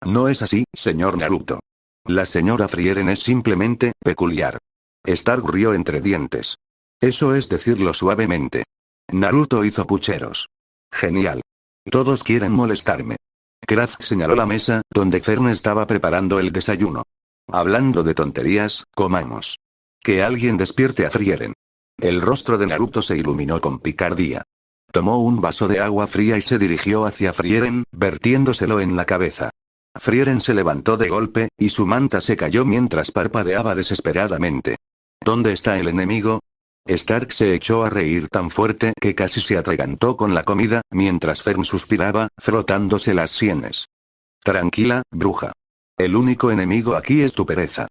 No es así, señor Naruto. La señora Frieren es simplemente peculiar. Stark rió entre dientes. Eso es decirlo suavemente. Naruto hizo pucheros. Genial. Todos quieren molestarme. Kraft señaló la mesa, donde Fern estaba preparando el desayuno. Hablando de tonterías, comamos. Que alguien despierte a Frieren. El rostro de Naruto se iluminó con picardía. Tomó un vaso de agua fría y se dirigió hacia Frieren, vertiéndoselo en la cabeza. Frieren se levantó de golpe, y su manta se cayó mientras parpadeaba desesperadamente. ¿Dónde está el enemigo? Stark se echó a reír tan fuerte que casi se atragantó con la comida, mientras Fern suspiraba, frotándose las sienes. Tranquila, bruja. El único enemigo aquí es tu pereza.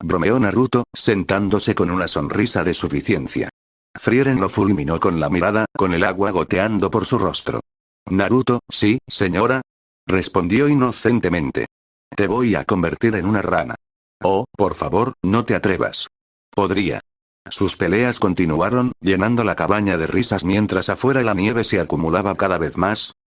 Bromeó Naruto, sentándose con una sonrisa de suficiencia. Frieren lo fulminó con la mirada, con el agua goteando por su rostro. Naruto, sí, señora. Respondió inocentemente. Te voy a convertir en una rana. Oh, por favor, no te atrevas. Podría. Sus peleas continuaron, llenando la cabaña de risas mientras afuera la nieve se acumulaba cada vez más.